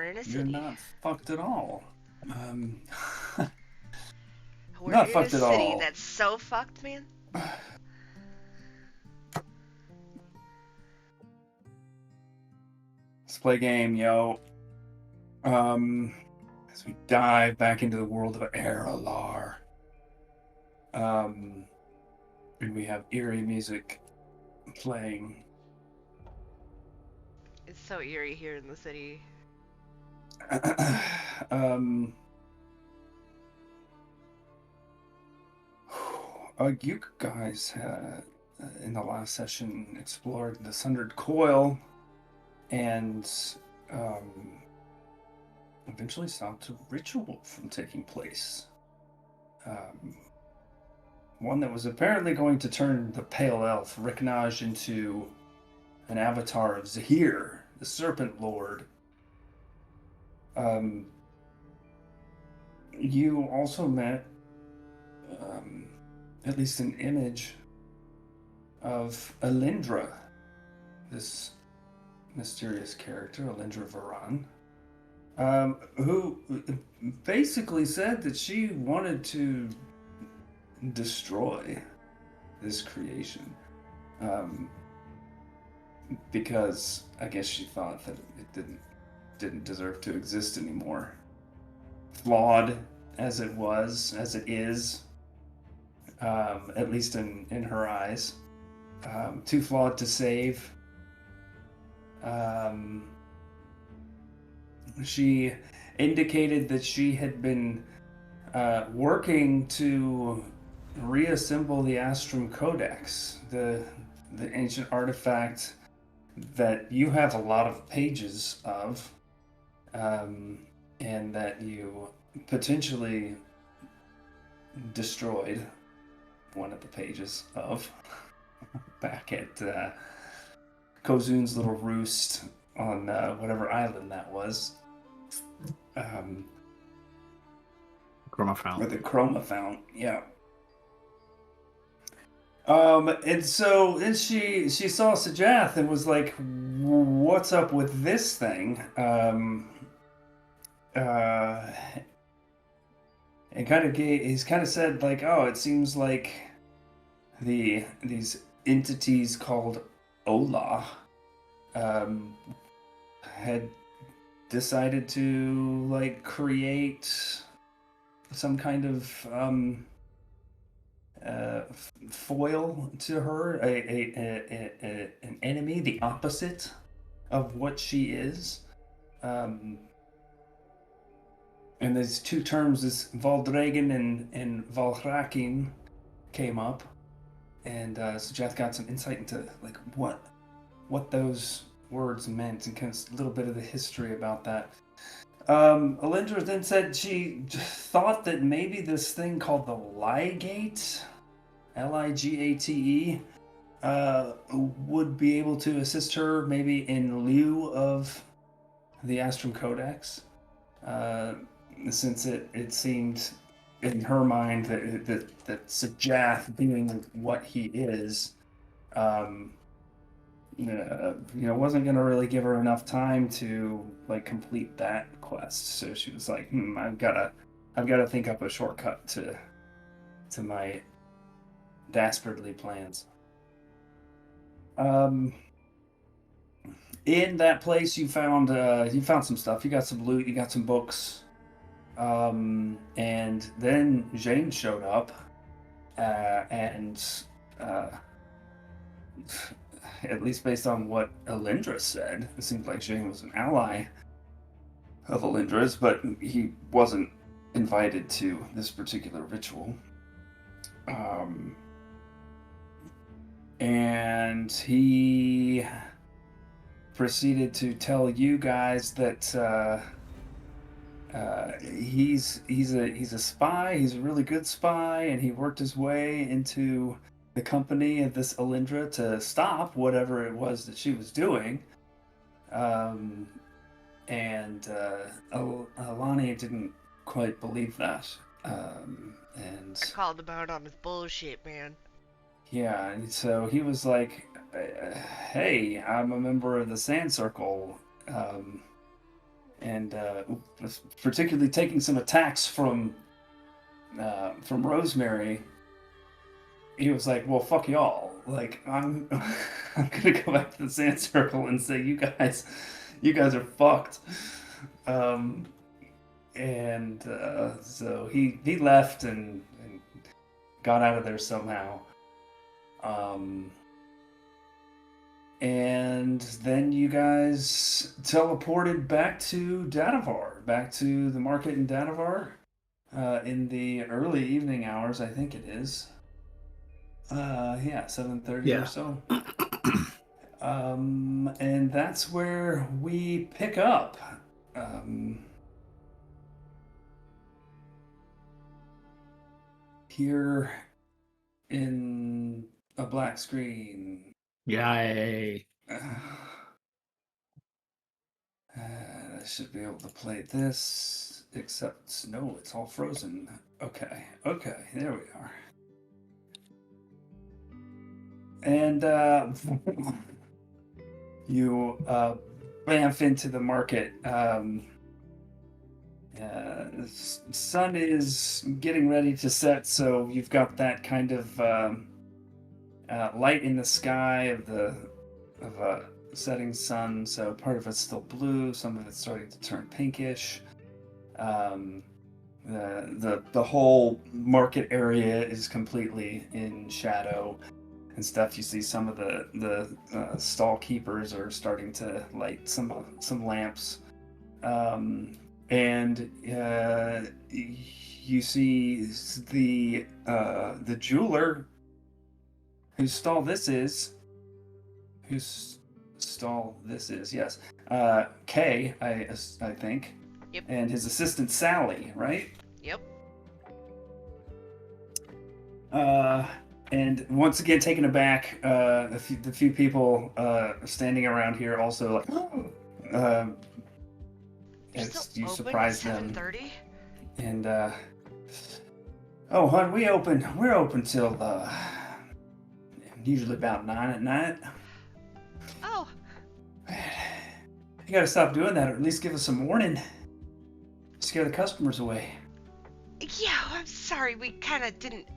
in a You're city. not fucked at all. We're Not in a fucked at city all. that's so fucked, man. Let's play a game, yo. As we dive back into the world of Aralar. And we have eerie music playing. It's so eerie here in the city. um, you guys in the last session explored the Sundered Coil and eventually stopped a ritual from taking place. One that was apparently going to turn the Pale Elf, Riknaj, into an avatar of Zahir, the Serpent Lord. You also met, at least an image of Alindra, this mysterious character, Alindra Varan, who basically said that she wanted to destroy this creation. Because I guess she thought that it didn't deserve to exist anymore. Flawed as it was, as it is, at least in her eyes. Too flawed to save. She indicated that she had been working to reassemble the Astrum Codex, the ancient artifact that you have a lot of pages of, and that you potentially destroyed one of the pages of back at Kozun's little roost on whatever island that was. Chroma Fount. Or the Chroma Fount, yeah. And she saw Sajath and was like, "What's up with this thing?" And he's kind of said like, "Oh, it seems like these entities called Ola had decided to like create some kind of foil to her, an enemy, the opposite of what she is." And these two terms, this Valdragen and Valhrakin, came up, and Sujath got some insight into like what those words meant and kind of a little bit of the history about that. Alindra then said she thought that maybe this thing called the Ligate, Ligate, would be able to assist her maybe in lieu of the Astrum Codex, since it seemed in her mind that Sajath, being what he is, wasn't going to really give her enough time to like complete that quest. So she was like, I've got to think up a shortcut to my dastardly plans. In that place, you found some stuff. You got some loot. You got some books. And then Jane showed up, and at least based on what Alindra said, it seemed like Jane was an ally of Alindra's, but he wasn't invited to this particular ritual. And he proceeded to tell you guys that he's a spy. He's a really good spy, and he worked his way into the company of this Alindra to stop whatever it was that she was doing. And Alani didn't quite believe that. And I called him out on his bullshit, man. yeah, and so he was like, "Hey, I'm a member of the Sand Circle. and was particularly taking some attacks from Rosemary. He was like, "Well, fuck y'all. Like, I'm I'm gonna go back to the Sand Circle and say you guys are fucked." Um, and so he left and got out of there somehow. And then you guys teleported back to Dadavar, back to the market in Dadavar, in the early evening hours, I think it is. Yeah, 7:30 Yeah. or so. And that's where we pick up. Here in a black screen. Yay. I should be able to play this, except no, it's all frozen. Okay, there we are. And you bamf into the market. Sun is getting ready to set, so you've got that kind of light in the sky of a setting sun. So part of it's still blue, some of it's starting to turn pinkish. The whole market area is completely in shadow and stuff. You see some of the stall keepers are starting to light some lamps. And you see the jeweler whose stall this is. Yes. Kay, I think. Yep. And his assistant Sally, right? Yep. And once again, taken aback, the few people standing around here also like, as you surprise them. 7:30? And oh, hon, we're open till usually about 9 at night. Oh. You gotta stop doing that, or at least give us some warning. Scare the customers away. Yeah, I'm sorry. We kind of didn't,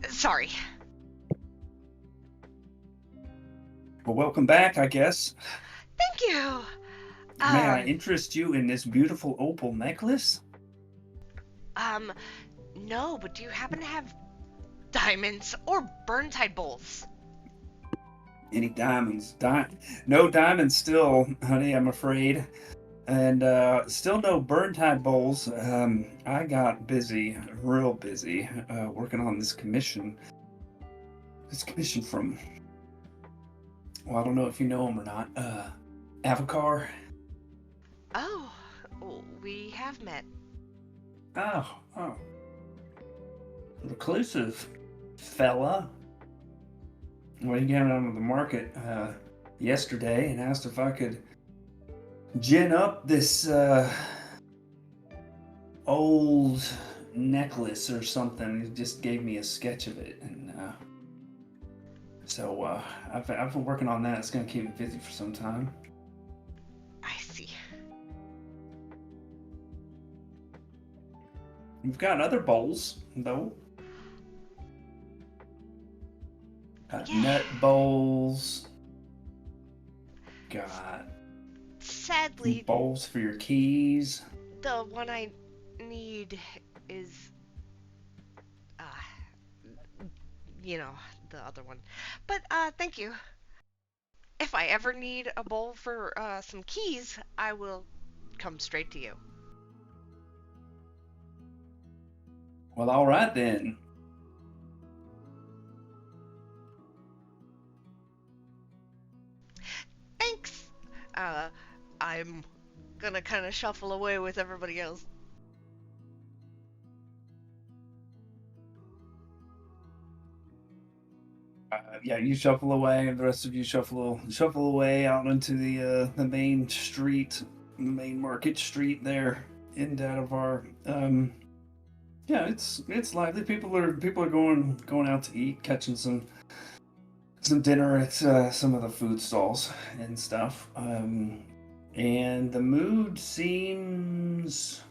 sorry. Well, welcome back, I guess. Thank you. May I interest you in this beautiful opal necklace? No, but do you happen to have diamonds or burntide bowls? Any diamonds? No diamonds still, honey, I'm afraid. And still no burntide bowls. I got busy, real busy, working on this commission. This commission from, well, I don't know if you know him or not, Avacar. Oh, we have met. Oh. Reclusive fella. Well, he came down to the market yesterday and asked if I could gin up this old necklace or something. He just gave me a sketch of it, and so I've been working on that. It's gonna keep me busy for some time. I see. We've got other bowls though. Got nut bowls. Got Sadly, bowls for your keys. the one I need is, the other one. But, thank you. If I ever need a bowl for, some keys, I will come straight to you. Well, all right then. Thanks. I'm gonna kind of shuffle away with everybody else. Yeah, you shuffle away, and the rest of you shuffle away out into the main street, the main market street there in Dadavar. Yeah, it's lively. People are going out to eat, catching some some dinner at some of the food stalls and stuff. And the mood seems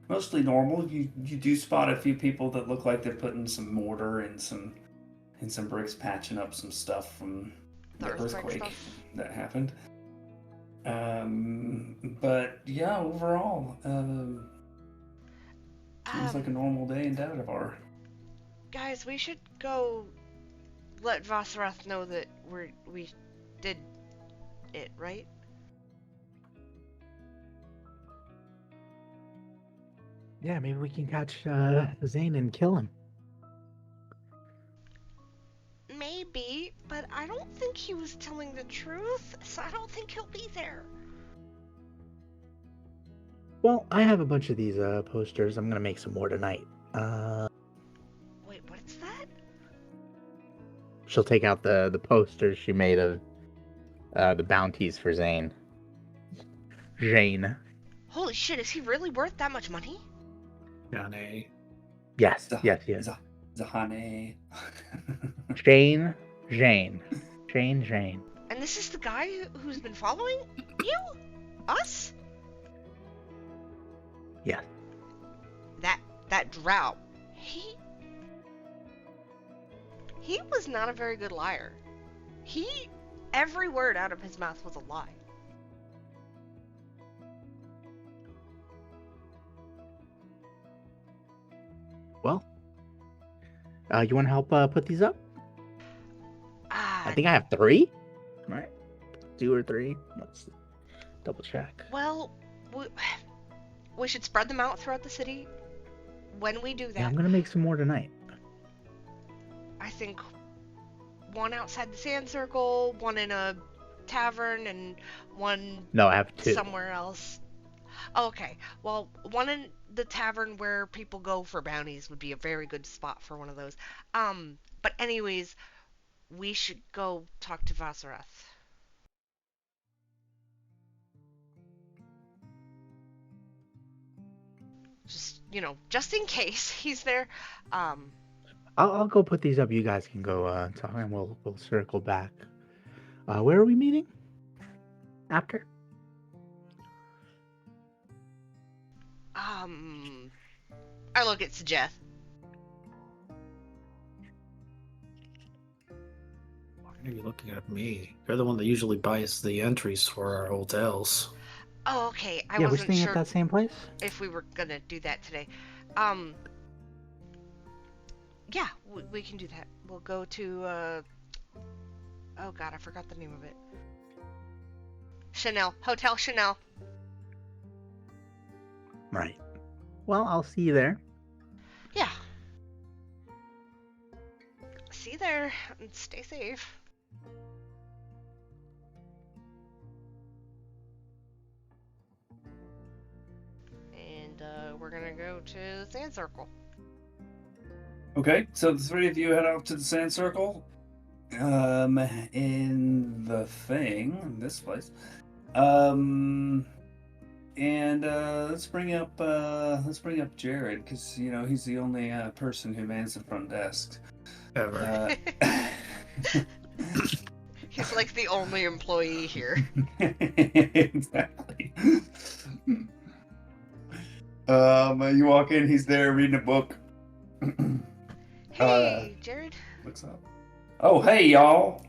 mostly normal. You do spot a few people that look like they're putting some mortar and some bricks, patching up some stuff from the earthquake stuff that happened. But yeah, overall, seems like a normal day in Dager. Guys, we should go let Vasaroth know that we did it, right? Yeah, maybe we can catch Zane and kill him. Maybe, but I don't think he was telling the truth, so I don't think he'll be there. Well, I have a bunch of these posters. I'm gonna make some more tonight. Wait, what's that? She'll take out the posters she made of the bounties for Zane. Jane. Holy shit, is he really worth that much money? Johnny. Yes. Zahane. Jane. And this is the guy who's been following you? Us? Yes. That drow. He was not a very good liar. Every word out of his mouth was a lie. Well, you want to help put these up? I think I have 3. Right? 2 or 3. Let's double check. Well, we should spread them out throughout the city. When we do that, Yeah, I'm gonna make some more tonight. I think one outside the sand circle, one in a tavern, and one No, I have 2. somewhere else. Oh, okay. Well, one in the tavern where people go for bounties would be a very good spot for one of those. But anyways, we should go talk to Vasaroth. Just in case he's there. I'll go put these up. You guys can go talk, and we'll circle back. Where are we meeting? After? I look at Sejeth. Why are you looking at me? You're the one that usually buys the entries for our hotels. Oh, okay. I Yeah, we're wasn't staying sure at that same place? if we were gonna do that today. Yeah, we can do that. We'll go to, oh god, I forgot the name of it. Chanel. Hotel Chanel. Right. Well, I'll see you there. Yeah. See you there, and stay safe. And, we're gonna go to the sand circle. Okay, so the 3 of you head off to the sand circle. In this place. And let's bring up Jared, because he's the only person who mans the front desk. Ever. He's like the only employee here. Exactly. You walk in, he's there reading a book. Hey, Jared. Looks up. Oh, hey, y'all.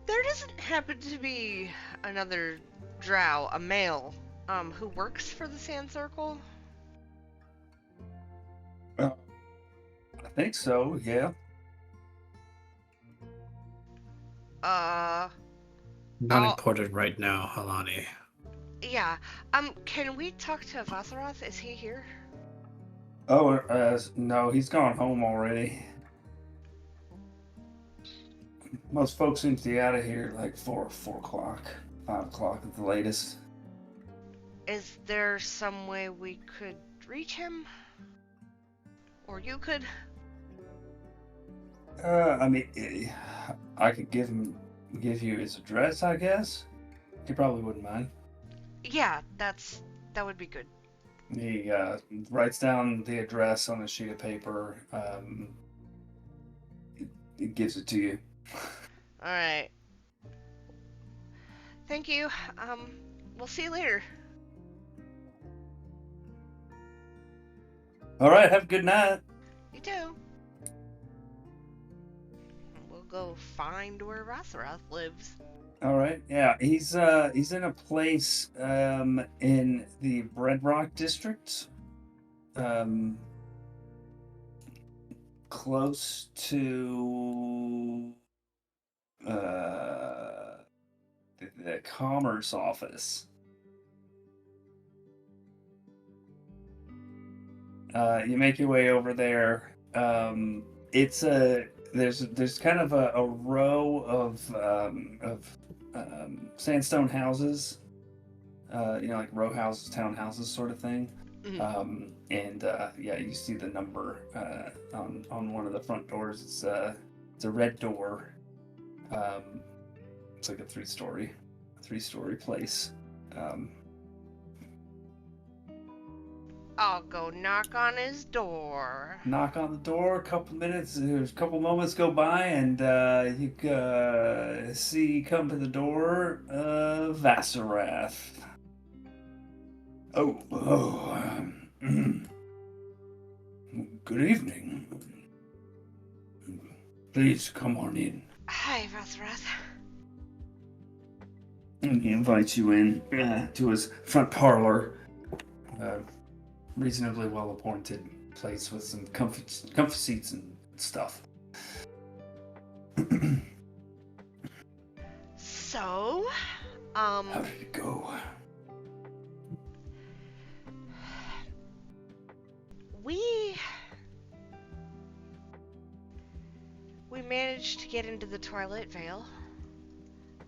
There doesn't happen to be another drow, a male, who works for the Sand Circle? I think so, yeah. Not important right now, Alani. Yeah. Can we talk to Vasaroth? Is he here? Oh, no, he's gone home already. Most folks seem to be out of here like 4 o'clock, 5 o'clock at the latest. Is there some way we could reach him? Or you could? I mean, I could give you his address, I guess. He probably wouldn't mind. Yeah, that would be good. He writes down the address on a sheet of paper. He gives it to you. All right. Thank you. We'll see you later. All right, have a good night. You too. We'll go find where Rosaroth lives. All right, yeah, he's in a place in the Red Rock district, close to the commerce office. You make your way over there. It's there's kind of a row of sandstone houses, like row houses, townhouses, sort of thing. Mhm. Yeah, you see the number on one of the front doors. It's a red door. It's like a three-story place. I'll go knock on his door. Knock on the door. A couple moments go by, and you see come to the door, Vassarath. Good evening. Please come on in. Hi, Rosaroth. And he invites you in to his front parlor. Reasonably well appointed place with some comfy seats and stuff. So, How did it go? We managed to get into the Twilight Vale,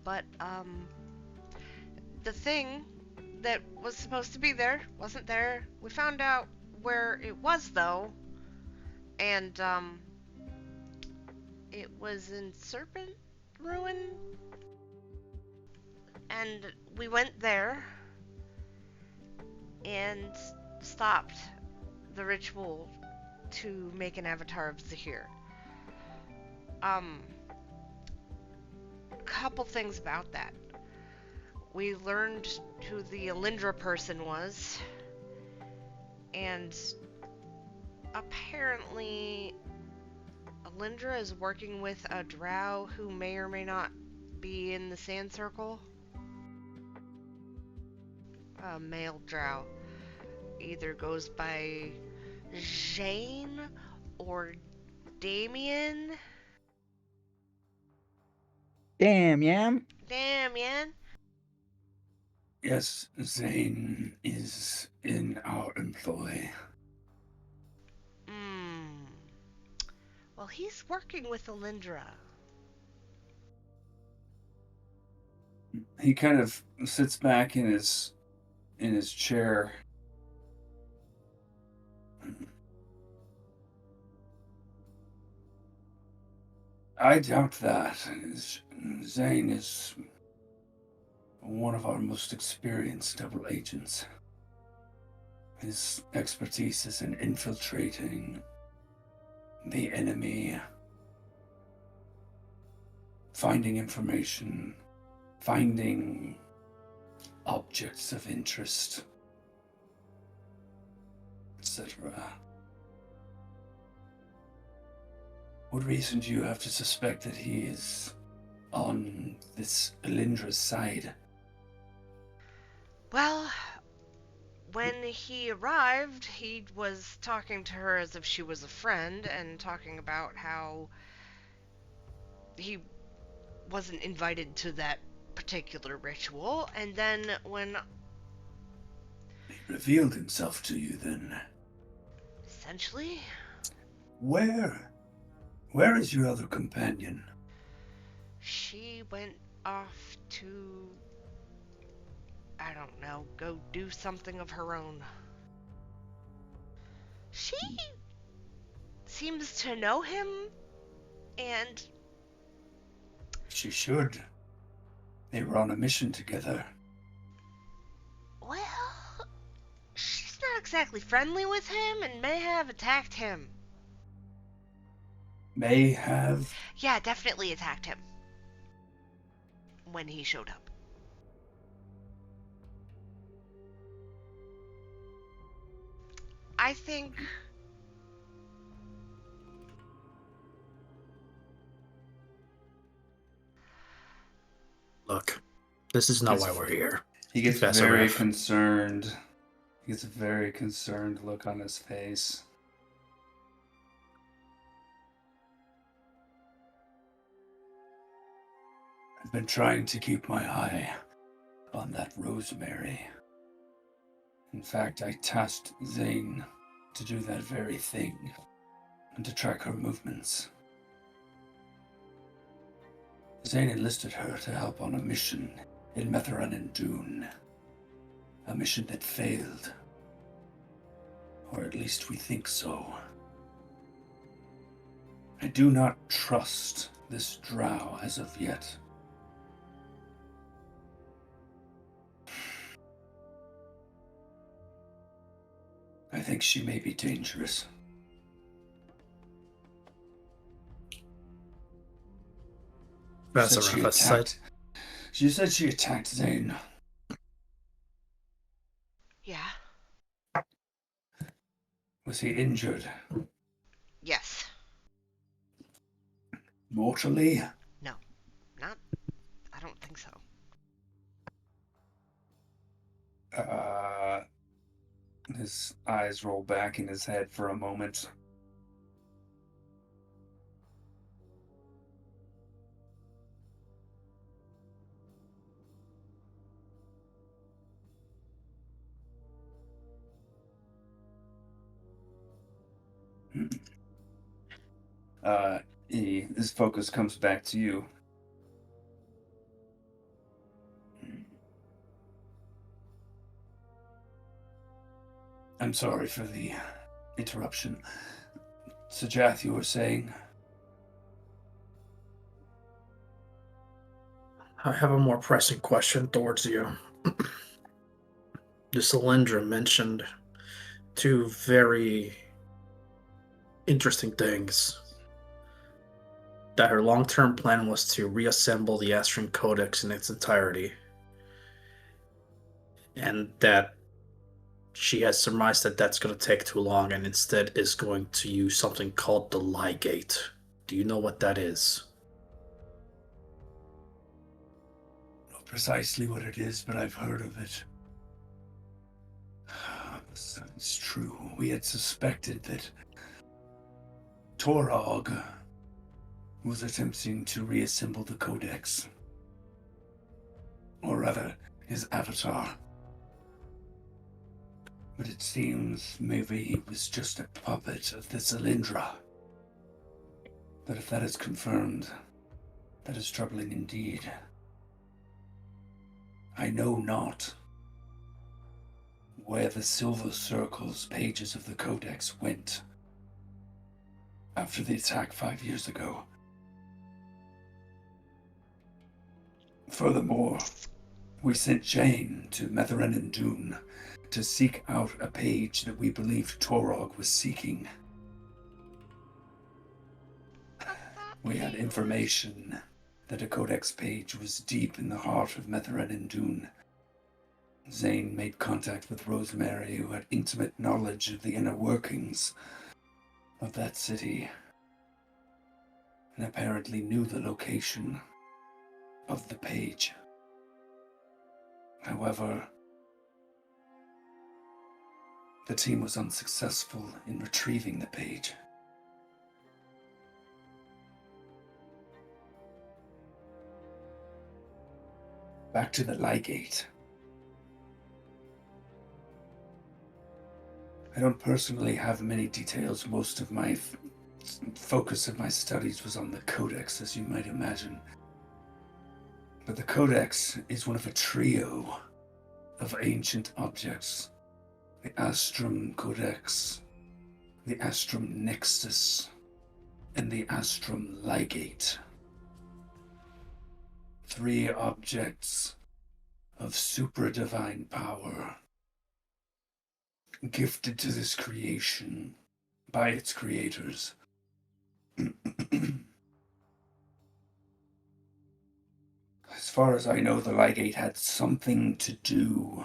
but the thing that was supposed to be there wasn't there. We found out where it was, though, and it was in Serpent Ruin, and we went there and stopped the ritual to make an avatar of Zahir. Couple things about that. We learned who the Alindra person was, and apparently Alindra is working with a drow who may or may not be in the Sand Circle. A male drow. Either goes by Jane or Damien. Damn, Yam. Yes, Zane is in our employ. Well, he's working with Alindra. He kind of sits back in his chair. I doubt that. Zane is one of our most experienced double agents. His expertise is in infiltrating the enemy, finding information, finding objects of interest, etc. What reason do you have to suspect that he is on this Alindra's side? Well, when he arrived, he was talking to her as if she was a friend and talking about how he wasn't invited to that particular ritual, and then when He revealed himself to you then. essentially Where is your other companion? she went off to, I don't know, go do something of her own. She seems to know him, and She should. They were on a mission together. well, she's not exactly friendly with him and may have attacked him. May have? Yeah, definitely attacked him when he showed up. I think... Look, this is not why we're here. He gets Professor very F. concerned. He gets a very concerned look on his face. I've been trying to keep my eye on that Rosemary. In fact, I tasked Zane to do that very thing and to track her movements. Zane enlisted her to help on a mission in Metheran and Dune. A mission that failed. Or at least we think so. I do not trust this drow as of yet. I think she may be dangerous. That's a rough sight. She said she attacked Zane. Yeah. Was he injured? Yes. Mortally? No. Not... I don't think so. His eyes roll back in his head for a moment. His focus comes back to you. I'm sorry for the interruption. Sajath, you were saying? I have a more pressing question towards you. The Cylindra mentioned two very interesting things. That her long-term plan was to reassemble the Astron Codex in its entirety. And that she has surmised that that's going to take too long and instead is going to use something called the Ligate. Do you know what that is? Not precisely what it is, but I've heard of it. It's true. We had suspected that Torog was attempting to reassemble the Codex. Or rather, his avatar. But it seems maybe he was just a puppet of the Cylindra. But if that is confirmed, that is troubling indeed. I know not where the Silver Circle's pages of the Codex went after the attack 5 years ago. Furthermore, we sent Jane to Metheran and Dune to seek out a page that we believed Torog was seeking. We had information that a Codex page was deep in the heart of Metheran and Dune. Zane made contact with Rosemary, who had intimate knowledge of the inner workings of that city, and apparently knew the location of the page. However, the team was unsuccessful in retrieving the page. Back to the Ligate. I don't personally have many details. Most of my focus of my studies was on the Codex, as you might imagine. But the Codex is one of a trio of ancient objects. The Astrum Codex, the Astrum Nexus, and the Astrum Ligate. 3 objects of supra-divine power gifted to this creation by its creators. As far as I know, the Ligate had something to do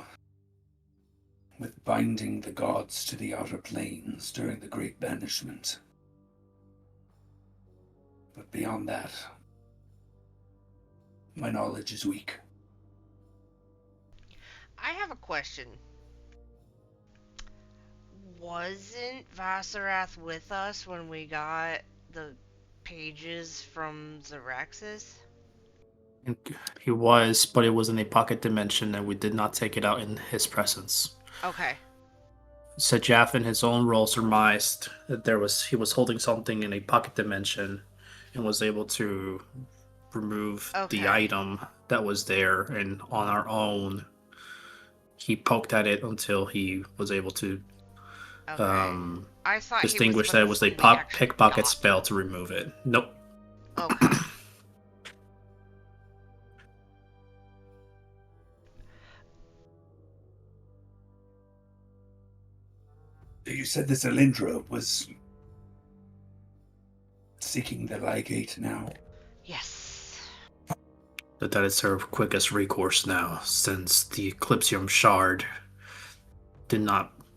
with binding the gods to the outer planes during the Great Banishment. But beyond that, my knowledge is weak. I have a question. Wasn't Vassarath with us when we got the pages from Zaraxis? He was, but it was in a pocket dimension, and we did not take it out in his presence. Okay. Sajaf in his own role surmised that he was holding something in a pocket dimension and was able to remove the item that was there, and on our own he poked at it until he was able to I thought distinguish that it was a pickpocket spell to remove it. Nope. Okay. You said this Elindra was seeking the Ligate now? Yes. That is her quickest recourse now, since the Eclipsium shard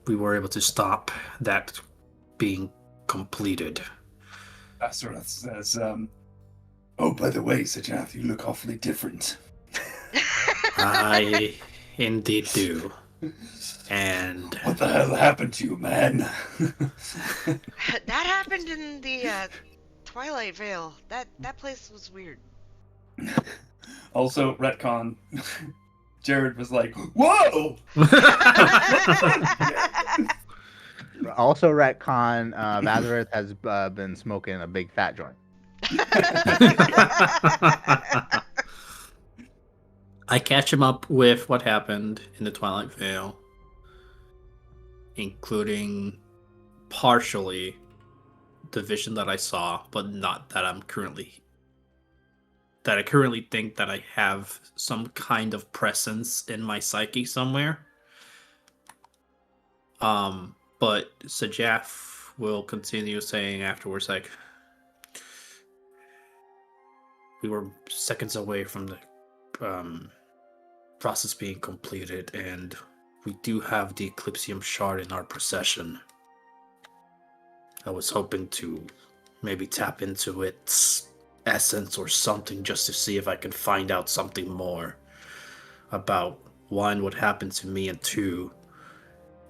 we were able to stop that being completed. Vassarath says, oh, by the way, Sajath, you look awfully different. I indeed do. And what the hell happened to you, man? That happened in the Twilight Vale. That place was weird. Also, retcon. Jared was like, whoa! Also, retcon, Vassarath has been smoking a big fat joint. I catch him up with what happened in the Twilight Vale, including partially the vision that I saw, but not that I currently think that I have some kind of presence in my psyche somewhere. But Sajaf will continue saying afterwards, like, we were seconds away from the process being completed, and we do have the Eclipsium shard in our possession. I was hoping to maybe tap into its essence or something, just to see if I can find out something more about, one, what happened to me, and two,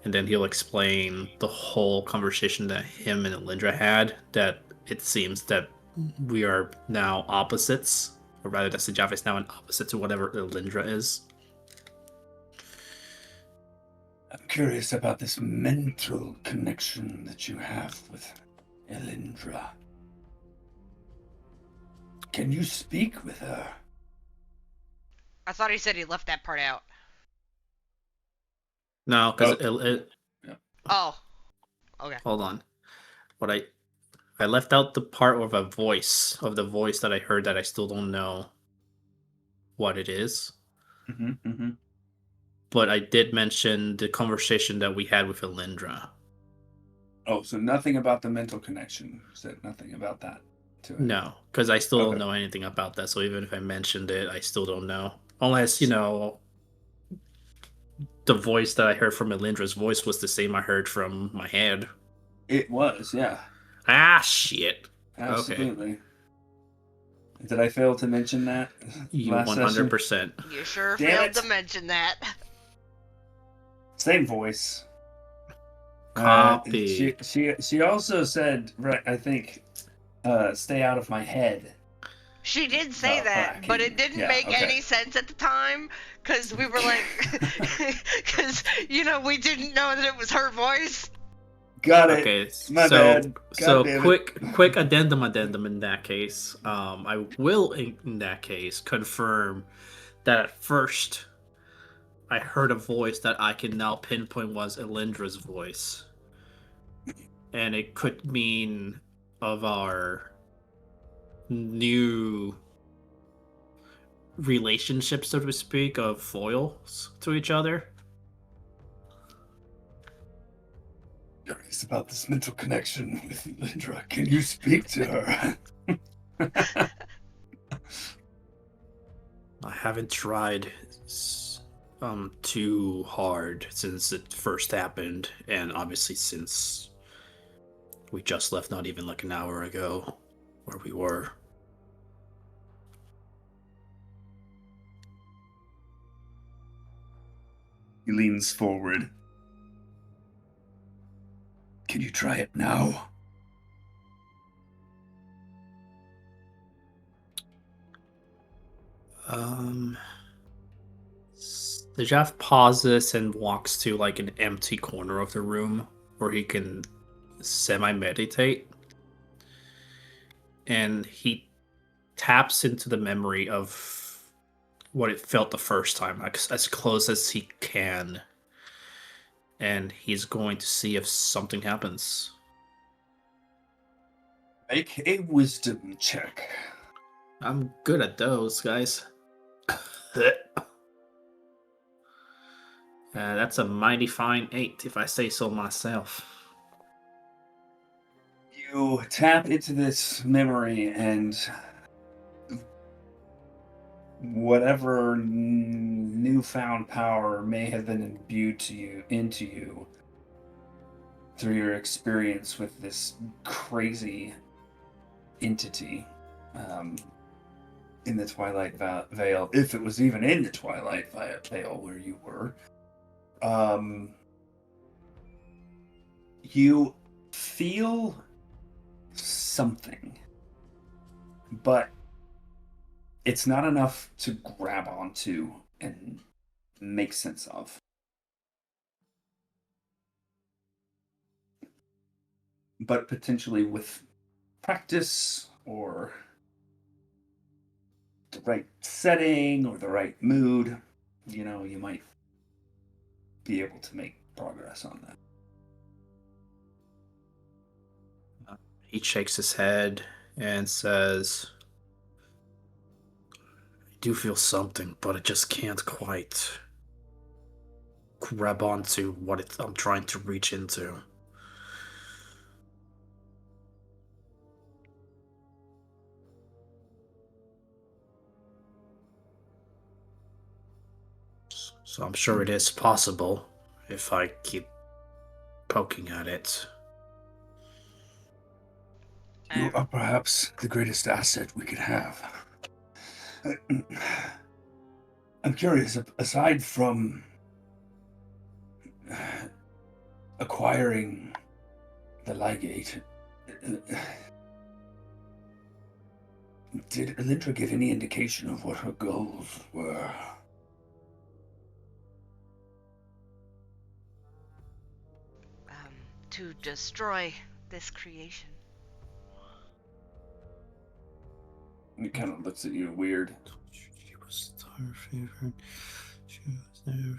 and then he'll explain the whole conversation that him and Elindra had, that it seems that we are now opposites, or rather that Sajaf is now an opposite to whatever Elindra is. I'm curious about this mental connection that you have with Elindra. Can you speak with her? I thought he said he left that part out. No, because Oh. Okay. Hold on. What I left out the part of the voice that I heard that I still don't know what it is. But I did mention the conversation that we had with Elindra. Oh, so nothing about the mental connection. You said nothing about that to it. No, because I still don't know anything about that. So even if I mentioned it, I still don't know. Unless, the voice that I heard from Elindra's voice was the same I heard from my head. It was, yeah. Ah, shit. Absolutely. Okay. Did I fail to mention that? You 100%. Session? You sure Damn failed it. to mention that. Same voice. Copy. She also said, right, I think, stay out of my head. She did say that, but it didn't make any sense at the time, because we were like, because, we didn't know that it was her voice. Got it. Okay, My bad. So quick addendum in that case. I will in that case confirm that at first I heard a voice that I can now pinpoint was Elindra's voice, and it could mean of our new relationship, so to speak, of foils to each other. curious about this mental connection with Lindra. Can you speak to her? I haven't tried too hard since it first happened, and obviously since we just left not even like an hour ago where we were. He leans forward. Can you try it now? The Jeff pauses and walks to like an empty corner of the room where he can semi-meditate. And he taps into the memory of what it felt the first time, like as close as he can. And he's going to see if something happens. Make a wisdom check. I'm good at those, guys. That's a mighty fine 8, if I say so myself. You tap into this memory, and whatever newfound power may have been imbued into you through your experience with this crazy entity in the Twilight Vale, if it was even in the Twilight Vale where you were, you feel something, but it's not enough to grab onto and make sense of. But potentially with practice or the right setting or the right mood, you might be able to make progress on that. He shakes his head and says, I do feel something, but I just can't quite grab onto what I'm trying to reach into. So I'm sure it is possible if I keep poking at it. You are perhaps the greatest asset we could have. I'm curious, aside from acquiring the Ligate, did Elindra give any indication of what her goals were? To destroy this creation. He kind of looks at you weird. She was our favorite. She was there.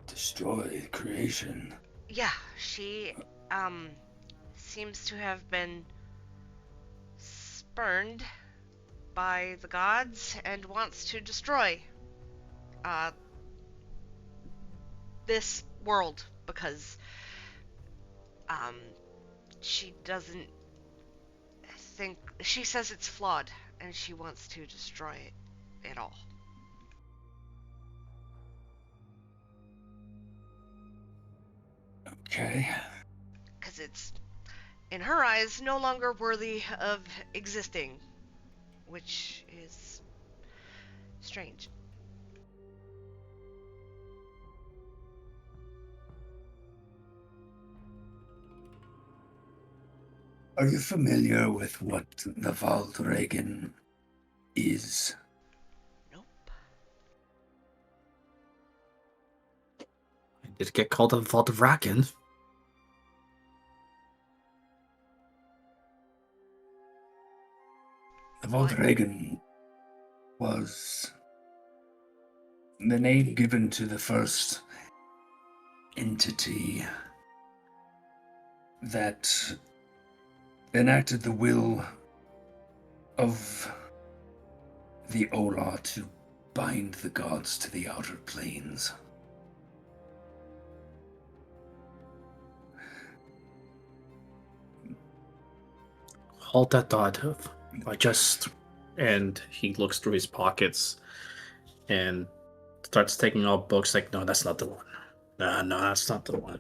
Destroy creation. Yeah, she seems to have been spurned by the gods and wants to destroy this world because she doesn't think, she says it's flawed and she wants to destroy it all. Okay. Because it's, in her eyes, no longer worthy of existing, which is strange. Are you familiar with what the Wandringen is? Nope. I did get called a Wandringen. The Wandringen was the name given to the first entity that enacted the will of the Ola to bind the gods to the outer planes. Hold that thought. I just... And he looks through his pockets and starts taking out books like, no, that's not the one. No, that's not the one.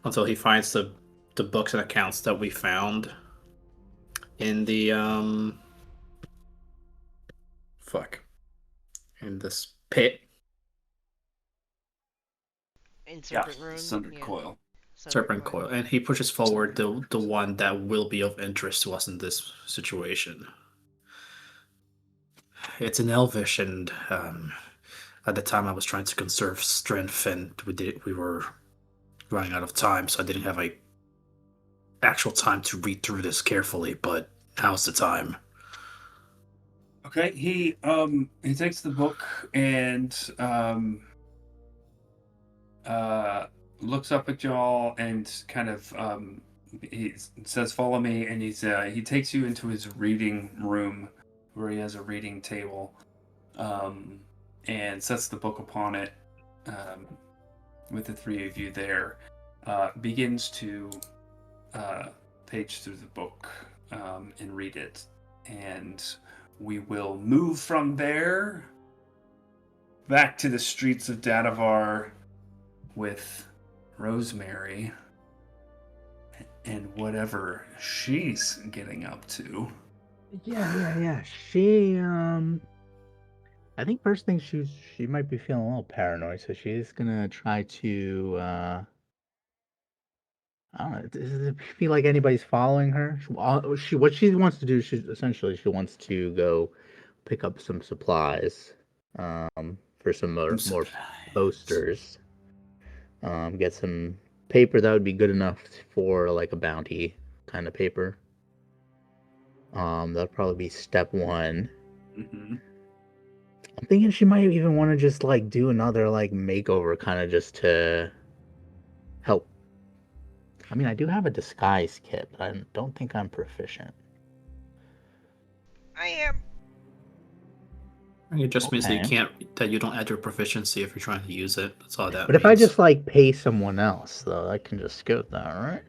Until he finds the books and accounts that we found in the, in this pit. In Serpent Room? Sundered Coil. Serpent Coil. And he pushes forward the one that will be of interest to us in this situation. It's in Elvish, and at the time I was trying to conserve strength, and we were running out of time, so I didn't have actual time to read through this carefully, but now's the time. Okay, he takes the book and looks up at y'all and kind of he says, "Follow me," and he takes you into his reading room where he has a reading table, and sets the book upon it, with the three of you there. Begins to page through the book and read it, and we will move from there back to the streets of Dadavar with Rosemary and whatever she's getting up to. Yeah. She, I think first thing she might be feeling a little paranoid, so she's gonna try to, I don't know, does it feel like anybody's following her? What she wants to do, she wants to go pick up some supplies, for some more posters. Get some paper that would be good enough for like a bounty kind of paper. That'll probably be step one. Mm-hmm. I'm thinking she might even want to just like do another like makeover, kind of just to help. I mean, I do have a disguise kit, but I don't think I'm proficient. I am. It just means that you don't add your proficiency if you're trying to use it. That's all that But means. if I just like pay someone else, though, I can just skip that, right?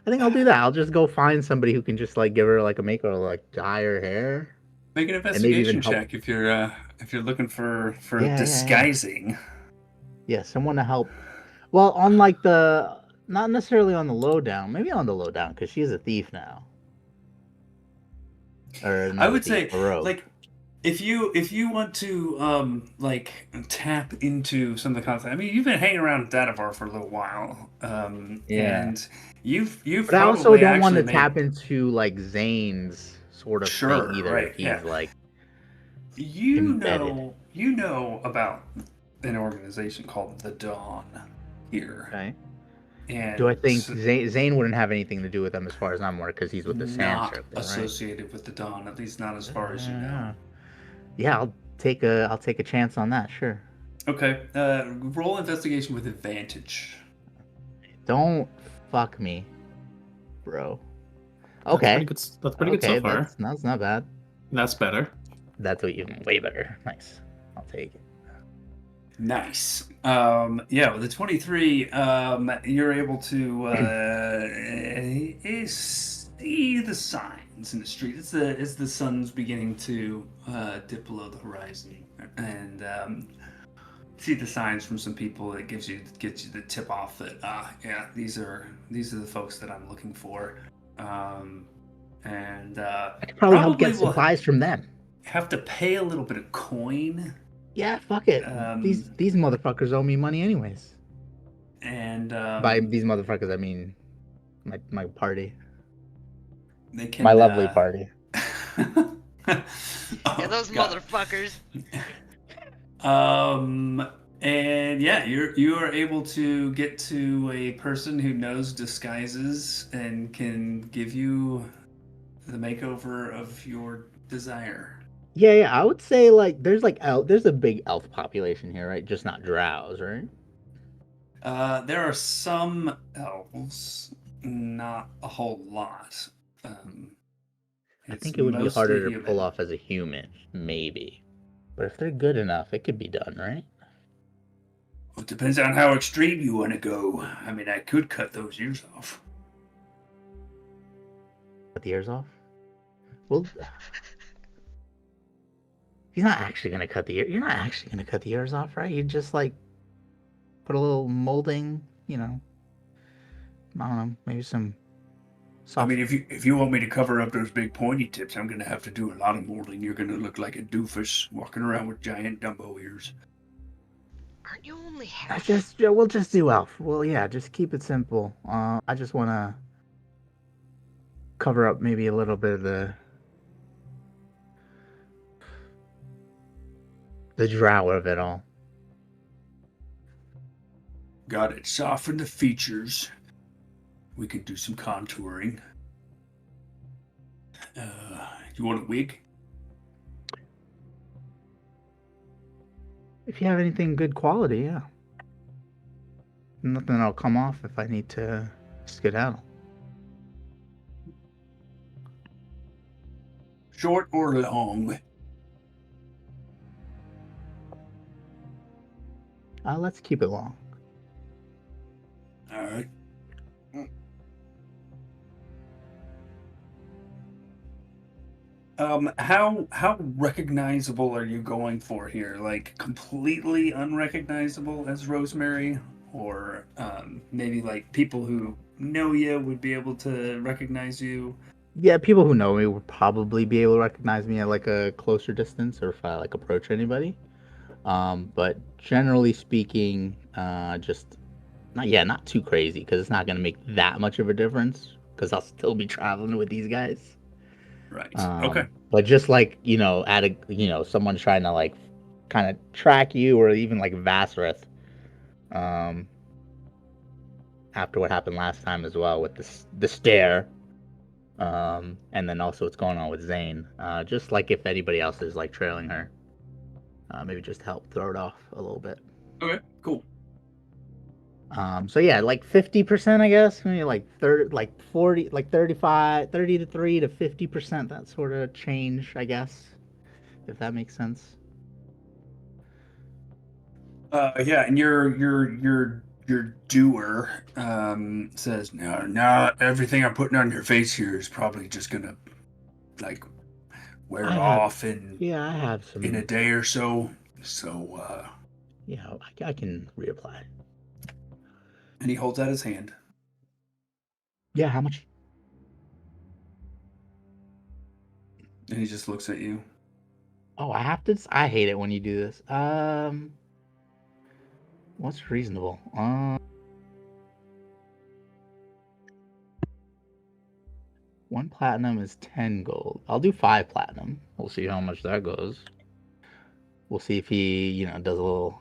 I think I'll do that. I'll just go find somebody who can just like give her like a makeover, like dye her hair. Make an investigation check if you're looking for disguising. Yeah, someone to help. Well, on like not necessarily on the lowdown, maybe on the lowdown, because she's a thief now. Or I would say, like, if you want to like tap into some of the content. I mean, you've been hanging around Dadavar for a little while, and you've. But I also don't want to tap into like Zane's sort of thing either. Right? If he's like, you know about an organization called the Dawn here. Okay. And do I think Zane wouldn't have anything to do with them as far as I'm aware, because he's with the Sand Circle, right? Associated with the Dawn, at least not as far as you know. Yeah, I'll take a chance on that, sure. Okay. Roll investigation with advantage. Don't fuck me, bro. Okay. That's pretty good so far. That's not bad. That's better. That's way better. Nice. I'll take it. Nice. With the 23, you're able to see the signs in the street. It's the sun's beginning to dip below the horizon, and see the signs from some people that gets you the tip off that these are the folks that I'm looking for, and I could probably help get supplies from them. Have to pay a little bit of coin. Yeah, fuck it. These motherfuckers owe me money anyways. And by these motherfuckers, I mean my party. They can, my lovely party. Those motherfuckers. And you are able to get to a person who knows disguises and can give you the makeover of your desire. Yeah, I would say like there's a big elf population here, right? Just not drows, right? There are some elves, not a whole lot. I think it would be harder to pull off as a human, maybe. But if they're good enough, it could be done, right? Well, it depends on how extreme you want to go. I mean, I could cut those ears off. Cut the ears off? Well, he's not actually gonna cut the ear. You're not actually gonna cut the ears off, right? You just like put a little molding, you know. I don't know, maybe some I soft. mean, if you want me to cover up those big pointy tips, I'm gonna have to do a lot of molding. You're gonna look like a doofus walking around with giant Dumbo ears. Aren't you only I half? just we'll just do elf. Well, yeah, just keep it simple. I just want to cover up maybe a little bit of the drow of it all. Got it. Soften the features. We can do some contouring. You want a wig? If you have anything good quality, yeah. Nothing that'll come off if I need to skedaddle. Short or long? Let's keep it long. All right. How recognizable are you going for here? Like completely unrecognizable as Rosemary, or maybe like people who know you would be able to recognize you? Yeah, people who know me would probably be able to recognize me at like a closer distance, or if I like approach anybody. But generally speaking, just not too crazy, because it's not gonna make that much of a difference, because I'll still be traveling with these guys. Right. Okay. But just like, someone trying to like kind of track you, or even like Vassareth, um, after what happened last time as well with the stare, and then also what's going on with Zane. Just like if anybody else is like trailing her, maybe just help throw it off a little bit. Okay. Cool. So yeah, like 50%, I guess. Maybe like 30, like 40, like 35, 30 to 3 to 50%, that sort of change, I guess, if that makes sense. Yeah, and your doer says no, everything I'm putting on your face here is probably just gonna like wear off I have some. in a day or so. So Yeah, I can reapply. and he holds out his hand. Yeah, how much? And he just looks at you. Oh, I have to. I hate it when you do this. What's reasonable? One platinum is 10 gold. I'll do 5 platinum. We'll see how much that goes. We'll see if he, does a little.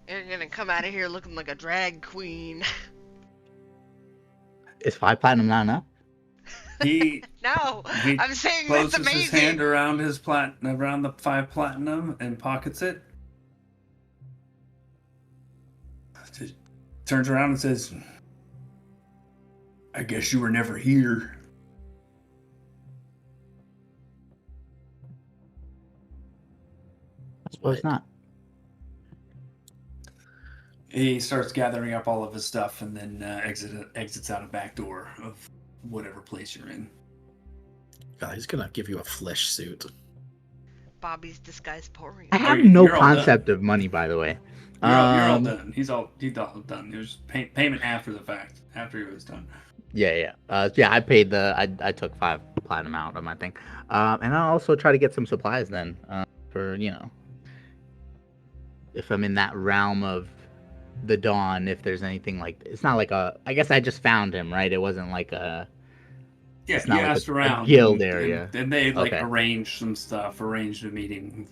You're gonna come out of here looking like a drag queen. Is 5 platinum not enough? He No, he I'm saying that's closes his amazing. hand around around the 5 platinum and pockets it. Just turns around and says, "I guess you were never here." I suppose not. He starts gathering up all of his stuff and then exits out a back door of whatever place you're in. God, he's gonna give you a flesh suit. Bobby's disguise pouring. I have you're no all concept of money, by the way. You're all done. He's all done. There's payment after the fact, after he was done. Yeah. I paid I took 5 platinum out of my thing. And I'll also try to get some supplies then, for, if I'm in that realm of the dawn, if there's anything like, it's not like I guess I just found him, right? It wasn't like a, Yeah, it's not he like asked a around. guild area. And they Okay. arranged some stuff, arranged a meeting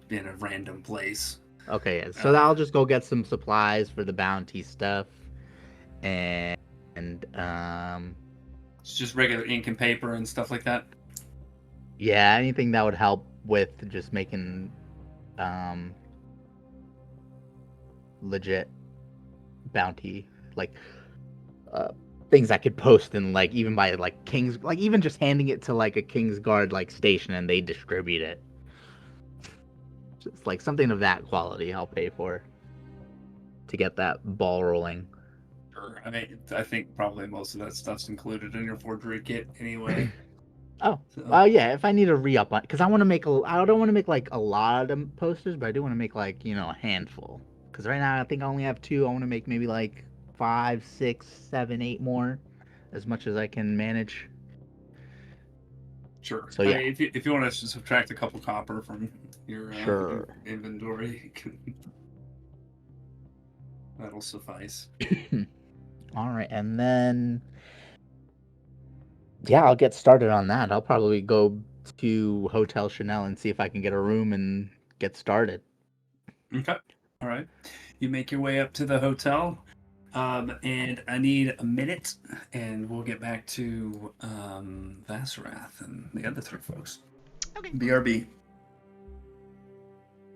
in a random place. Okay, yeah. So I'll just go get some supplies for the bounty stuff, and It's just regular ink and paper and stuff like that. yeah, anything that would help with just making legit bounty, like things I could post in, like, even by like King's, like even just handing it to like a King's Guard like station and they distribute it. Just like something of that quality I'll pay for to get that ball rolling. sure. I mean, I think probably most of that stuff's included in your forgery kit anyway. Oh, So, yeah. If I need a re-up on, because I want to make I don't want to make like a lot of them posters, but I do want to make like a handful. Because right now I think I only have 2. I want to make maybe like 5, 6, 7, 8 more, as much as I can manage. sure. So I yeah, mean, if you want to subtract a couple copper from your sure. inventory, that'll suffice. All right, and then yeah, I'll get started on that. I'll probably go to Hotel Chanel and see if I can get a room and get started. Okay. All right. You make your way up to the hotel, and I need a minute, and we'll get back to Vassarath and the other 3 folks. Okay. BRB.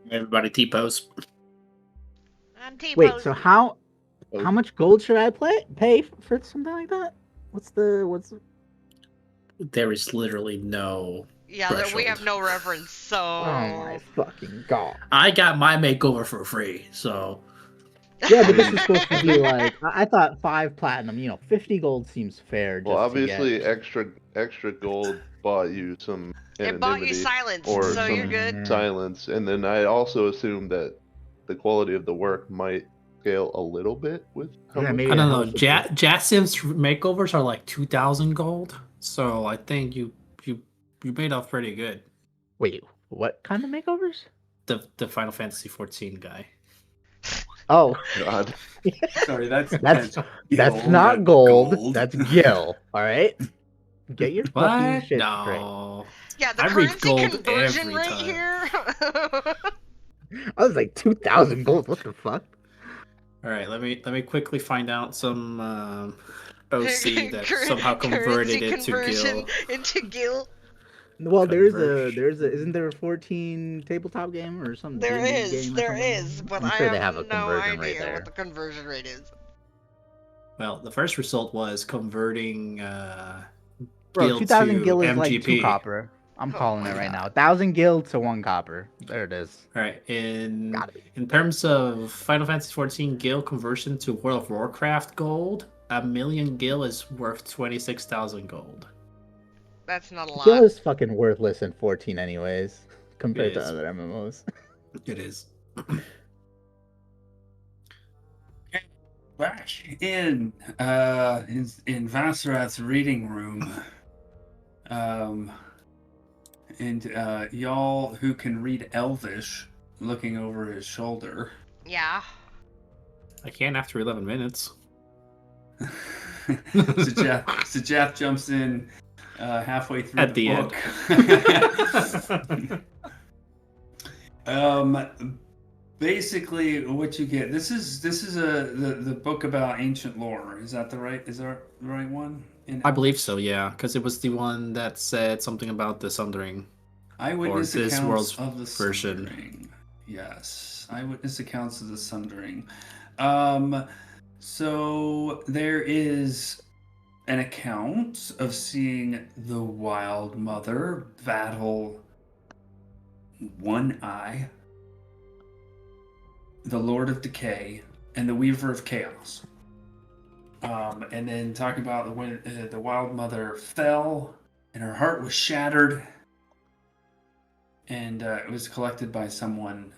Everybody T-pose. I'm T-posing. Wait, so how much gold should I pay for something like that? What's There is literally no Yeah, threshold. we have no reference, so... Oh my fucking god. I got my makeover for free, so... Yeah, but this is supposed to be like, I thought 5 platinum, 50 gold seems fair. Well, Just to obviously, get... extra gold bought you some It bought you anonymity silence, or so some you're good. silence, and then I also assume that the quality of the work might scale a little bit with. Yeah, maybe I don't a know. house of- Jasim's makeovers are like 2,000 gold, so I think you made off pretty good. Wait, what kind of makeovers? The Final Fantasy 14 guy. Oh, God. Sorry, that's that's Gil, not gold. That's Gil. All right, get your fucking What? shit straight. No. Yeah, the I read currency gold conversion every rate time. here... I was like 2,000 gold. What the fuck? All right, let me quickly find out some OC that somehow Currency converted it to conversion Gil. into Gil. Well, Conversion. isn't there a 14 tabletop game or something? There D&D is, game or there something? is, but I'm I sure have they have a no conversion rate idea there. what the conversion rate is. Well, the first result was converting Bro, Gil 2,000 to gil is MGP. like 2 copper. I'm Oh calling my it right God. now. 1,000 gil to 1 copper. There it is. All right, Gotta be. in terms of Final Fantasy 14 Gil conversion to World of Warcraft gold, 1,000,000 Gil is worth 26,000 gold. That's not a lot. Gil is fucking worthless in 14 anyways, compared It to is. other MMOs. It is. Back in Vassarath's reading room, and y'all who can read Elvish, looking over his shoulder. Yeah. I can after 11 minutes. So Jeff jumps in halfway through At the the book. Basically, what you get. This is the book about ancient lore. Is that the right one? I believe so, yeah, because it was the one that said something about the Sundering. Eyewitness Or this accounts world's of the version. Sundering. Yes, eyewitness accounts of the Sundering. So there is an account of seeing the Wild Mother battle One Eye, the Lord of Decay, and the Weaver of Chaos. And then talking about when the Wild Mother fell and her heart was shattered, and it was collected by someone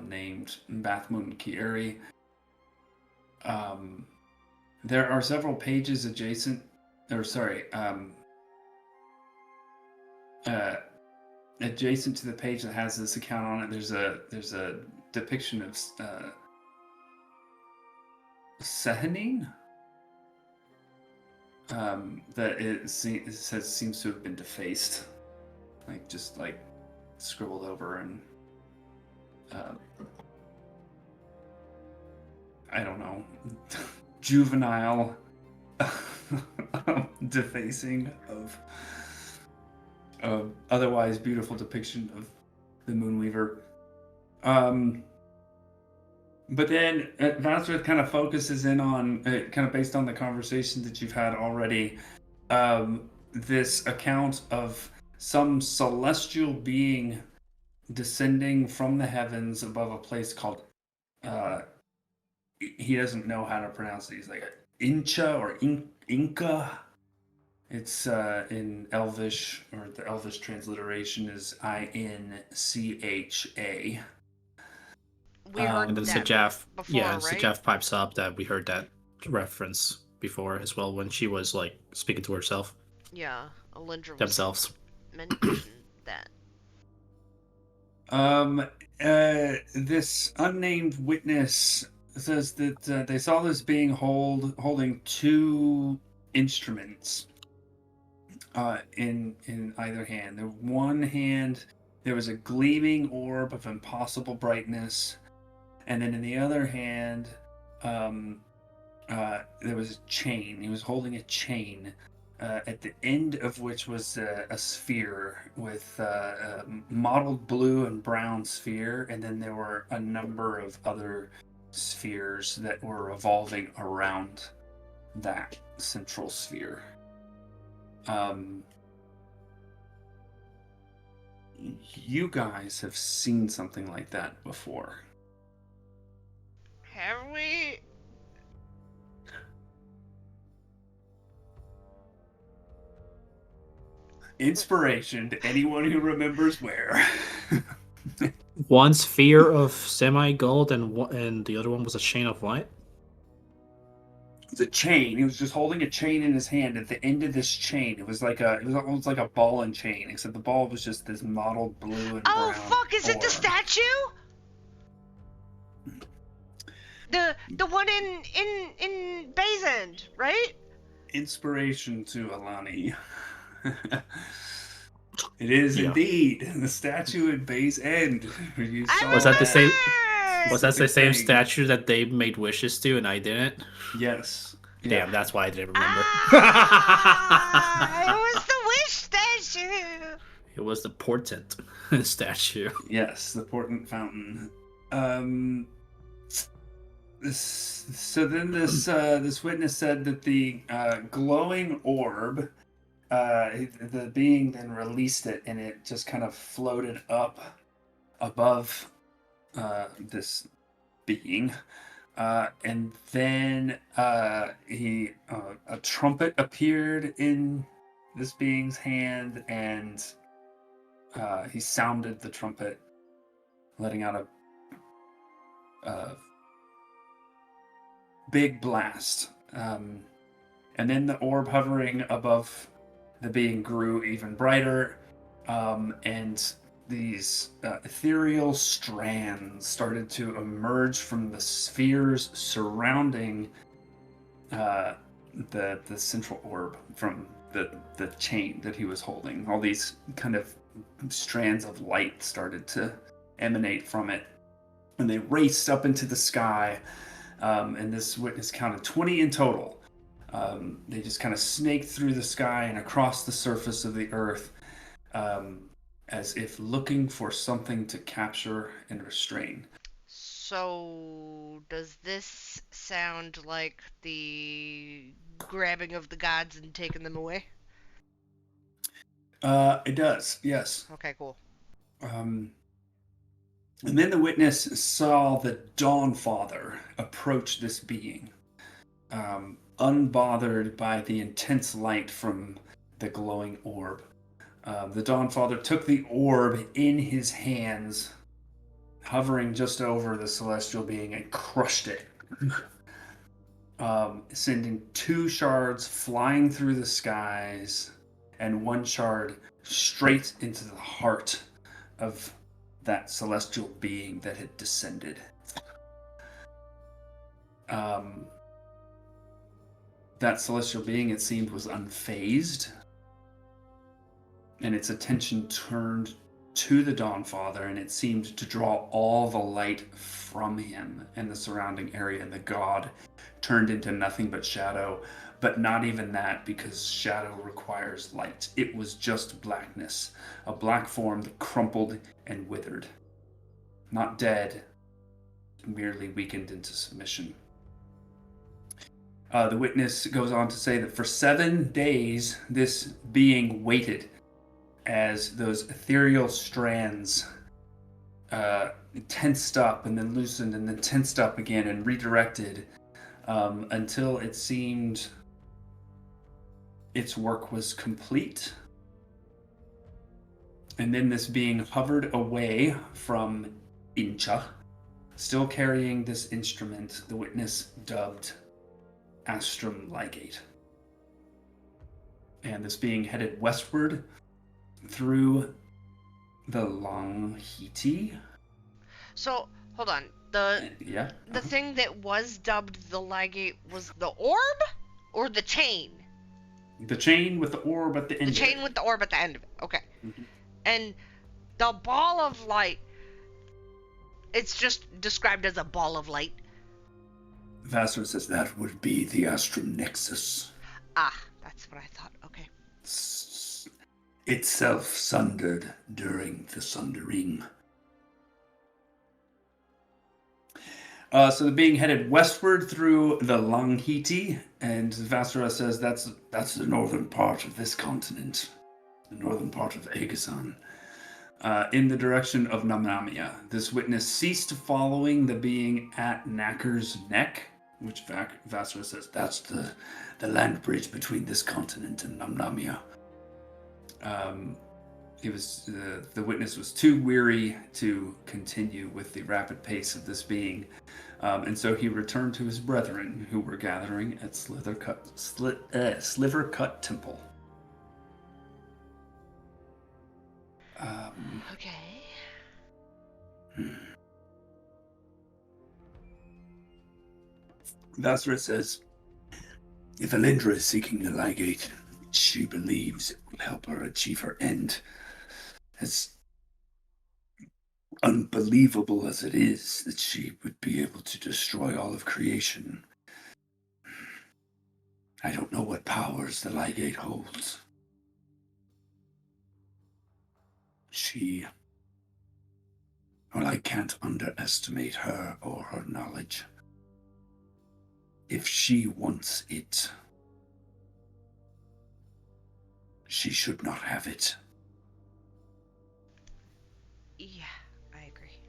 named Bathmoon Kieri. There are several pages adjacent to the page that has this account on it. There's a depiction of Sehanine. That it says seems to have been defaced, just scribbled over, and I don't know, juvenile defacing of otherwise beautiful depiction of the Moonweaver. But then Vassarath kind of focuses in on, kind of based on the conversation that you've had already, this account of some celestial being descending from the heavens above a place called, he doesn't know how to pronounce it. He's like, Incha or Inca. It's in Elvish, or the Elvish transliteration is Incha. We heard And then that Sajaf, before, yeah, right? Sajaf pipes up that we heard that reference before as well when she was like speaking to herself, Yeah, Alindra was themselves. mentioned that. This unnamed witness says that they saw this being holding two instruments in either hand. The one hand there was a gleaming orb of impossible brightness, and then in the other hand there was a chain. He was holding a chain, at the end of which was a sphere with a mottled blue and brown sphere, and then there were a number of other spheres that were revolving around that central sphere. You guys have seen something like that before. Have we? Inspiration to anyone who remembers where. One sphere of semi-gold and the other one was a chain of light. It's a chain. He was just holding a chain in his hand. At the end of this chain, it was almost like a ball and chain, except the ball was just this mottled blue and Oh brown fuck! Is it the orb. statue? The one in Bay's End, right? Inspiration to Alani. It is Yeah. indeed the statue at Bay's End. You I saw Was that the same- remember! Was that the same Thing. statue that they made wishes to and I didn't? Yes. Yeah. Damn, that's why I didn't remember. Ah, it was the wish statue. It was the portent statue. Yes, the portent fountain. This witness said that the glowing orb, the being then released it, and it just kind of floated up above this being, and then a trumpet appeared in this being's hand, and he sounded the trumpet, letting out a big blast. And then the orb hovering above the being grew even brighter, and these ethereal strands started to emerge from the spheres surrounding the central orb from the chain that he was holding. All these kind of strands of light started to emanate from it, and they raced up into the sky, and this witness counted 20 in total. They just kind of snaked through the sky and across the surface of the earth, as if looking for something to capture and restrain. So, does this sound like the grabbing of the gods and taking them away? It does, yes. Okay, cool. And then the witness saw the Dawnfather approach this being, unbothered by the intense light from the glowing orb. The Dawnfather took the orb in his hands, hovering just over the celestial being, and crushed it, sending 2 shards flying through the skies and 1 shard straight into the heart of that celestial being that had descended. That celestial being, it seemed, was unfazed, and its attention turned to the Dawnfather, and it seemed to draw all the light from him and the surrounding area, and the god turned into nothing but shadow, but not even that, because shadow requires light. It was just blackness, a black form that crumpled and withered. Not dead, merely weakened into submission. The witness goes on to say that for 7 days, this being waited as those ethereal strands tensed up and then loosened and then tensed up again and redirected until it seemed its work was complete. And then this being hovered away from Incha, still carrying this instrument the witness dubbed Astrum Ligate. And this being headed westward through the Langhiti. So, hold on. The thing that was dubbed the Ligate was the orb or the chain? The chain with the orb at the end. The chain with the orb at the end of it. Okay. Mm-hmm. And the ball of light, it's just described as a ball of light. Vassar says that would be the Astrum Nexus. Ah, that's what I thought. Okay. Itself sundered during the sundering. So they're being headed westward through the Langhiti, and Vassara says that's the northern part of this continent, the northern part of Aegisan. In the direction of Namnamia. This witness ceased following the being at Knacker's Neck, which Vassara says that's the land bridge between this continent and Namnamia. The witness was too weary to continue with the rapid pace of this being, and so he returned to his brethren who were gathering at Slivercut Temple. Okay. Vassara says, if Alindra is seeking the Ligate, she believes it will help her achieve her end. As unbelievable as it is that she would be able to destroy all of creation, I don't know what powers the Ligate holds. I can't underestimate her or her knowledge. If she wants it, she should not have it. Yeah, I agree.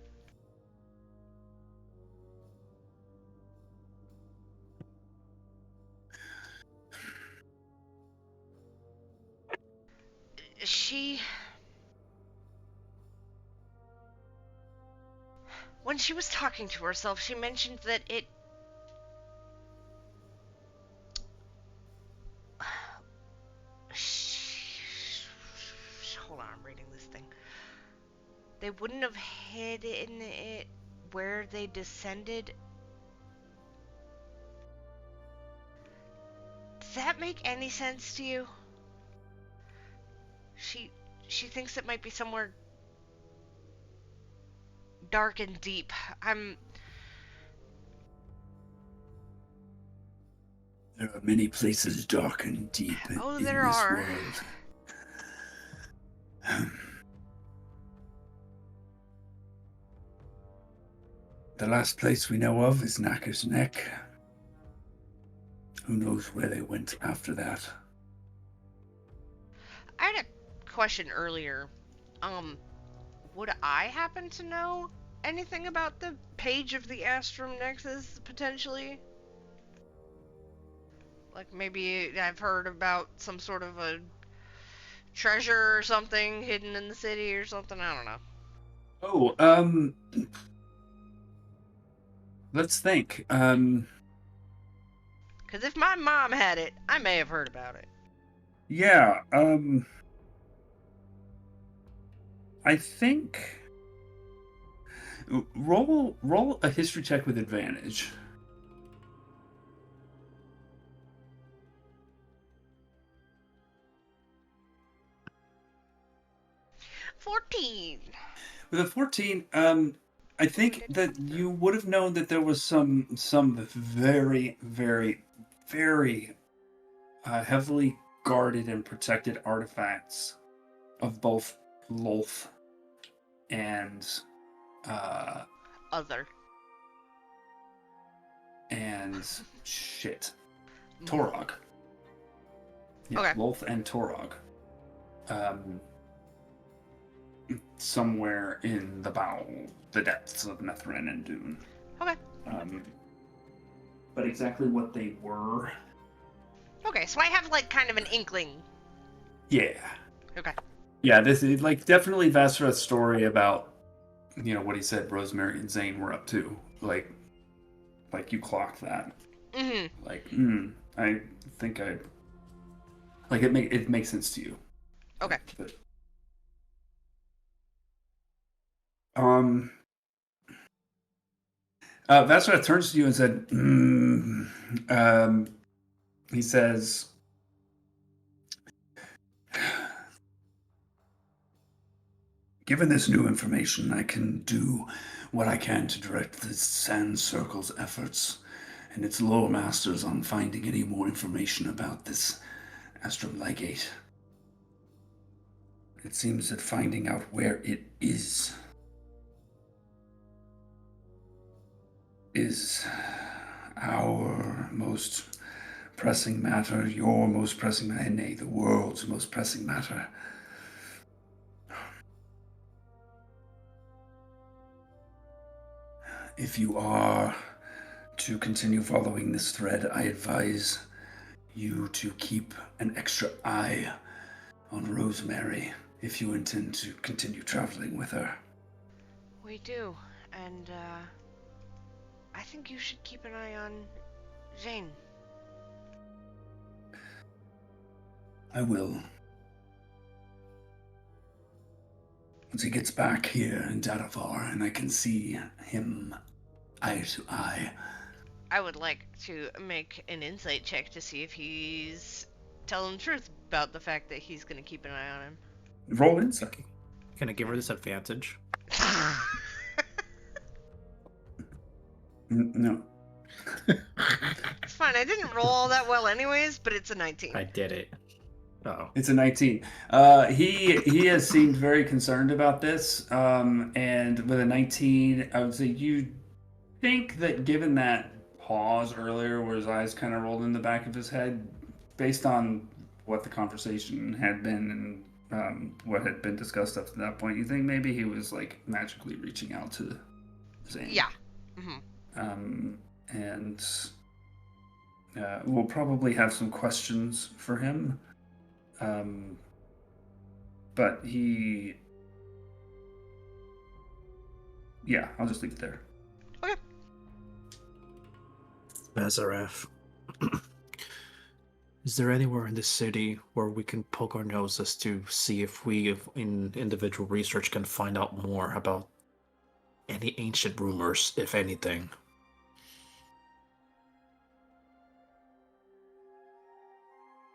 When she was talking to herself, she mentioned that it... Hold on, I'm reading this thing. They wouldn't have hidden it where they descended. Does that make any sense to you? She thinks it might be somewhere dark and deep. There are many places dark and deep in this world. The last place we know of is Knacker's Neck. Who knows where they went after that? I had a question earlier. Would I happen to know anything about the page of the Astrum Nexus, potentially? Like, maybe I've heard about some sort of a treasure or something hidden in the city or something, I don't know. Oh, let's think. Because if my mom had it, I may have heard about it. Yeah, I think... Roll a history check with advantage. 14. With a 14, I think that you would have known that there was some very, very, very heavily guarded and protected artifacts of both Lolth and Other. And Torog. Yeah, okay. Lolth and Torog. Somewhere in the depths of Nethrin and Dune. Okay. but exactly what they were. Okay, so I have like kind of an inkling. Yeah. Okay. Yeah, this is like definitely Vassarath's story about, what he said Rosemary and Zane were up to. Like you clocked that. Mm-hmm. Like, I think it makes sense to you. Okay. But, Vassarath turns to you and said, he says, given this new information, I can do what I can to direct the Sand Circle's efforts and its lore masters on finding any more information about this astroligate. It seems that finding out where it is our most pressing matter, your most pressing matter, nay, the world's most pressing matter. If you are to continue following this thread, I advise you to keep an extra eye on Rosemary if you intend to continue traveling with her. We do, and I think you should keep an eye on Jane. I will. Once he gets back here in Dadavar and I can see him eye to eye. I would like to make an insight check to see if he's telling the truth about the fact that he's going to keep an eye on him. Roll insight. Can I give her this advantage? No. It's fine. I didn't roll all that well anyways, but it's a 19. I did it. Oh. It's a 19. He has seemed very concerned about this, and with a 19, I would say you think that given that pause earlier where his eyes kind of rolled in the back of his head, based on what the conversation had been and what had been discussed up to that point, you think maybe he was like magically reaching out to Zane. Yeah. Mm-hmm. And we'll probably have some questions for him. But I'll just leave it there. Okay. Nazareth. Is there anywhere in the city where we can poke our noses to see if we, in individual research, can find out more about any ancient rumors, if anything?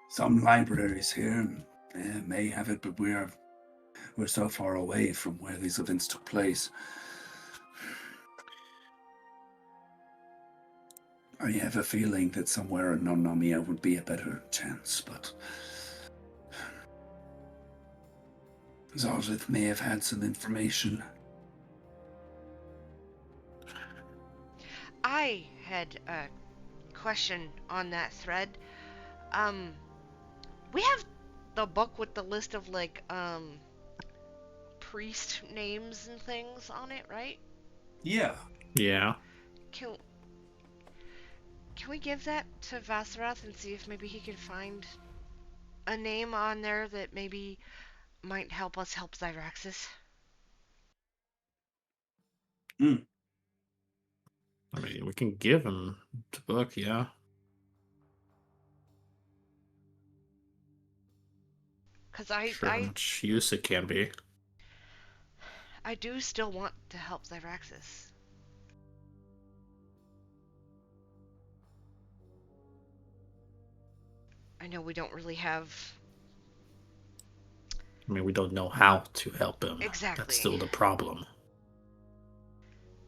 Some libraries here may have it, but we're so far away from where these events took place. I have a feeling that somewhere in Nonnomia would be a better chance, but Zarzith may have had some information. I had a question on that thread. We have the book with the list of priest names and things on it, right? Yeah. Yeah. Can we give that to Vassarath and see if maybe he can find a name on there that maybe might help us help Zyraxis? I mean, we can give him the book, yeah. Because I How much use it can be. I do still want to help Zyraxis. I know we don't really have... I mean, we don't know how to help him. Exactly. That's still the problem.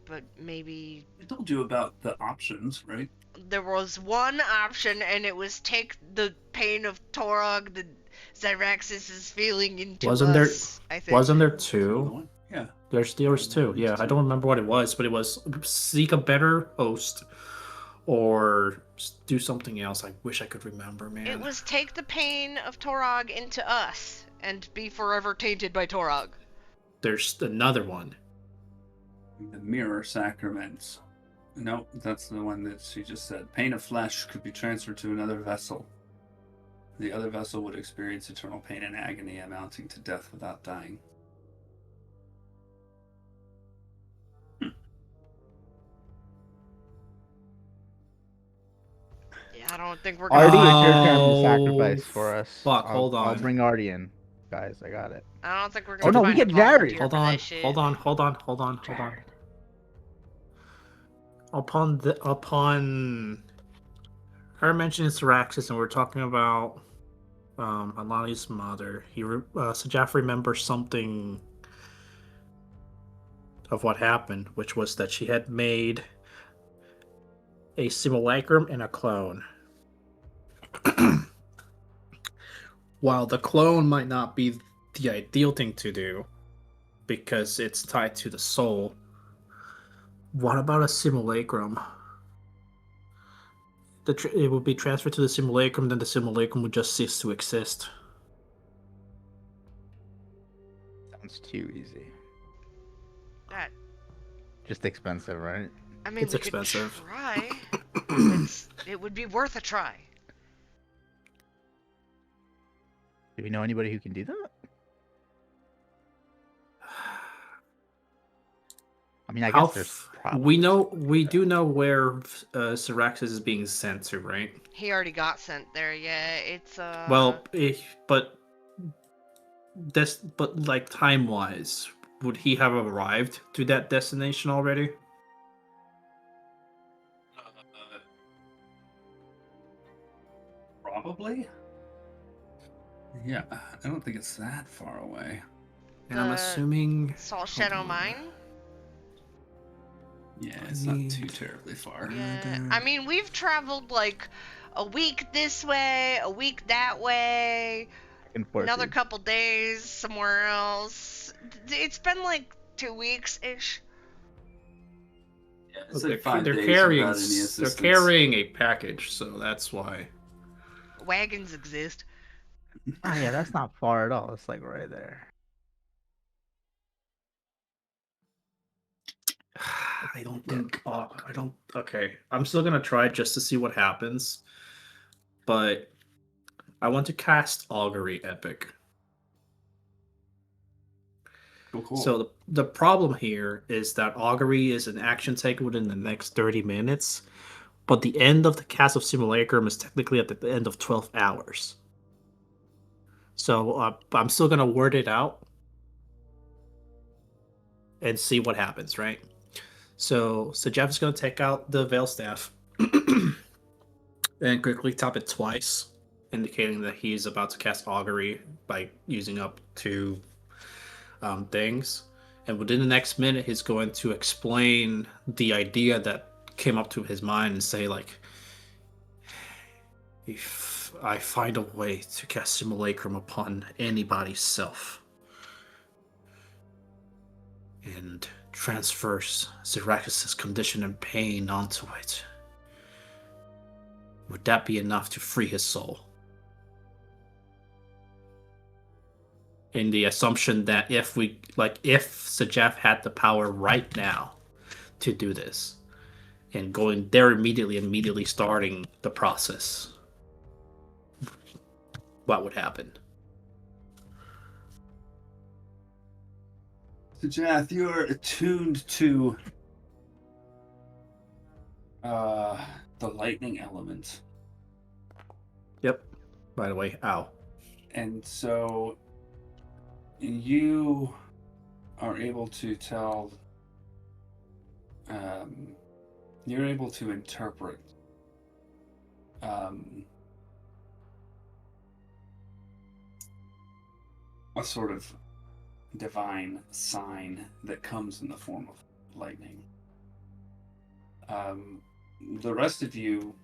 But maybe... I told you about the options, right? There was one option, and it was take the pain of Torog that Zyraxis is feeling into Wasn't us, I think. Wasn't there two? Yeah. There was two. Yeah, I don't remember what it was, but it was seek a better host or do something else. I wish I could remember, man. It was take the pain of Torog into us and be forever tainted by Torog. There's another one. The mirror sacraments. No, that's the one that she just said. Pain of flesh could be transferred to another vessel. The other vessel would experience eternal pain and agony amounting to death without dying. Yeah, I don't think we're Artie, gonna. it's your turn to Oh, sacrifice for us. fuck, hold I'll on. bring Artie in. Guys, I got it. I don't think we're Oh gonna no, we find a get Jared. volunteer Hold for on, that shit. hold on, hold on, hold on, hold on. Upon her mentioning Syraxis, and we're talking about Alani's mother, Sajaf remembers something of what happened, which was that she had made a simulacrum and a clone. While the clone might not be the ideal thing to do, because it's tied to the soul, what about a simulacrum? It would be transferred to the simulacrum, then the simulacrum would just cease to exist. Sounds too easy. That. Just expensive, right? I mean, It's we expensive. could try. It would be worth a try. Do we know anybody who can do that? I mean, I guess there's probably. We do know where Syraxis is being sent to, right? He already got sent there. Yeah, it's Well, but like time-wise, would he have arrived to that destination already? Probably. Yeah, I don't think it's that far away. And I'm The assuming Salt Shadow on. Mine. Yeah, it's not too terribly far. Yeah, I mean, we've traveled like a week this way, a week that way, another couple days somewhere else. It's been like 2 weeks ish. Yeah, it's Look, like 5 they're days carrying without any assistance. they're carrying a package, so that's why. Wagons exist. Oh yeah, that's not far at all. It's like right there. I don't think. Oh, I don't. Okay, I'm still gonna try just to see what happens, but I want to cast Augury Epic. Cool. So the problem here is that Augury is an action taken within the next 30 minutes, but the end of the cast of Simulacrum is technically at the end of 12 hours. So I'm still gonna word it out and see what happens, right? So Jeff is gonna take out the Veil Staff and quickly tap it twice, indicating that he's about to cast Augury by using up 2 things. And within the next minute, he's going to explain the idea that came up to his mind and say, like, if I find a way to cast Simulacrum upon anybody's self and transfers Syraxis' condition and pain onto it, would that be enough to free his soul? In the assumption that if Sajaf had the power right now to do this, and going there immediately starting the process, what would happen? So, Jath, you are attuned to the lightning element. Yep. By the way, ow. And so you are able to tell, you're able to interpret a sort of divine sign that comes in the form of lightning. The rest of you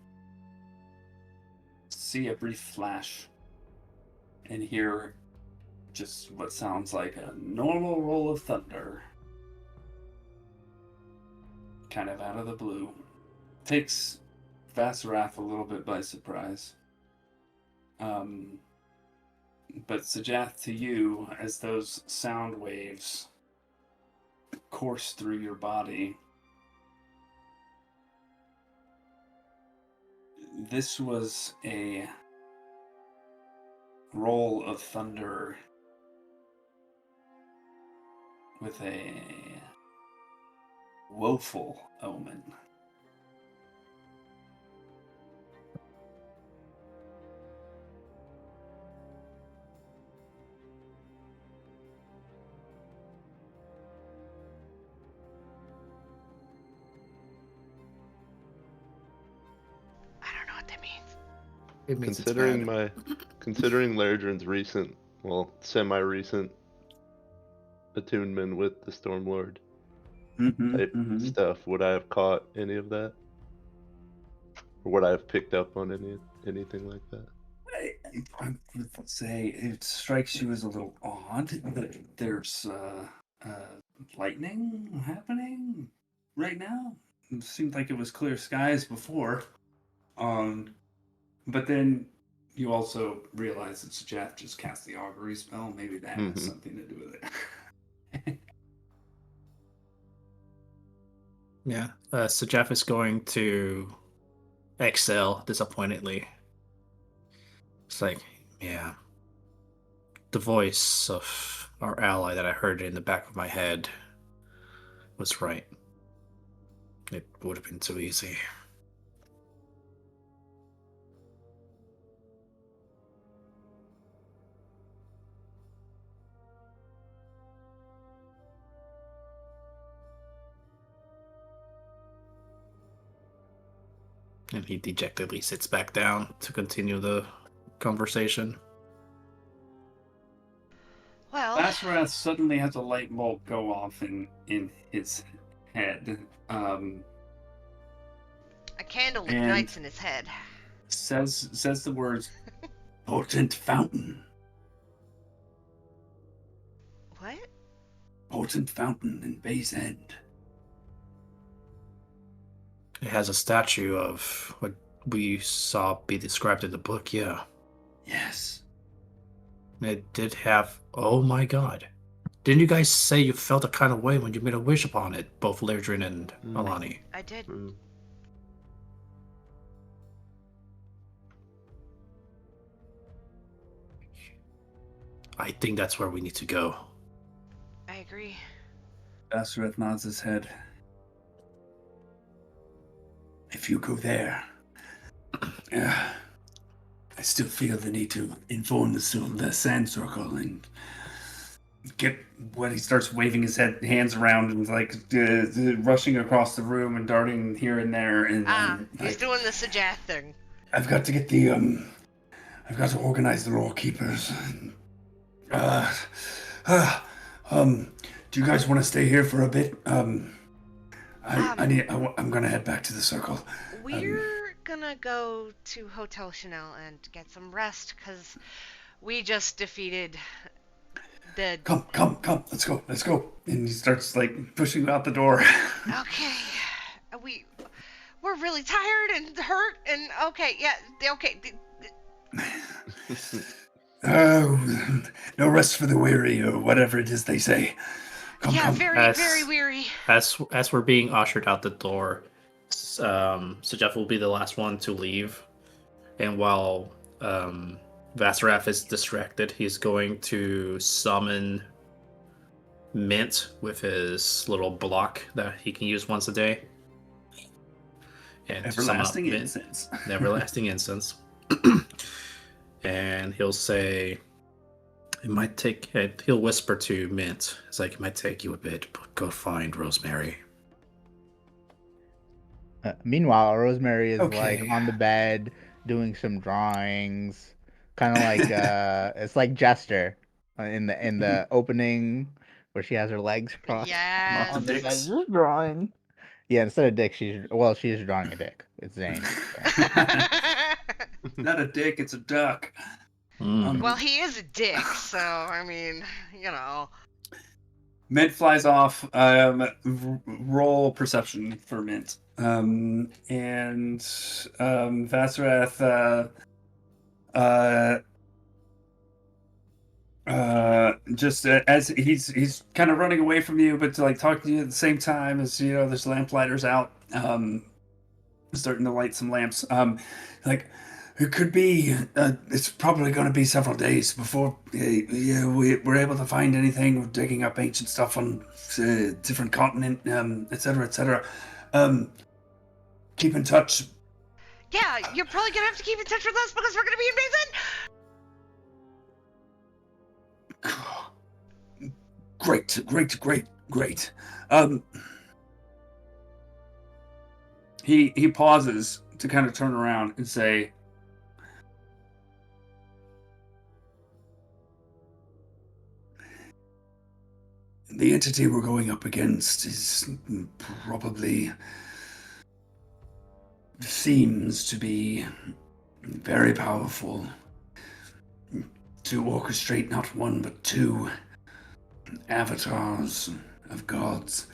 see a brief flash and hear just what sounds like a normal roll of thunder, kind of out of the blue. Takes Vassarath a little bit by surprise. But Sajath, to you, as those sound waves course through your body, This was a roll of thunder with a woeful omen. I don't know what that means. It means Considering it's bad. considering Lairdren's recent, well, semi-recent attunement with the Stormlord type stuff, would I have caught any of that? Or would I have picked up on anything like that? I would say it strikes you as a little odd that there's lightning happening right now. It seemed like it was clear skies before. But then you also realize that Jeff just cast the augury spell. Maybe that has something to do with it. Yeah. So Jeff is going to exhale disappointedly. It's like, yeah. The voice of our ally that I heard in the back of my head was right. It would have been too easy. And he dejectedly sits back down to continue the conversation. Well, Basrath suddenly has a light bulb go off in his head. a candle And- ignites in his head. Says the words, "Potent fountain, What? potent fountain in Bay's End." It has a statue of what we saw be described in the book, yeah. Yes. It did have... Oh my god. Didn't you guys say you felt a kind of way when you made a wish upon it, both Lairdren and Alani? I did. Mm. I think that's where we need to go. I agree. Basrath nods his head. If you go there, I still feel the need to inform the Sand Circle and get what he starts waving his hands around and like rushing across the room and darting here and there. And He's doing the Sajath thing. I've got to get the I've got to organize the Law Keepers. Do you guys want to stay here for a bit? I'm gonna head back to the circle. We're gonna go to Hotel Chanel and get some rest because we just defeated the. Come, let's go. And he starts like pushing out the door. Okay, we're really tired and hurt and okay, yeah, okay. Oh, no rest for the weary, or whatever it is they say. Come. Very weary. As we're being ushered out the door, so Jeff will be the last one to leave. And while Vasaraf is distracted, he's going to summon Mint with his little block that he can use once a day. And Everlasting incense. Everlasting incense. And he'll say, it might take, he'll whisper to Mint, it's like, it might take you a bit, but go find Rosemary. Meanwhile, Rosemary is Okay. like on the bed doing some drawings, kind of like it's like Jester in the opening where she has her legs crossed. Yeah. On the bed, just drawing. Yeah, instead of dick, she's drawing a dick. It's Zane. Not a dick, it's a duck. Well, he is a dick, so I mean, you know. Mint flies off. Roll perception for Mint. And Vasarath just as he's kind of running away from you, but to like talk to you at the same time as there's lamplighters out. starting to light some lamps. Like, it could be, it's probably going to be several days before we're able to find anything. We're digging up ancient stuff on different continent, etc., etc. Keep in touch. Yeah, you're probably gonna have to keep in touch with us because we're gonna be Great. He pauses to kind of turn around and say, the entity we're going up against is probably seems to be very powerful to orchestrate not one but two avatars of gods.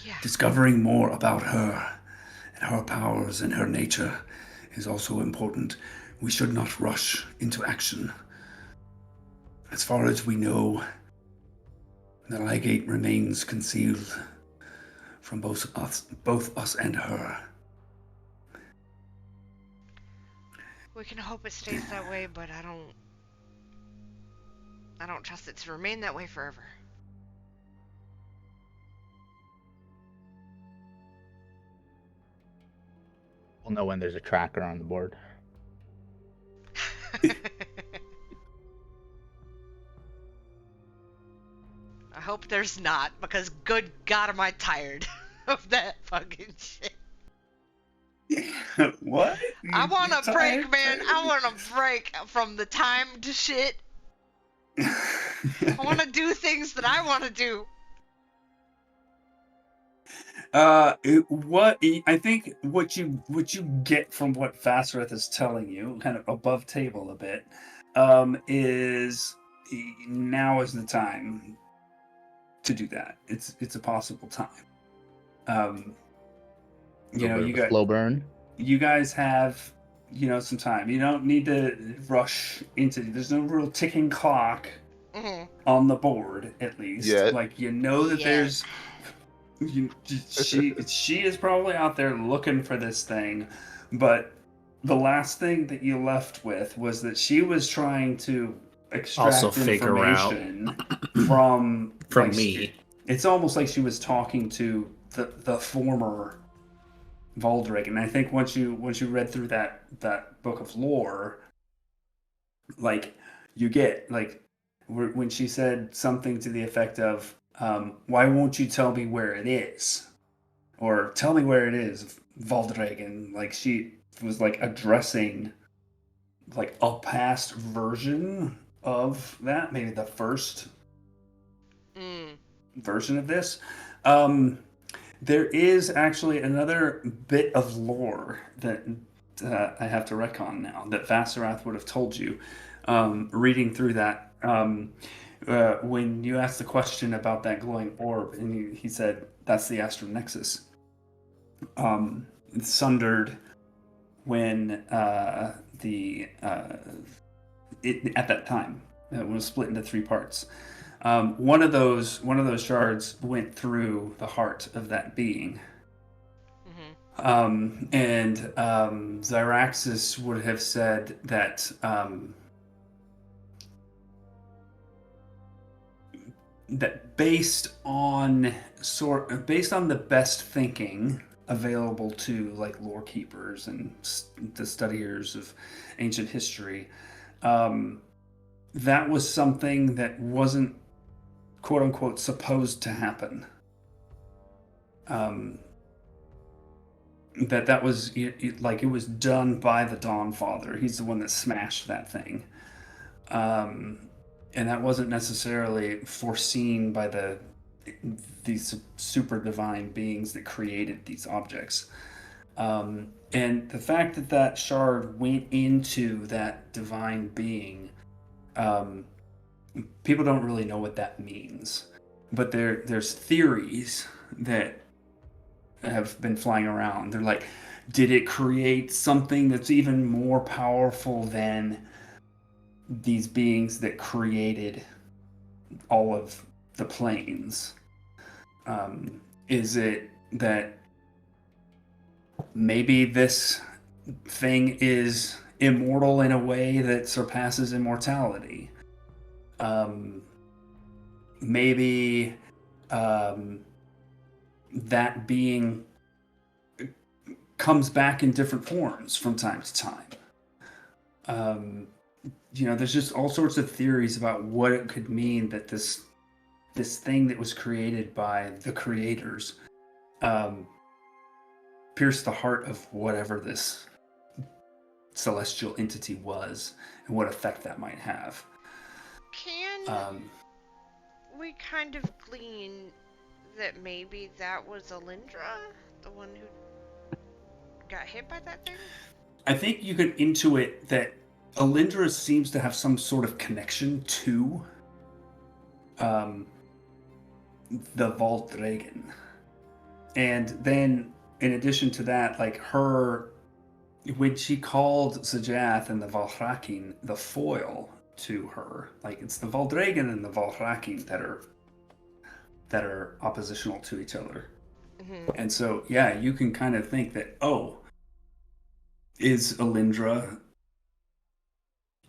Yeah. Discovering more about her and her powers and her nature is also important. We should not rush into action. As far as we know, the Ligate remains concealed from both us and her. We can hope it stays that way, but I don't trust it to remain that way forever. We'll know when there's a tracker on the board. I hope there's not, because good God am I tired of that fucking shit. What? I want a break, man. I want a break from the timed shit. I want to do things that I want to do. I think what you get from what Vassareth is telling you, kind of above table a bit, is now is the time to do that. It's a possible time. You got slow burn. You guys have some time. You don't need to rush into. There's no real ticking clock on the board, at least. Yeah. Like that there's. She is probably out there looking for this thing, but the last thing that you left with was that she was trying to extract Also figure out information from me. It's almost like she was talking to the former Valdrig, and I think once you read through that book of lore, like you get like when she said something to the effect of, why won't you tell me where it is? Or tell me where it is, Valdregan. Like she was like addressing like a past version of that, maybe the first version of this. There is actually another bit of lore that I have to retcon now that Vassarath would have told you. Reading through that, when you asked the question about that glowing orb, and he said that's the Astral Nexus. It's sundered when at that time it was split into three parts. One of those shards went through the heart of that being. And Zyraxis would have said that that based on the best thinking available to like lore keepers and the studiers of ancient history, that was something that wasn't quote unquote supposed to happen. That was like it was done by the Dawnfather. He's the one that smashed that thing. And that wasn't necessarily foreseen by these super divine beings that created these objects. And the fact that shard went into that divine being, people don't really know what that means. But there's theories that have been flying around. They're like, did it create something that's even more powerful than these beings that created all of the planes? Is it that maybe this thing is immortal in a way that surpasses immortality. Maybe that being comes back in different forms from time to time. There's just all sorts of theories about what it could mean that this thing that was created by the creators pierced the heart of whatever this celestial entity was and what effect that might have. Can we kind of glean that maybe that was Alindra, the one who got hit by that thing? I think you could intuit that Alindra seems to have some sort of connection to the Wandringen. And then, in addition to that, like when she called Sajath and the Valhrakin the foil to her, like it's the Wandringen and the Valhrakin that are oppositional to each other. Mm-hmm. And so, yeah, you can kind of think that, is Alindra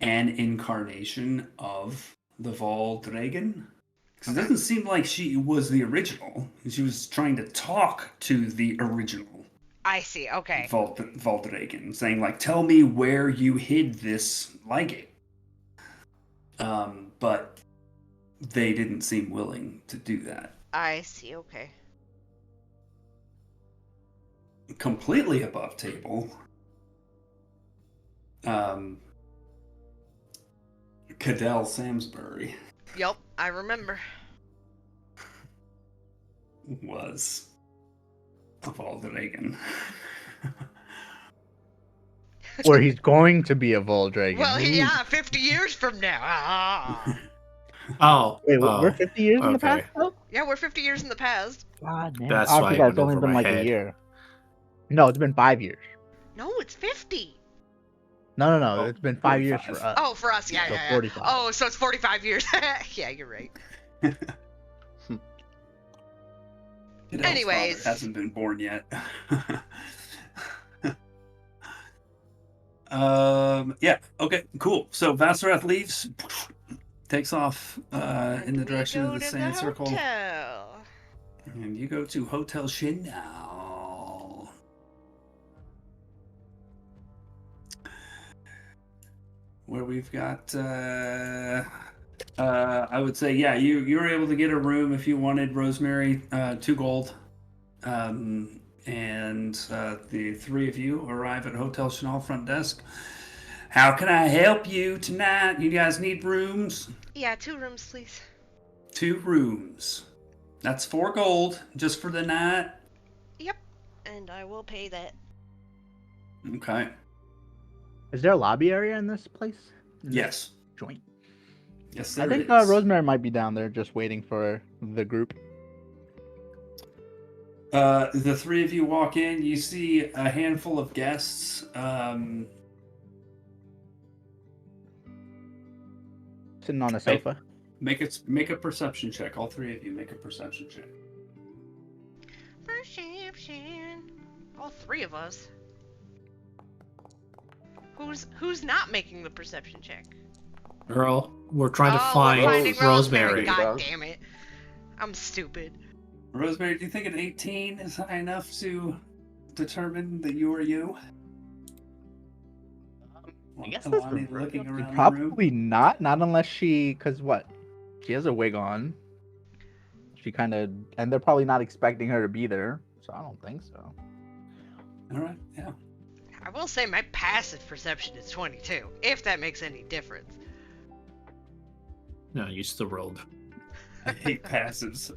an incarnation of the Wandringen? Because it doesn't seem like she was the original. She was trying to talk to the original. I see, okay. Wandringen, saying like, tell me where you hid this ligate. But they didn't seem willing to do that. I see, okay. Completely above table. Cadell Samsbury Yep, I remember. was a Wandringen. Or he's going to be a Voldragon. Well, yeah, 50 years from now. Ah. Oh, Wait, we're 50 years in the okay. past, though? Yeah, we're 50 years in the past. God damn. That's I why it forgot it's went only over been my like a head. year. No, it's been 5 years. No, it's 50. No, Oh, it's been 5 years for 45. us. Oh, for us, yeah, So yeah. 45. Oh, so it's 45 years. Yeah, you're right. Cadell's Anyways. father hasn't been born yet. Yeah, okay, cool. So Vassarath leaves, takes off in the direction of the sand circle. Hotel. And you go to Hotel Chenal. Where we've got, I would say, yeah, you were able to get a room if you wanted, Rosemary, 2 gold. And the 3 of you arrive at Hotel Chenal front desk. How can I help you tonight? You guys need rooms? Yeah, 2 rooms, please. 2 rooms. That's 4 gold just for the night. Yep, and I will pay that. Okay. Is there a lobby area in this place? In this Yes. joint? Yes, there I think is. Rosemary might be down there just waiting for the group. The 3 of you walk in. You see a handful of guests. Sitting on a sofa. Make a perception check. All 3 of you make a perception check. Perception. All 3 of us. Who's not making the perception check? Girl, we're trying to We're find finding Rosemary. God damn it. I'm stupid. Rosemary, do you think an 18 is high enough to determine that you are you? I guess Alani that's looking around the room. probably not unless because what? She has a wig on. She kind of, and they're probably not expecting her to be there, so I don't think so. All right, yeah. I will say my passive perception is 22, if that makes any difference. No, you still rolled. I hate passives.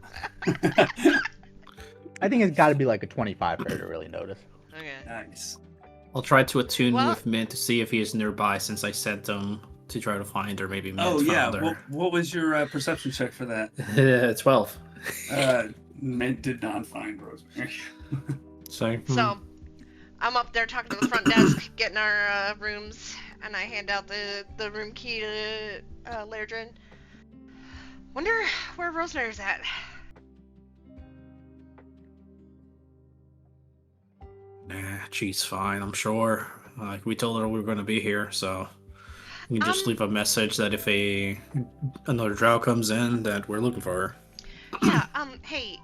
I think it's got to be like a 25 for her to really notice. Okay. Nice. I'll try to attune Well- with Mint to see if he is nearby since I sent him to try to find her. Maybe Mint Oh yeah. found her. What was your perception check for that? 12. Mint did not find Rosemary. So, So, I'm up there talking to the front desk, getting our rooms, and I hand out the room key to Lairdrin. Wonder where Rosemary's at. Nah, she's fine, I'm sure. Like, we told her we were going to be here, so you can just leave a message that if another drow comes in, that we're looking for her. Yeah, hey,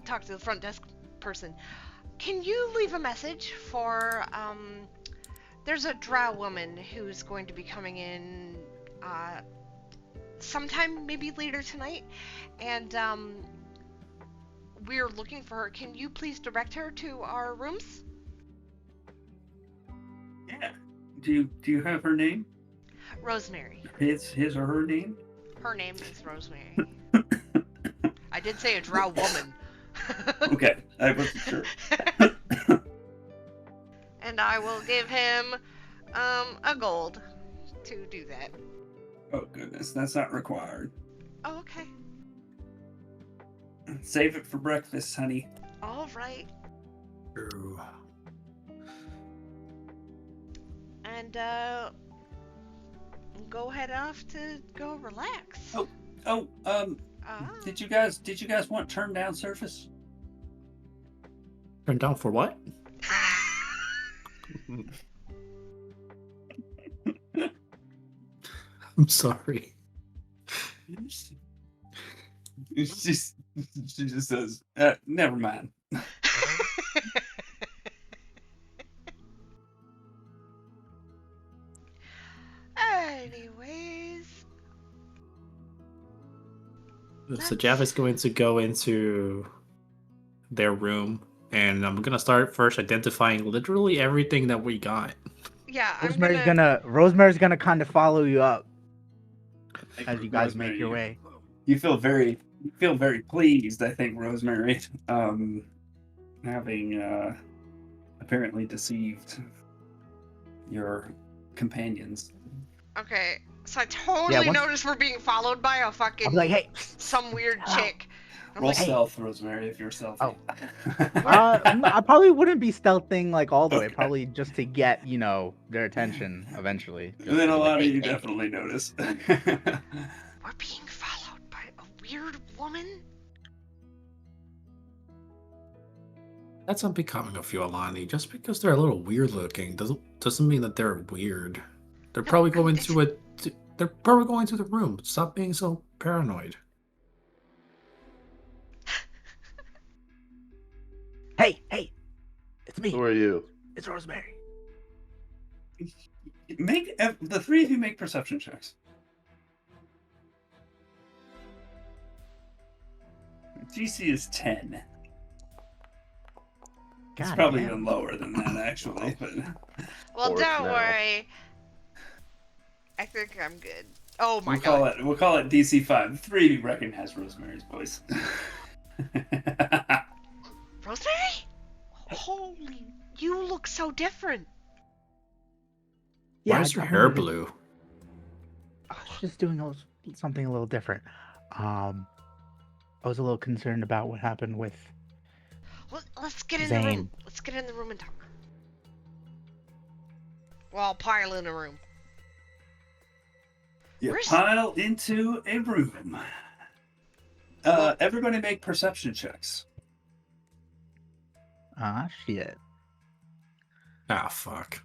talk to the front desk person. Can you leave a message for, there's a drow woman who's going to be coming in, sometime maybe later tonight, and, we're looking for her. Can you please direct her to our rooms? Yeah. Do you have her name? Rosemary. His or her name? Her name is Rosemary. I did say a drow woman. Okay, I wasn't sure. And I will give him a gold to do that. Oh goodness, that's not required. Oh, okay. Save it for breakfast, honey. All right. Ooh. And go head off to go relax. Oh, did you guys want turned down surface? Turned down for what? I'm sorry. She just says, never mind. Anyways. So Jeff is going to go into their room, and I'm gonna start first identifying literally everything that we got. Yeah, Rosemary's gonna kind of follow you up as you guys Rosemary, make your way. You feel very pleased, I think, Rosemary, having apparently deceived your companions. Okay, so I totally noticed we're being followed by a fucking I'm like, hey, some weird chick. Roll stealth, Rosemary, if you're stealthy. Oh. I probably wouldn't be stealthing like all the way. Probably just to get their attention eventually. And then a lot of you hey. definitely notice. We're being followed by a weird woman? That's unbecoming of you, Alani. Just because they're a little weird looking doesn't mean that they're weird. They're probably going to they're probably going to the room. Stop being so paranoid. Hey, it's me. Who are you? It's Rosemary. Make the three of you make perception checks. DC is 10. It's probably even lower than that, actually. But well, don't now. worry. I think I'm good. Oh my We'll call it DC 5. The three of you recognize Rosemary's voice. Rosemary? Holy, you look so different. Why is your hair blue? I was just doing something a little different. I was a little concerned about what happened with Let's get in Zane. the room. Let's get in the room and talk. Well, I'll pile in a room. You pile into a room. Everybody make perception checks. Ah, shit. Ah, fuck.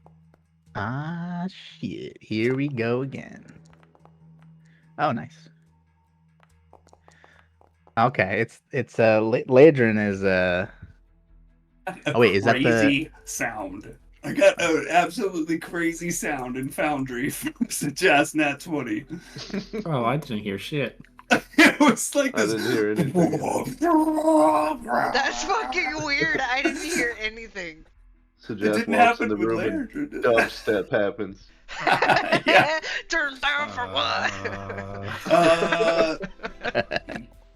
Ah, shit. Here we go again. Oh, nice. Okay, it's Ladrin is Oh wait, is that the crazy sound? I got an absolutely crazy sound in Foundry from Suggest Nat 20. Oh, I didn't hear shit. It was like I this. didn't hear anything. That's fucking weird. I didn't hear anything. So It Jeff didn't walks happen in the with room and Ladrin. dubstep happens. Yeah. Turned down for what?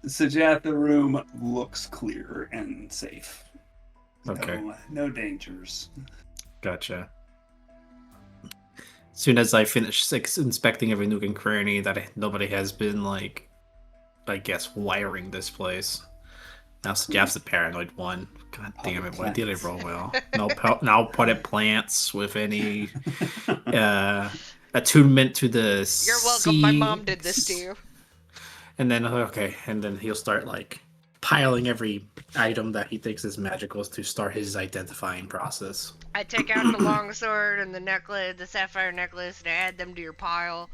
Suggest the room looks clear and safe. Okay. No dangers. Gotcha. As soon as I finish inspecting every nook and cranny that nobody has been, like, I guess, wiring this place. Now Jeff's the paranoid one. God damn it, why did I roll well? Now potted plants with any attunement to the You're welcome, my mom did this to you. And then, okay, and then he'll start, like, piling every item that he thinks is magical to start his identifying process. I take out the longsword and the necklace, the sapphire necklace, and add them to your pile.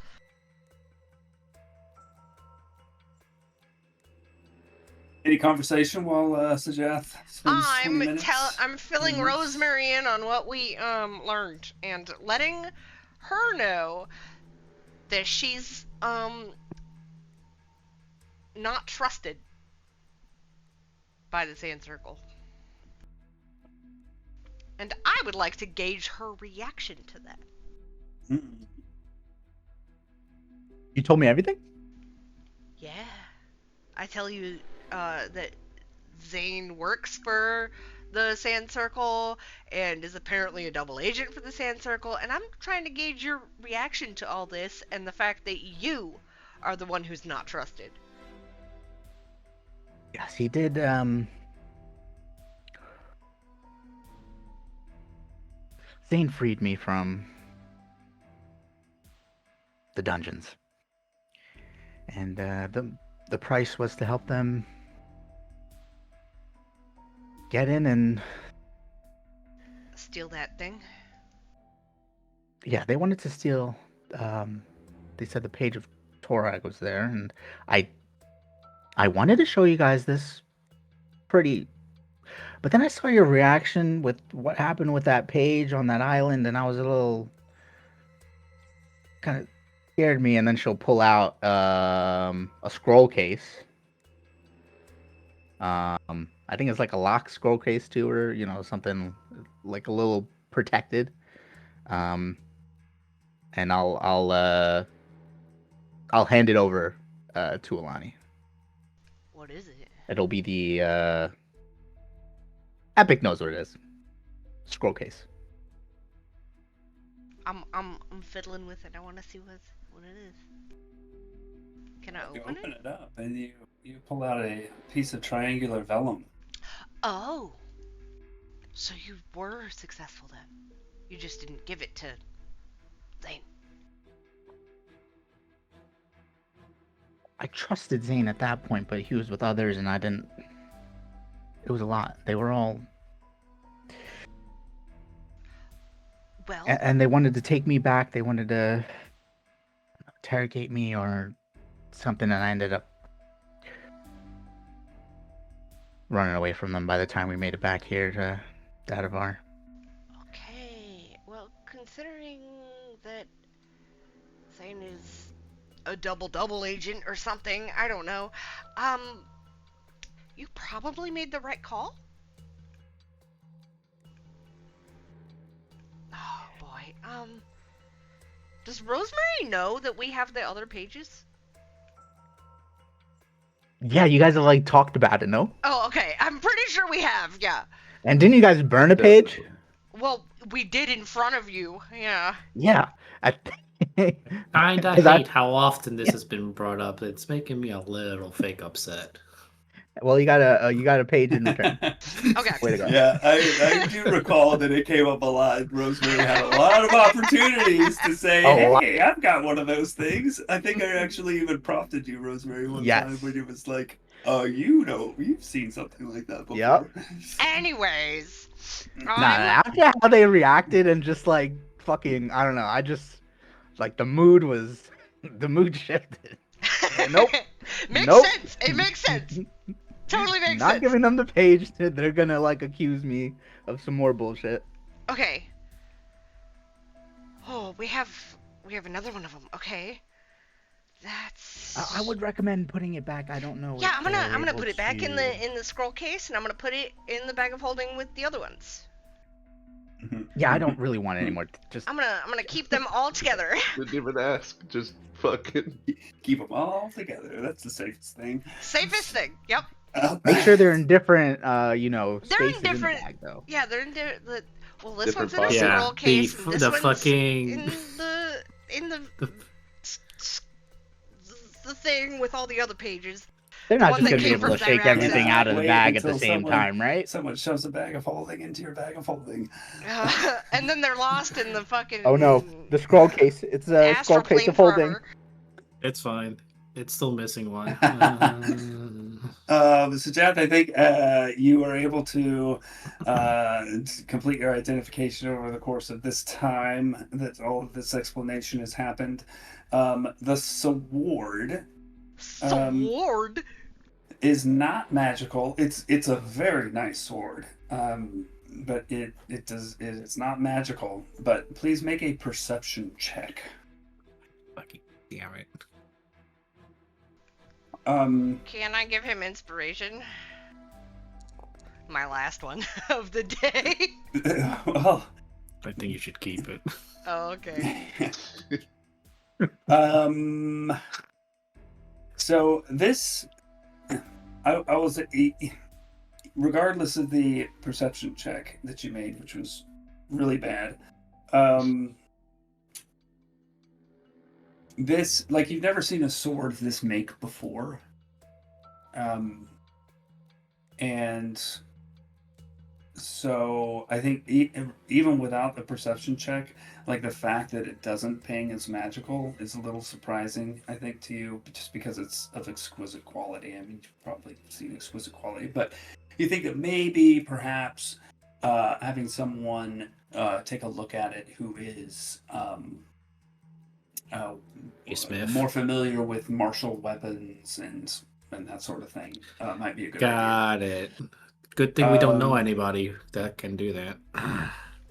Any conversation while Sajath spends 20 minutes? I'm filling Rosemary in on what we learned and letting her know that she's not trusted by the Sand Circle. And I would like to gauge her reaction to that. You told me everything? Yeah. I tell you that Zane works for the Sand Circle and is apparently a double agent for the Sand Circle, and I'm trying to gauge your reaction to all this and the fact that you are the one who's not trusted. Yes, he did. Zane freed me from the dungeons, and the price was to help them get in and steal that thing. Yeah, they wanted to steal. They said the page of Torag was there, and I wanted to show you guys this but then I saw your reaction with what happened with that page on that island, and I was a little kind of scared me. And then she'll pull out a scroll case. I think it's like a locked scroll case too, or something like a little protected. And I'll hand it over to Alani. What is it? It'll be the Epic knows what it is. Scroll case. I'm fiddling with it. I want to see what it is. Can I You open open it? it up and you pull out a piece of triangular vellum. Oh. So you were successful then. You just didn't give it to Zane. I trusted Zane at that point, but he was with others, and I didn't. It was a lot. They were all. Well. And they wanted to take me back. They wanted to interrogate me or something, and I ended up running away from them by the time we made it back here to Dager. Okay. Well, considering that Zane is a double agent or something, I don't know. You probably made the right call. Oh boy. Does Rosemary know that we have the other pages? Yeah, you guys have talked about it, no? Oh, okay. I'm pretty sure we have. Yeah. And didn't you guys burn a page? Well, we did in front of you. Yeah. Yeah. Kinda hate how often this has been brought up. It's making me a little fake upset. Well, you got a page in return. Okay. Way to go. Yeah, I do recall that it came up a lot. Rosemary had a lot of opportunities to say, "Hey, I've got one of those things." I think I actually even prompted you, Rosemary, one time when it was like, "Oh, you've seen something like that before." Yep. Anyways, after how they reacted and just fucking, I don't know. I just the mood shifted. Nope. Makes sense. It makes sense. Totally makes sense. Not giving them the page. They're gonna accuse me of some more bullshit. Okay. Oh, we have another one of them. Okay. That's. I would recommend putting it back. I don't know. Yeah, I'm gonna put it back in the scroll case, and I'm gonna put it in the bag of holding with the other ones. Yeah, I don't really want it anymore. Just I'm gonna keep them all together. Didn't even ask. Just fucking keep them all together. That's the safest thing. Safest thing. Yep. Make sure they're in different, they're spaces in different. In the bag, though. Yeah, they're in different. Well, this Different one's in a scroll case. The, and this the one's fucking in the thing with all the other pages. They're not one just that gonna be came able to from shake Direct everything Access. out of the Wait bag at the until same time, right? Someone shoves a bag of holding into your bag of holding. And then they're lost in the fucking. Oh no, the scroll case. It's a scroll astral case plane of holding. forever. It's fine. It's still missing one. Jack, I think you are able to complete your identification over the course of this time that all of this explanation has happened. The sword Sword. is not magical. It's a very nice sword, but it's not magical. But please make a perception check. Fucking damn it. Can I give him inspiration? My last one of the day. Well, I think you should keep it. Oh, okay. So this, I will say, regardless of the perception check that you made, which was really bad, this, like, you've never seen a sword this make before, and so I think even without the perception check, like, the fact that it doesn't ping as magical is a little surprising, I think, to you, just because it's of exquisite quality. I mean, you've probably seen exquisite quality, but you think that maybe, perhaps, having someone take a look at it who is Smith. more familiar with martial weapons and that sort of thing might be a good idea. Got it. Good thing we don't know anybody that can do that.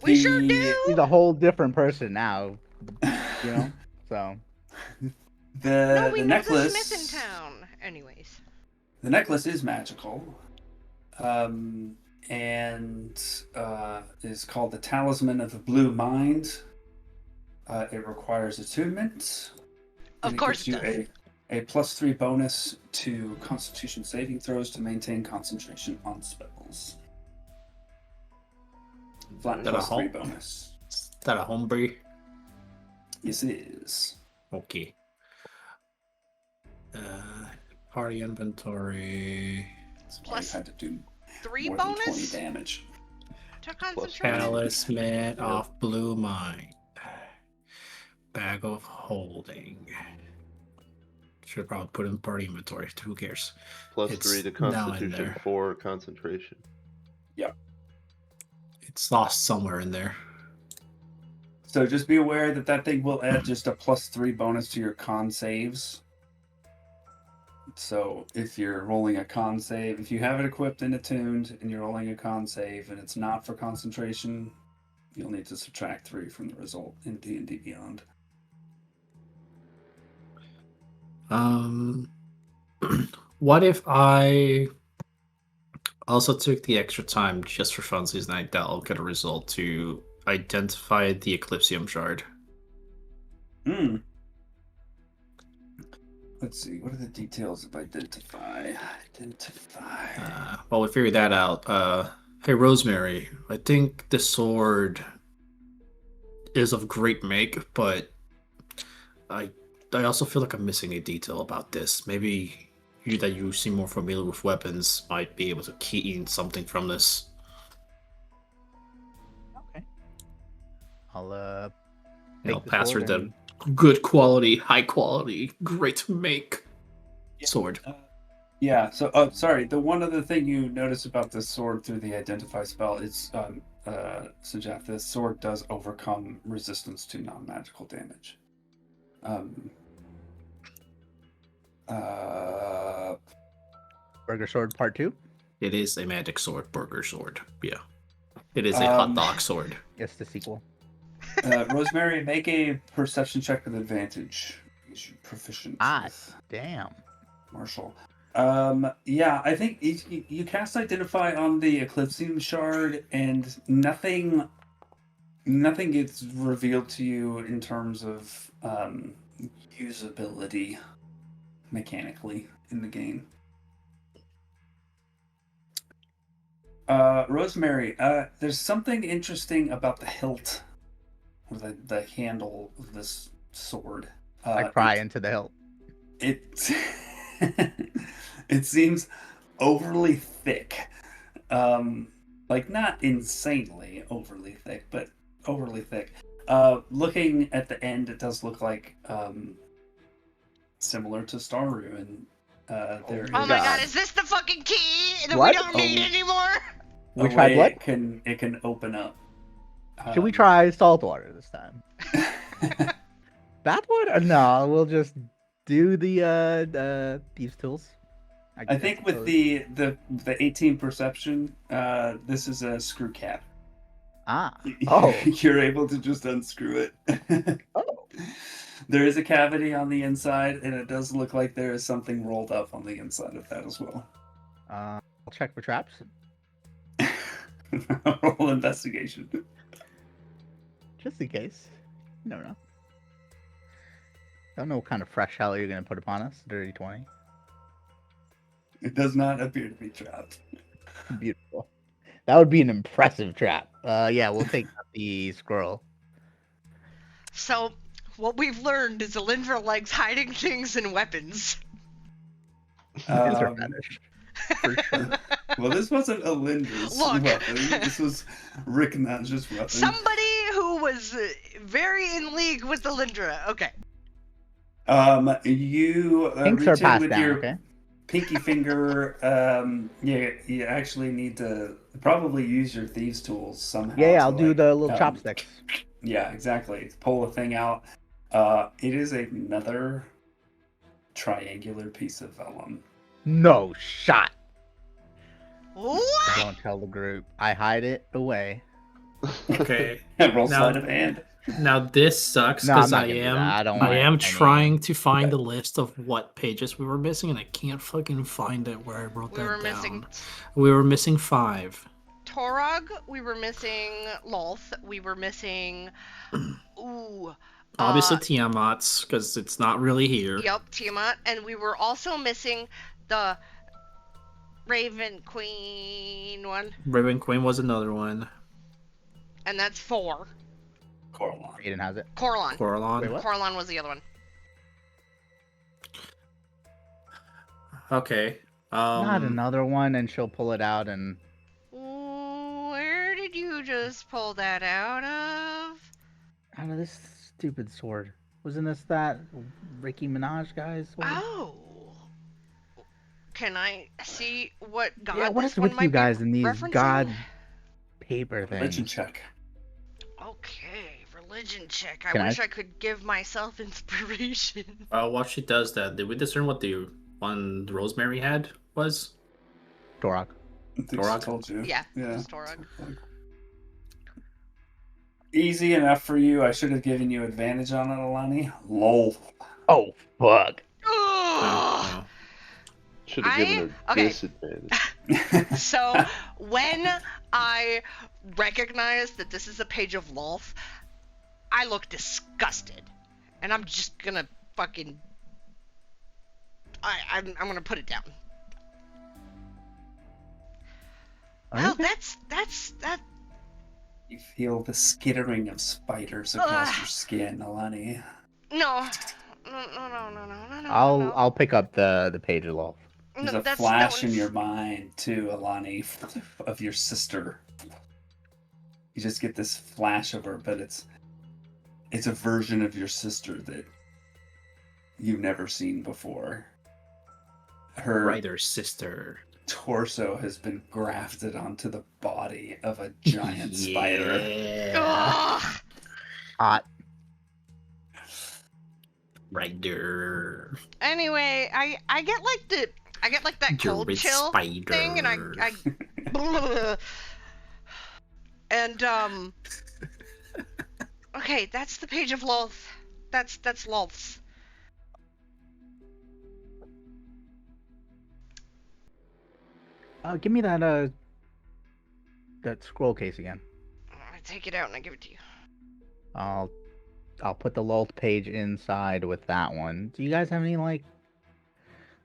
We sure do. He's a whole different person now, you know. So No, we the know necklace. the Smith in town. Anyways. The necklace is magical, and is called the Talisman of the Blue Mind. It requires attunement. Of course it does. A +3 bonus to Constitution saving throws to maintain concentration on spells. Flat That a +3 home- bonus. Is that a homebrew? Yes, it is. Okay. Party inventory. That's why Plus you had to do 3 more than 20 bonus damage. to concentration. Talisman of Blue Mind. Bag of Holding. Should probably put in party inventory. Who cares? Plus It's 3 to now in Constitution, there. 4 concentration. It's lost somewhere in there. So just be aware that that thing will add just a +3 bonus to your con saves. So if you're rolling a con save, if you have it equipped and attuned and you're rolling a con save and it's not for concentration, you'll need to subtract 3 from the result in D&D Beyond. What if I also took the extra time just for funsies night that'll get a result to identify the Eclipsium shard? Let's see, what are the details of identify? Well, we figured that out. Hey, Rosemary, I think the sword is of great make, but I also feel like I'm missing a detail about this. Maybe you that you seem more familiar with weapons might be able to key in something from this. okay, I'll I'll take the pass her sword the and- good quality, high quality, great make sword. Yeah, so, sorry, the one other thing you notice about this sword through the identify spell is, Sujat, this sword does overcome resistance to non-magical damage. Burger Sword Part 2. It is a magic sword, burger sword. Yeah. It is a hot dog sword. Yes, the sequel. Rosemary, make a perception check with advantage. You're proficient with Damn. martial. Yeah, I think you cast Identify on the Eclipsium shard, and nothing gets revealed to you in terms of usability mechanically in the game. Rosemary, there's something interesting about the hilt, or the handle of this sword. I cry into the hilt. It it seems overly thick. Like, not insanely overly thick, but overly thick. Looking at the end, it does look like similar to Star Ruin there Oh is my god, is this the fucking key that What? we don't need anymore? a We tried way what? it can open up. Should we try salt water this time? Bathwater? No, we'll just do the thieves' tools. I think with the 18 perception, this is a screw cap. Oh. You're able to just unscrew it. Oh. There is a cavity on the inside, and it does look like there is something rolled up on the inside of that as well. I'll check for traps. Roll investigation. Just in case. You never know. Don't know what kind of fresh hell you're gonna put upon us. Dirty 20. It does not appear to be trapped. Beautiful. That would be an impressive trap. Yeah, we'll take the squirrel. So, what we've learned is Alindra likes hiding things and weapons. It's her fetish. For sure. Well, this wasn't Alindra's Look. weapon. This was Rick Naj's weapon. Somebody who was very in league with Alindra. Okay. You Pinks reach are in passed with down, your okay? pinky finger. You actually need to probably use your thieves' tools somehow. Yeah, to, I'll do like, the little chopsticks. Yeah, exactly. Pull the thing out. It is another triangular piece of vellum. No shot. What? Don't tell the group. I hide it away. Okay. Roll Now- sleight of hand. Now this sucks No, I'm because not I gonna do am that. I don't want am any- trying to find the list of what pages we were missing, and I can't fucking find it where I wrote We that were down. missing We were missing 5. Torog, we were missing Lolth, we were missing. Ooh. Obviously Tiamat's because it's not really here. Yep, Tiamat, and we were also missing the Raven Queen one, Raven Queen was another one. and that's 4. Coralon. Aiden has it. Coralon. Coralon. Wait, what? Coralon was the other one. Okay. Not another one, and she'll pull it out and. Where did you just pull that out of? Out of this stupid sword. Wasn't this that Ricky Minaj guy's sword? Oh. Can I see what god yeah, what this is one with might you be guys and these referencing? god paper Religion things? check. Okay, religion check. I Can I- wish I could give myself inspiration. While she does that, did we discern what the one Rosemary had was? Dorok. I think she Torog? told you. Yeah, Yeah. just Torog. Easy enough for you. I should have given you advantage on it, Alani. Lol. Oh, fuck. Ugh. Should have given her okay. disadvantage. So when I recognize that this is a page of Lolth, I look disgusted, and I'm just gonna fucking. I'm gonna put it down. Wow, Okay. that. You feel the skittering of spiders across your skin, Alani. No. No. I'll pick up the page of Lolth. There's No, a that's- flash that in one's- your mind, too, Alani, of your sister. You just get this flash of her, but it's a version of your sister that you've never seen before. Her Writer's sister. torso has been grafted onto the body of a giant spider. Yeah. Ugh. Hot. Writer. Anyway, I get like that cold Druid chill spider. thing, and I and okay, that's the page of Lolth. That's Lolth's. Give me that scroll case again. I take it out and I give it to you. I'll put the Lolth page inside with that one. Do you guys have any, like,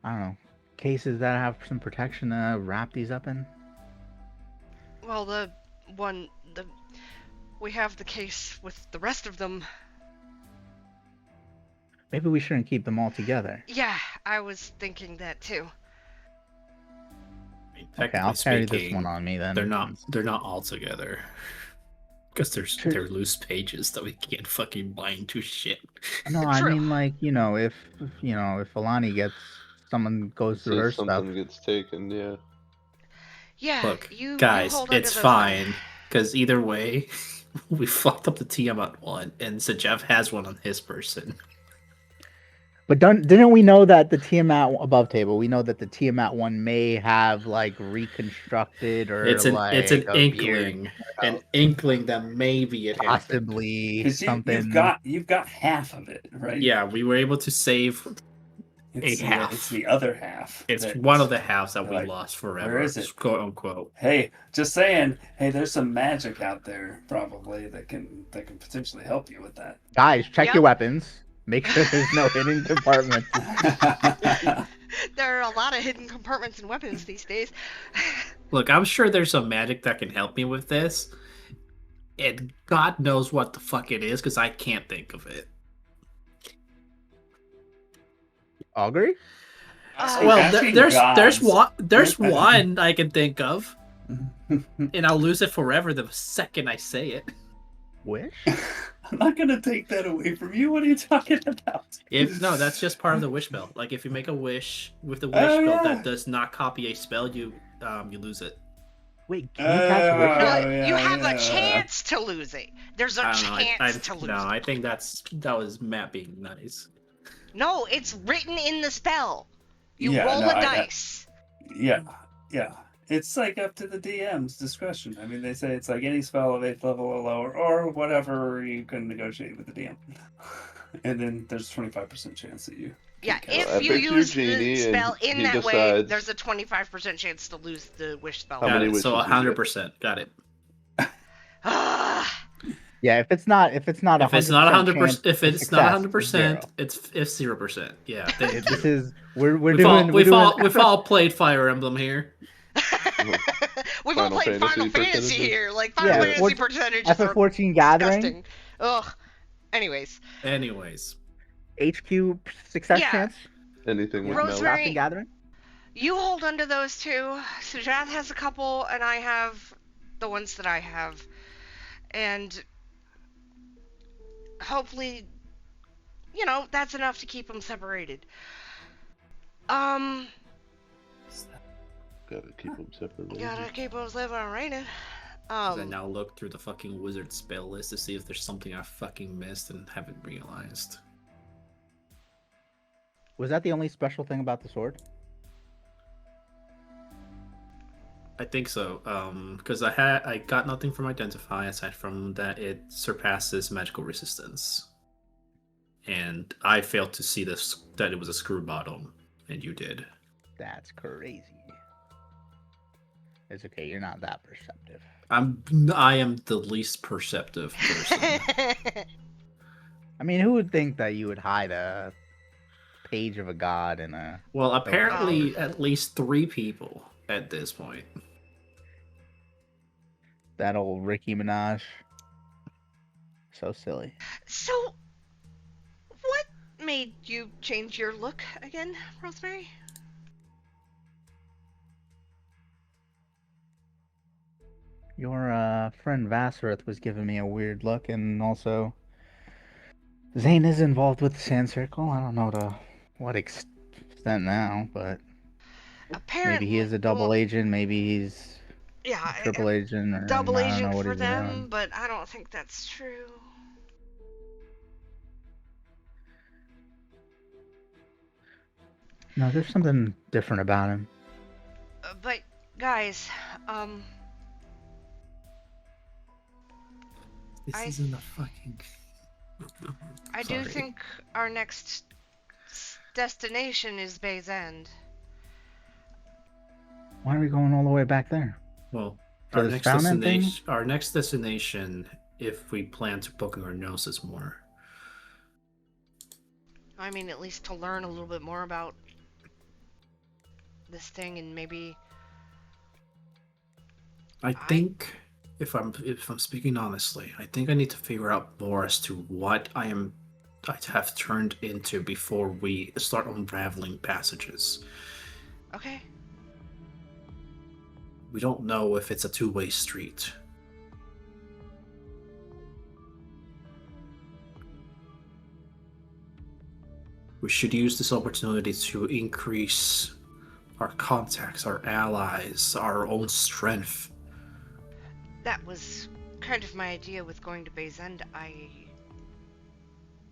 I don't know, cases that have some protection to wrap these up in? Well, we have the case with the rest of them. Maybe we shouldn't keep them all together. Yeah, I was thinking that too. Okay, I'll carry this one on me then. They're not all together. Because they're loose pages that we can't fucking bind to shit. No, I True. mean, like, if Alani gets someone goes In through her case something stuff. gets taken, yeah. Yeah, Look, you guys, hold on to it's those then. fine. Because either way, we fucked up the Tiamat one, and so Jeff has one on his person. But didn't we know that the Tiamat above table? We know that the Tiamat one may have like reconstructed or It's an like a inkling, that maybe it happened. possibly Because something. you've got half of it, right? Yeah, we were able to save It's a half. It's the other half. It's that- one of the halves that we like, lost forever. where is it? Quote unquote. Hey, just saying. Hey, there's some magic out there probably that can potentially help you with that. Guys, check Yep. your weapons. Make sure there's no hidden compartments. There are a lot of hidden compartments in weapons these days. Look, I'm sure there's some magic that can help me with this. And God knows what the fuck it is, because I can't think of it. Augury? Well, Asking there's gods. one I can think of, and I'll lose it forever the second I say it. Wish? I'm not gonna take that away from you. What are you talking about? No, that's just part of the wish spell. Like if you make a wish with the wish Oh, spell yeah. that does not copy a spell, you lose it. Wait, can you cast Wish? Well, yeah, you have yeah. a chance to lose it. There's a I don't know. chance to lose No, it. I think that was Matt being nice. No, it's written in the spell. You Yeah, roll no, a I- dice. Yeah. It's like up to the DM's discretion. I mean, they say it's like any spell of 8th level or lower, or whatever you can negotiate with the DM. And then there's a 25% chance that you. Yeah, can cast if I you picked your use genie the and spell in he that way, decides- there's a 25% chance to lose the wish spell. How Got many it. So wishes you get? 100%. Got it. Ah, Yeah, if it's not If it's not 100%, chance if of it's success, not 100%, zero. it's 0%. Yeah. Thank you. This is we're We've doing all played Fire Emblem here. We've all Final played Final Fantasy Fantasy percentages? here. Like Final Yeah, Fantasy what's- percentages are FF14 Gathering, disgusting. Ugh. Anyways, Anyways, HQ success Yeah. chance. Anything with Rosemary- Mel. Drafting Gathering. you hold on to those two. Sujath has a couple, and I have the ones that I have. And hopefully, that's enough to keep them separated. Gotta keep them separate. Gotta keep them separated. I now look through the fucking wizard spell list to see if there's something I fucking missed and haven't realized. Was that the only special thing about the sword? I think so, because I got nothing from Identify aside from that it surpasses magical resistance, and I failed to see that it was a screw bottom, and you did. That's crazy. It's okay. You're not that perceptive. I am the least perceptive person. I mean, who would think that you would hide a page of a god in a? Well, apparently at least 3 people at this point. That old Ricky Minaj. So silly. So, what made you change your look again, Rosemary? Your friend Vassareth was giving me a weird look, and also Zane is involved with the Sand Circle. I don't know to what extent now, but Apparently, maybe he is a double agent. Maybe he's Yeah, a triple agent. Or double I don't know agent what for he's them, doing. but I don't think that's true. No, there's something different about him. But guys, This I- isn't a fucking. I do Sorry. think our next destination is Bay's End. Why are we going all the way back there? Well, For our this next fountain thing? destination. Our next destination, if we plan to poking our noses more. I mean, at least to learn a little bit more about this thing, and maybe I think, if I'm speaking honestly, I think I need to figure out more as to what I have turned into before we start unraveling passages. okay. We don't know if it's a two-way street. We should use this opportunity to increase our contacts, our allies, our own strength. That was kind of my idea with going to Bay's End. I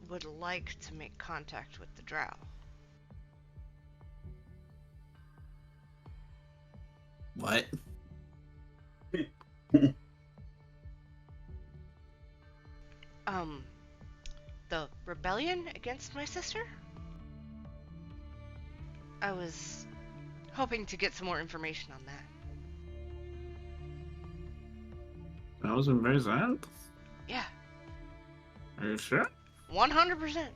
would like to make contact with the drow. What? The rebellion against my sister? I was hoping to get some more information on that. That was in Bay's End? Yeah, Are you sure? 100%.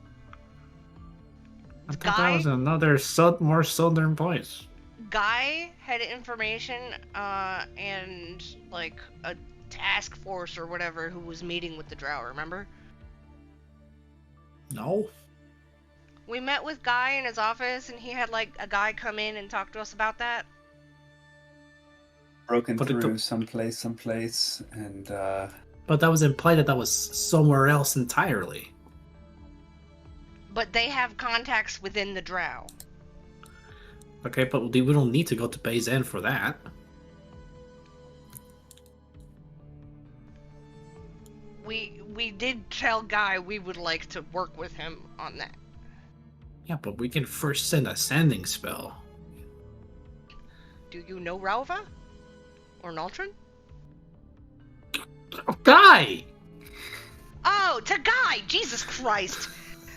I thought that was another more southern place. Guy had information, and like a task force or whatever who was meeting with the drow, remember? No. We met with Guy in his office, and he had like a guy come in and talk to us about that. Broken But through someplace, and But that was implied that was somewhere else entirely. But they have contacts within the drow. Okay, but we don't need to go to Bay's End for that. We did tell Guy we would like to work with him on that. Yeah, but we can first send a sending spell. Do you know Rauva? Or Naltrin? Oh, Guy! Oh, to Guy! Jesus Christ!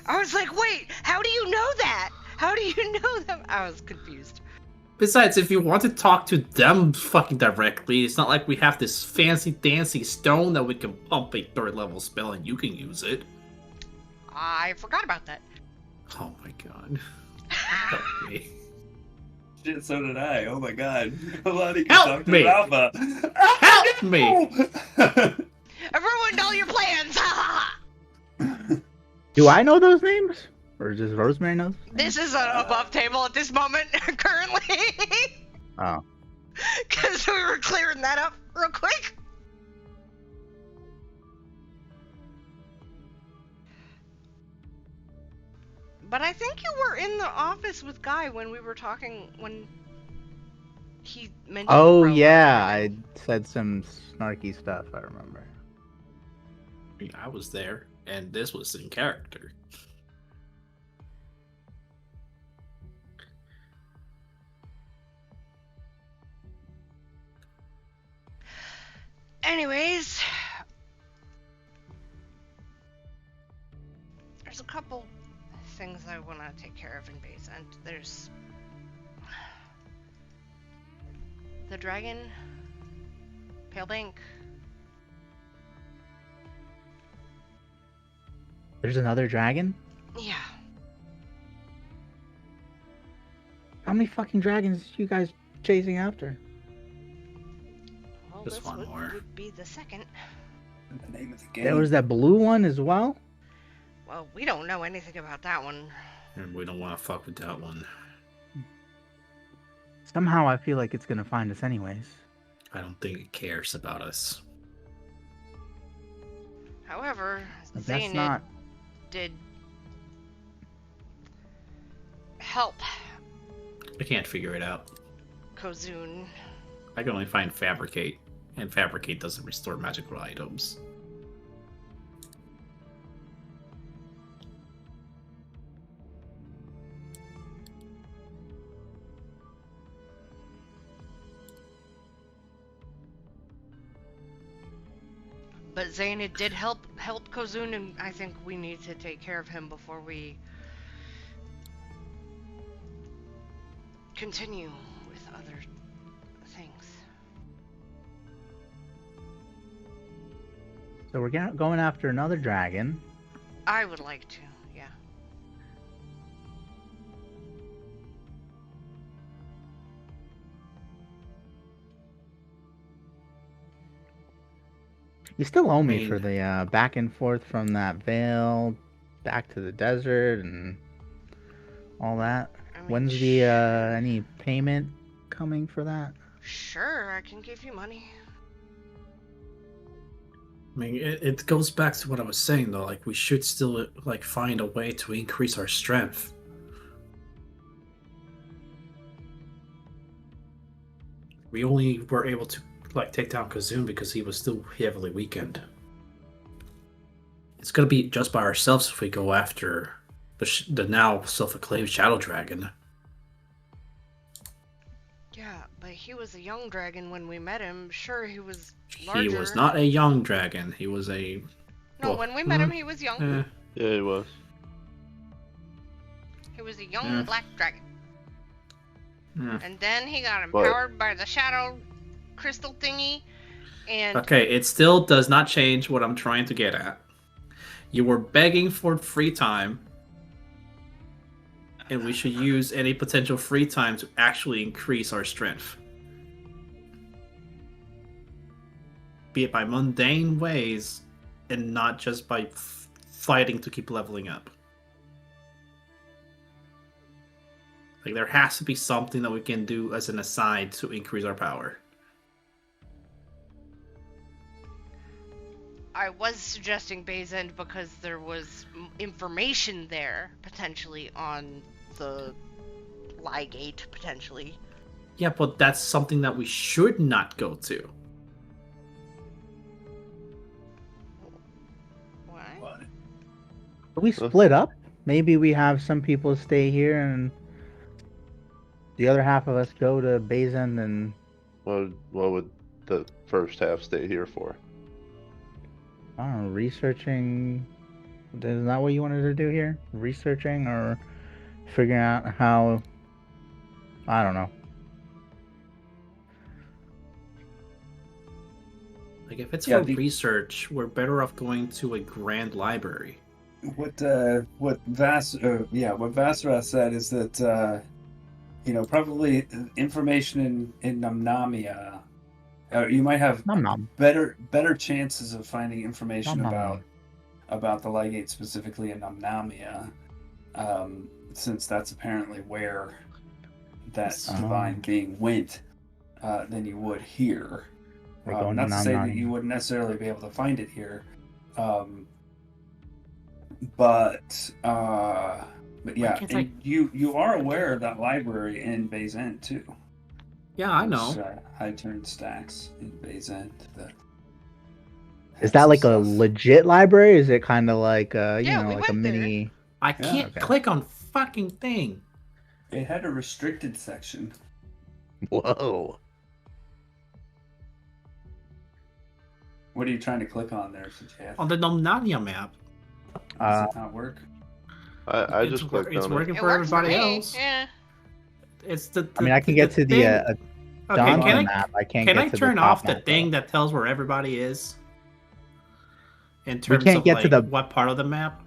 I was like, wait, how do you know that? How do you know them? I was confused. Besides, if you want to talk to them fucking directly, it's not like we have this fancy dancy stone that we can pump a 3rd level spell and you can use it. I forgot about that. Oh my god. Help me. Shit, so did I. Oh my god. Nobody can Help talk to me! Alpha. Help me! I ruined all your plans! Do I know those names? Or just Rosemary knows? This is above table at this moment, currently. Oh. Because we were clearing that up real quick. But I think you were in the office with Guy when we were talking, when he mentioned... Oh, Rauva. yeah. I said some snarky stuff, I remember. I was there, and this was in character. Anyways, there's a couple things I want to take care of in Bay's End. There's the dragon, Pale Bank. There's another dragon? Yeah. How many fucking dragons are you guys chasing after? Well, Just this one more. would be the second. the name of the game. There was that blue one as well? Well, we don't know anything about that one. And we don't want to fuck with that one. Somehow I feel like it's gonna find us anyways. I don't think it cares about us. However, But that's Zaynid not... did help I can't figure it out. Kozun. I can only find Fabricate, and Fabricate doesn't restore magical items. But Zaynid did help Kozun, and I think we need to take care of him before we continue with other things. So we're going after another dragon. I would like to, yeah. You still owe me for the back and forth from that vale back to the desert and all that. I mean, When's the any payment coming for that? Sure, I can give you money. I mean, it goes back to what I was saying though. Like, we should still like find a way to increase our strength. We only were able to take down Kazoon because he was still heavily weakened. It's gonna be just by ourselves if we go after the now self-acclaimed Shadow Dragon. Yeah, but he was a young dragon when we met him. Sure, he was larger. He was not a young dragon. He was a... No, when we met him, he was young. Yeah, he was. He was a young black dragon. Yeah. And then he got empowered by the shadow crystal thingy. And Okay, it still does not change what I'm trying to get at. You were begging for free time, and we should use any potential free time to actually increase our strength. Be it by mundane ways, and not just by fighting to keep leveling up. Like, there has to be something that we can do as an aside to increase our power. I was suggesting Bay's End because there was information there, potentially, on the Ligate, potentially. Yeah, but that's something that we should not go to. What? Are we split up? Maybe we have some people stay here and the other half of us go to Bay's End and... What would the first half stay here for? I don't know, researching... Is that what you wanted to do here? Researching or figuring out how... I don't know. Like, if it's for research, we're better off going to a grand library. What Vassara said is that probably information in Namnamia, you might have better chances of finding information about the Ligate specifically in Namnamia, since that's apparently where that divine being went, than you would here. Not to say that you wouldn't necessarily be able to find it here, but yeah, and you are aware of that library in Bay's End too. Yeah, I know. High turn stacks in Bay's End. Is that like a legit library? Is it kind of like like a mini? There. I can't click on fucking thing. It had a restricted section. Whoa. What are you trying to click on there, Jeff? On the Nomnania map. Does it not work? I just clicked on it. It's working for everybody else. Yeah. It's the I mean, I can get to the okay, map. I can't. Can get I to turn the off top the map, thing though. that tells where everybody is? In terms can't of get to what part of the map?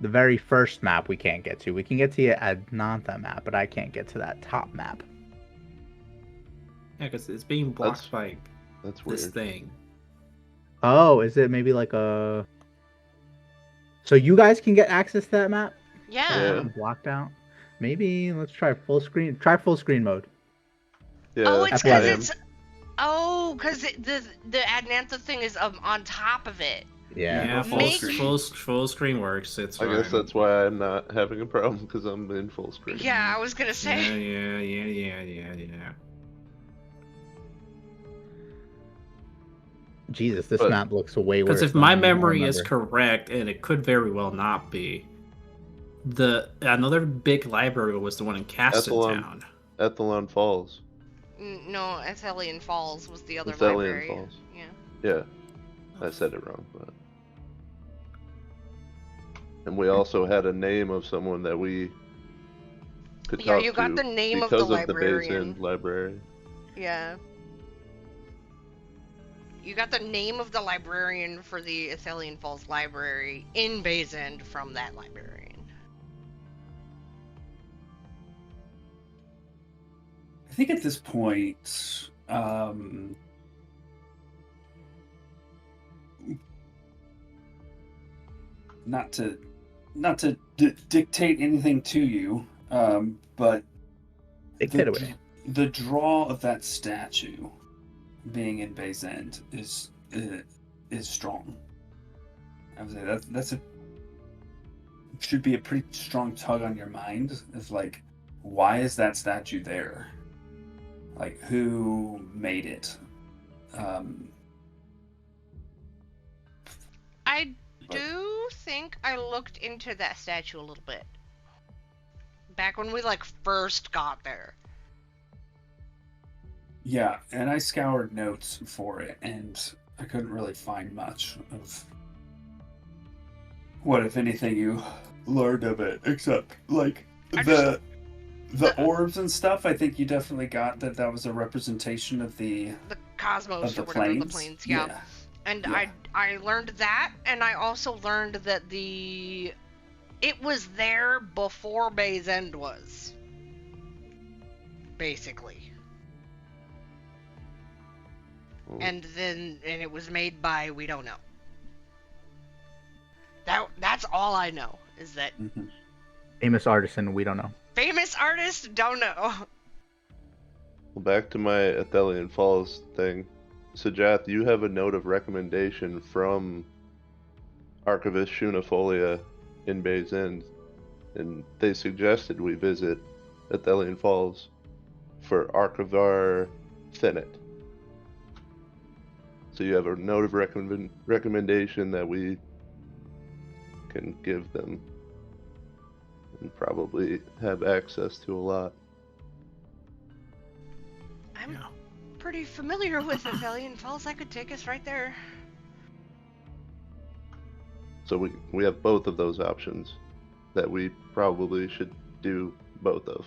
The very first map we can't get to. We can get to the Adnantha map, but I can't get to that top map. Yeah, because it's being blocked by this weird thing. Oh, is it maybe like a... So you guys can get access to that map? Yeah. Blocked out? Maybe let's try full screen. Try full screen mode. Yeah. Oh, it's because it's... Oh, because the Adnantha thing is on top of it. Yeah, full screen works. It's fine. I guess that's why I'm not having a problem, because I'm in full screen. Yeah, I was gonna say. Yeah. Jesus, this map looks way worse. Because if my memory is correct, and it could very well not be, another big library was the one in Castletown. Ethelon Falls. No, Ethelian Falls was the other Ethelian library. Falls. Yeah. Yeah. I said it wrong, but... And we also had a name of someone that we could talk to. Yeah, you got the name of the librarian. Because of the Bay's End library. Yeah. You got the name of the librarian for the Ethelian Falls library in Bay's End from that librarian. I think at this point, not to dictate anything to you, but the draw of that statue being in Bay's End is strong. I would say that's should be a pretty strong tug on your mind. Of like, why is that statue there? like who made it. I do think I looked into that statue a little bit. Back when we like first got there. Yeah, and I scoured notes for it, and I couldn't really find much of what, if anything, you learned of it, except like the orbs and stuff. I think you definitely got that was a representation of the cosmos of or the whatever, planes. the planes, yeah. And yeah. I learned that, and I also learned that it was there before Bay's End was. Basically. And it was made by, we don't know. That's all I know, is that famous artisan, we don't know. Famous artist, don't know. Well, back to my Athelian Falls thing. Sajath, you have a note of recommendation from Archivist Shunifolia in Bay's End, and they suggested we visit Athelian Falls for Archivar Thenet. So you have a note of recommendation that we can give them and probably have access to a lot. I'm pretty familiar with Athelian Falls. I could take us right there. So we have both of those options that we probably should do both of.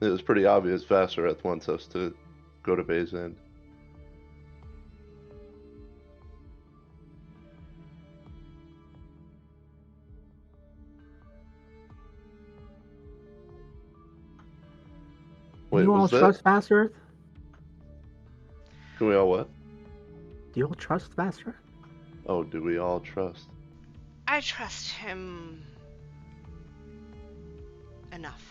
It was pretty obvious Vassareth wants us to go to Bay's End. Do you all trust Vassareth? Can we all what? Do you all trust Vassareth? Oh, do we all trust? I trust him enough.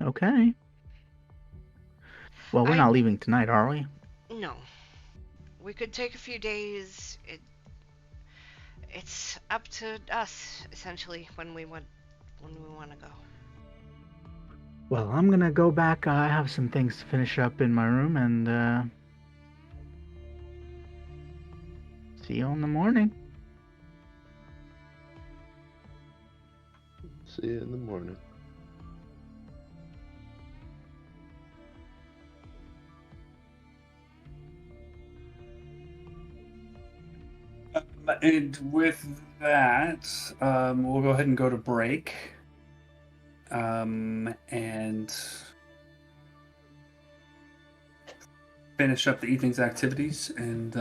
Okay. Well, we're not leaving tonight, are we? No. We could take a few days. It's up to us, essentially, when we want to go. Well, I'm gonna go back. I have some things to finish up in my room, and see you in the morning. See you in the morning. And with that, we'll go ahead and go to break. And finish up the evening's activities, and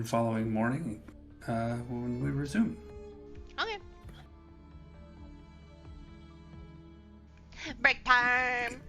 following morning when we resume. Okay. Break time.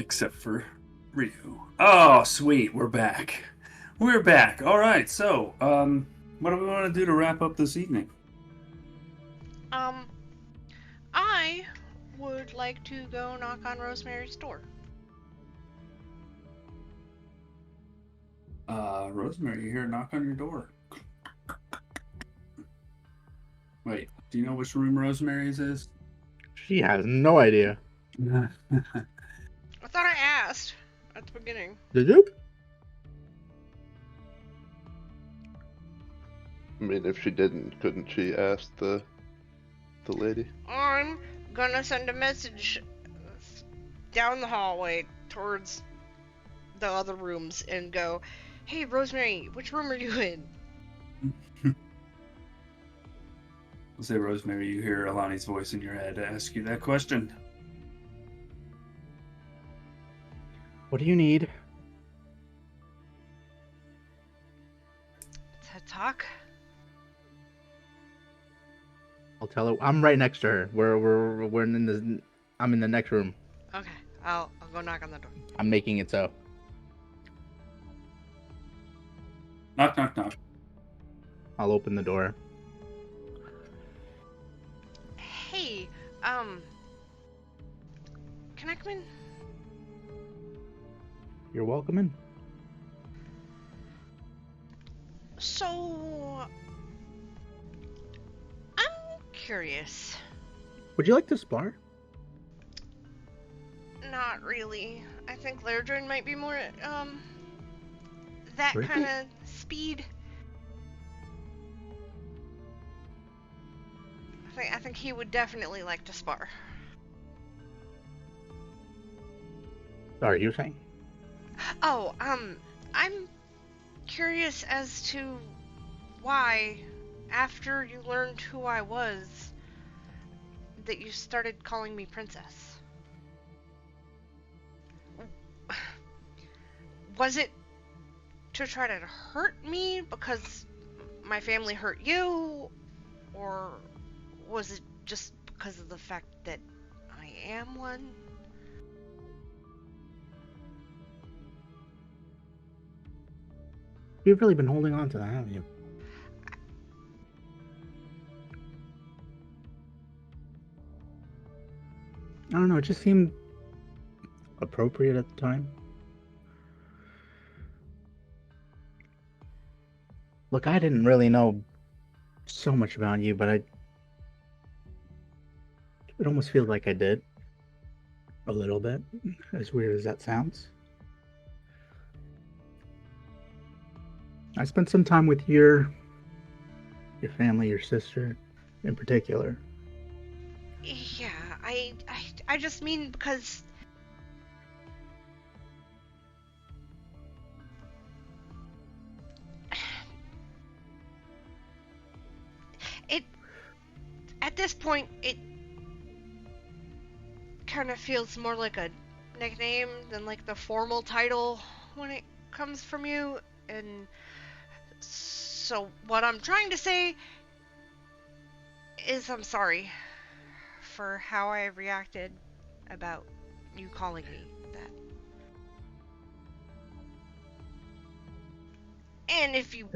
except for Ryu. Oh, sweet, we're back. We're back. All right, so, what do we want to do to wrap up this evening? I would like to go knock on Rosemary's door. Rosemary, you hear a knock on your door. Wait, do you know which room Rosemary's is? She has no idea. I thought I asked at the beginning. Did you? I mean, if she didn't, couldn't she ask the lady? I'm gonna send a message down the hallway towards the other rooms and go, "Hey, Rosemary, which room are you in?" I'll say, Rosemary, you hear Alani's voice in your head ask you that question. What do you need? To talk? I'll tell her. I'm right next to her. We're in the. I'm in the next room. Okay, I'll go knock on the door. I'm making it so. Knock, knock, knock. I'll open the door. Hey, can I come in? You're welcome in. So, I'm curious. Would you like to spar? Not really. I think Lairdrin might be more, that Really? kind of speed. I think he would definitely like to spar. Sorry, you were saying? Oh, I'm curious as to why, after you learned who I was, that you started calling me princess. Was it to try to hurt me because my family hurt you, or was it just because of the fact that I am one? You've really been holding on to that, haven't you? I don't know, it just seemed appropriate at the time. Look, I didn't really know so much about you, but it almost feels like I did. A little bit, as weird as that sounds. I spent some time with your family, your sister in particular. Yeah, I just mean because at this point it kind of feels more like a nickname than like the formal title when it comes from you, and so what I'm trying to say is I'm sorry for how I reacted about you calling me that. And if you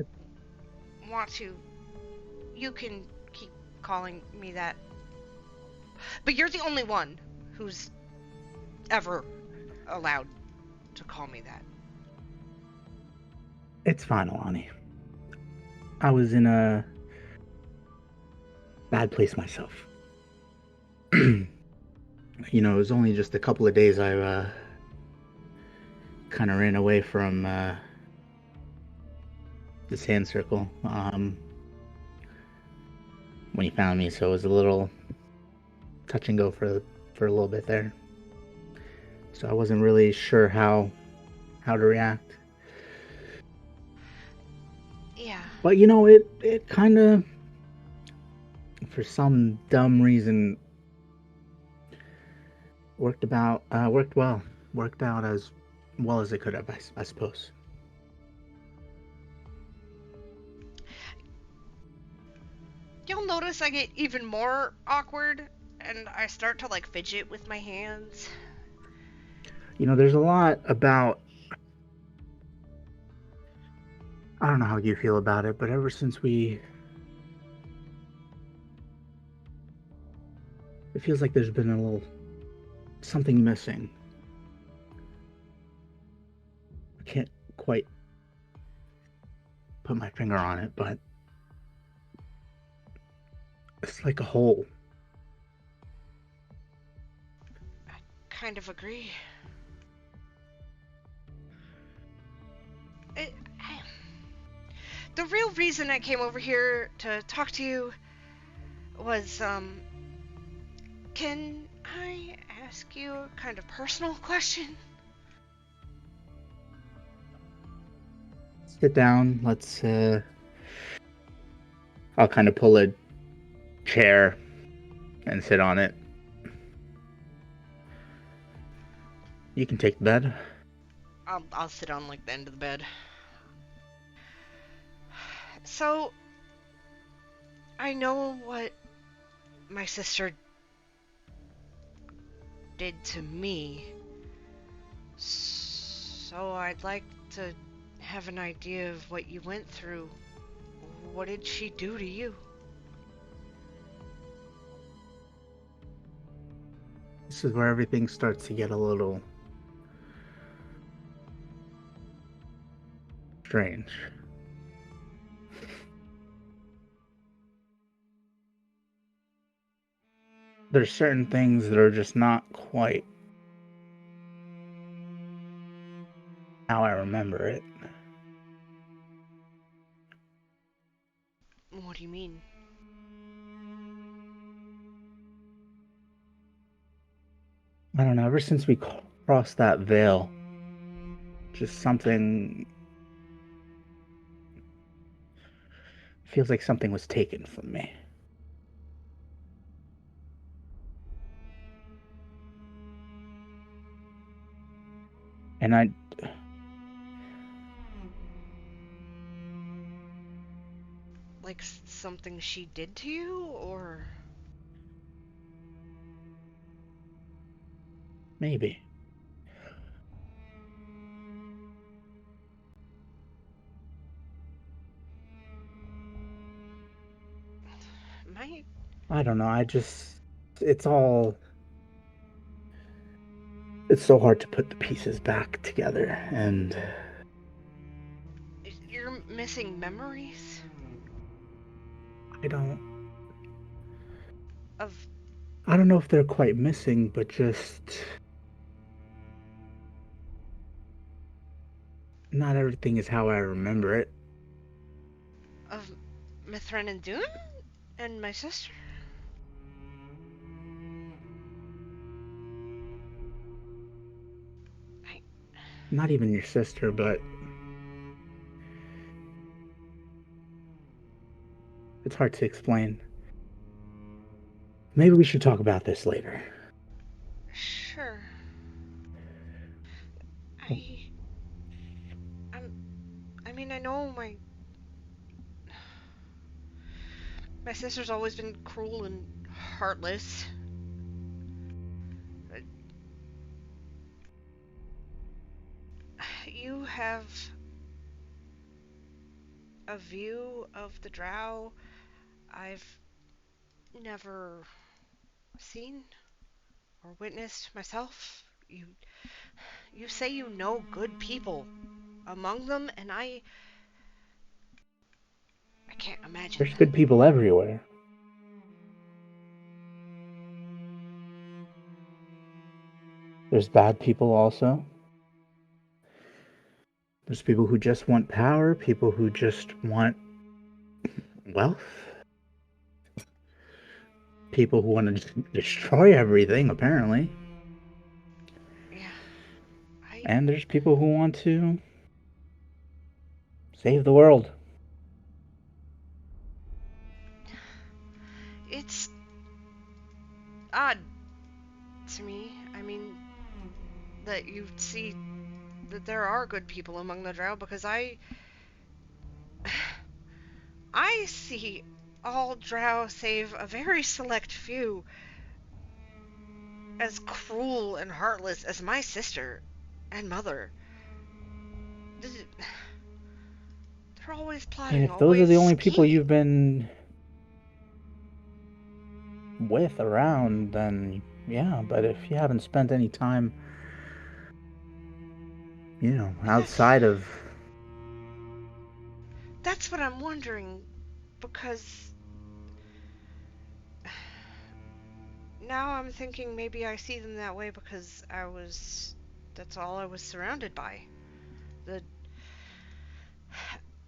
want to, you can keep calling me that. But you're the only one who's ever allowed to call me that. It's fine, Alani. I was in a bad place myself. You know, it was only just a couple of days I kind of ran away from this hand circle when he found me, so it was a little touch and go for a little bit there. So I wasn't really sure how to react. Yeah. But you know, it kind of, for some dumb reason, worked out as well as it could have, I suppose. You'll notice I get even more awkward and I start to like fidget with my hands. There's a lot about. I don't know how you feel about it, but ever since it feels like there's been a little something missing. I can't quite put my finger on it, but it's like a hole. I kind of agree. The real reason I came over here to talk to you was, can I ask you a kind of personal question? Sit down. Let's, I'll kind of pull a chair and sit on it. You can take the bed. I'll sit on, like, the end of the bed. So, I know what my sister did to me, so I'd like to have an idea of what you went through. What did she do to you? This is where everything starts to get a little strange. There's certain things that are just not quite how I remember it. What do you mean? I don't know, ever since we crossed that veil, just something feels like something was taken from me. And Like something she did to you, or? maybe. I don't know, it's so hard to put the pieces back together, and You're missing memories? I don't Of know if they're quite missing, but just not everything is how I remember it. of Mithrin and Dune? And my sister? Not even your sister, but it's hard to explain. Maybe we should talk about this later. Sure. I mean, I know my sister's always been cruel and heartless. You have a view of the drow I've never seen or witnessed myself. You say you know good people among them, and I can't imagine There's that. good people everywhere. There's bad people also. There's people who just want power, people who just want wealth, people who want to destroy everything, apparently. Yeah. And there's people who want to save the world. It's odd to me. I mean, that you see that there are good people among the drow, because I see all drow save a very select few as cruel and heartless as my sister. and Mother. They're always And plotting, if those are always the only people scheming. you've been with around, then yeah, but if you haven't spent any time, outside of... That's what I'm wondering, because now I'm thinking maybe I see them that way because that's all I was surrounded by. The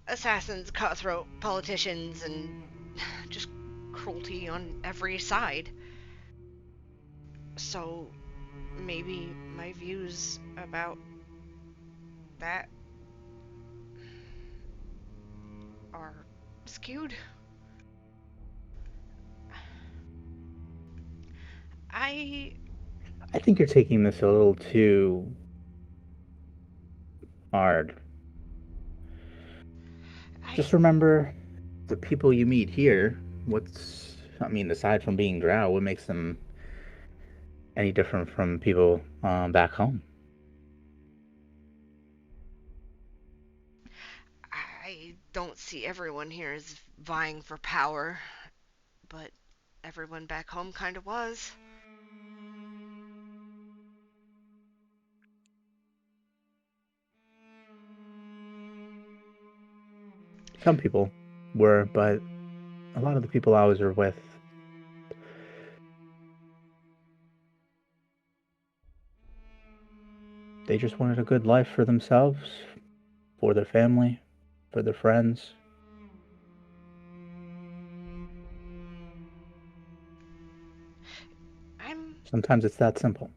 assassins, cutthroat politicians, and just cruelty on every side. So maybe my views about that are skewed. I I think you're taking this a little too hard. I Just remember the people you meet here. Aside from being drow, what makes them any different from people back home? I don't see everyone here as vying for power, but everyone back home kind of was. Some people were, but a lot of the people I was with, they just wanted a good life for themselves, for their family, for their friends. I'm Sometimes it's that simple.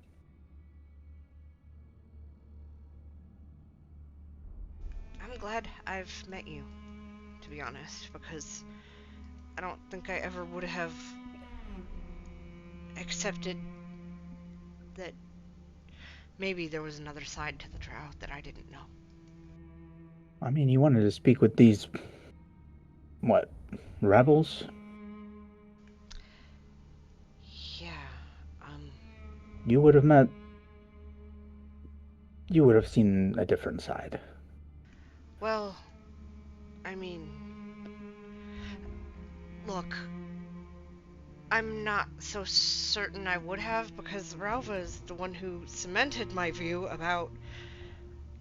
I'm glad I've met you, to be honest, because I don't think I ever would have accepted that maybe there was another side to the drow that I didn't know. I mean, you wanted to speak with these, rebels? Yeah, You would have met... You would have seen a different side. well, I mean, look, I'm not so certain I would have, because Ralva is the one who cemented my view about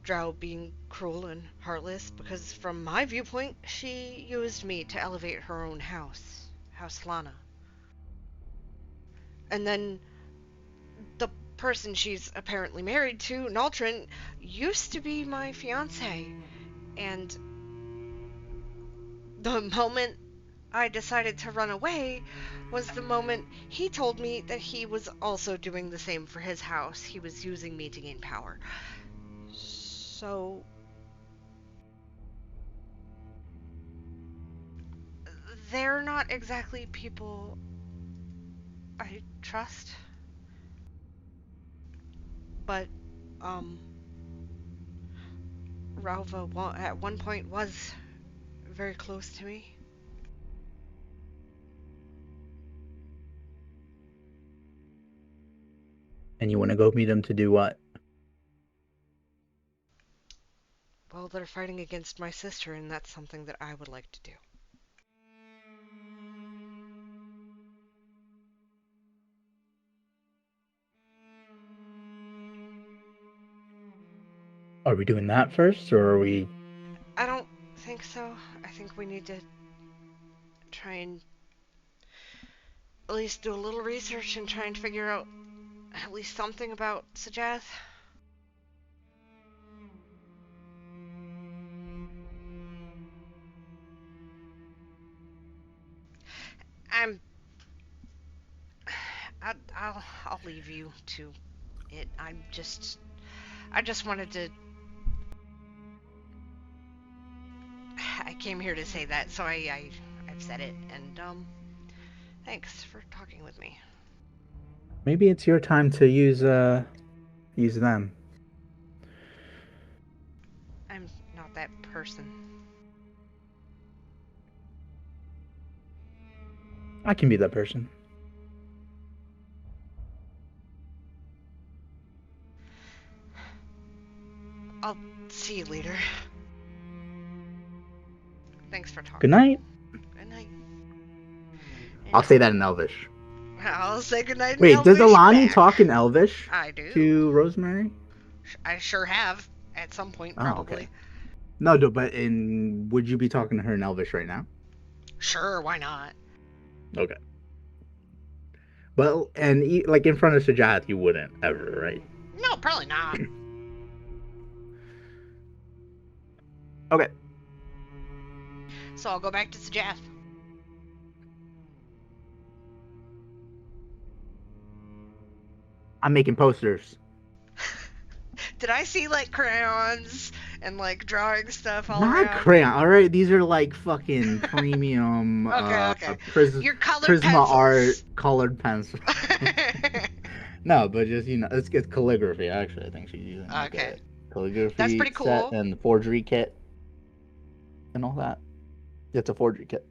Drow being cruel and heartless, because from my viewpoint, she used me to elevate her own house, House Lana. And then the person she's apparently married to, Naltrin, used to be my fiance. And the moment I decided to run away was the moment he told me that he was also doing the same for his house. He was using me to gain power. So they're not exactly people I trust. But, Ralva at one point was very close to me. And you want to go meet them to do what? Well, they're fighting against my sister, and that's something that I would like to do. Are we doing that first, or are we... I don't think so. I think we need to try and at least do a little research and try and figure out at least something about Sajath. I'm. I'll leave you to it. I just wanted to. I came here to say that, so I've said it, and thanks for talking with me. Maybe it's your time to use them. I'm not that person. I can be that person. See you later. Thanks for talking. Good night. Good night. I'll say that in Elvish. I'll say good night. Wait, does Elvish Alani back. talk in Elvish I do. to Rosemary? I sure have at some point, Oh, probably. okay. No, but would you be talking to her in Elvish right now? Sure, why not? Okay. But like in front of Sajath, you wouldn't ever, right? No, probably not. Okay. So I'll go back to Sajath. I'm making posters. Did I see like crayons and like drawing stuff all Not around? crayon. All right, these are like fucking premium. Okay. Your colored Prisma pencils. art colored pencil. No, but just it's calligraphy. Actually, I think she's using like Okay. a calligraphy That's pretty cool. set and the forgery kit and all that. It's a forgery kit.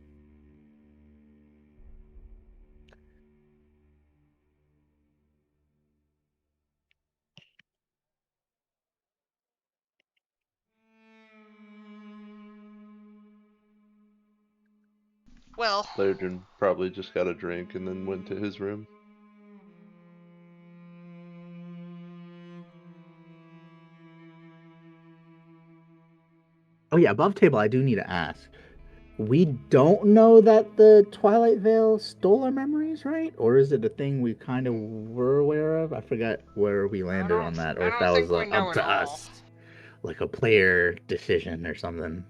Well, Ladrin probably just got a drink and then went to his room. Oh yeah, above table, I do need to ask. We don't know that the Twilight Veil stole our memories, right? Or is it a thing we kind of were aware of? I forgot where we landed on that, or if that was up to us, like a player decision or something.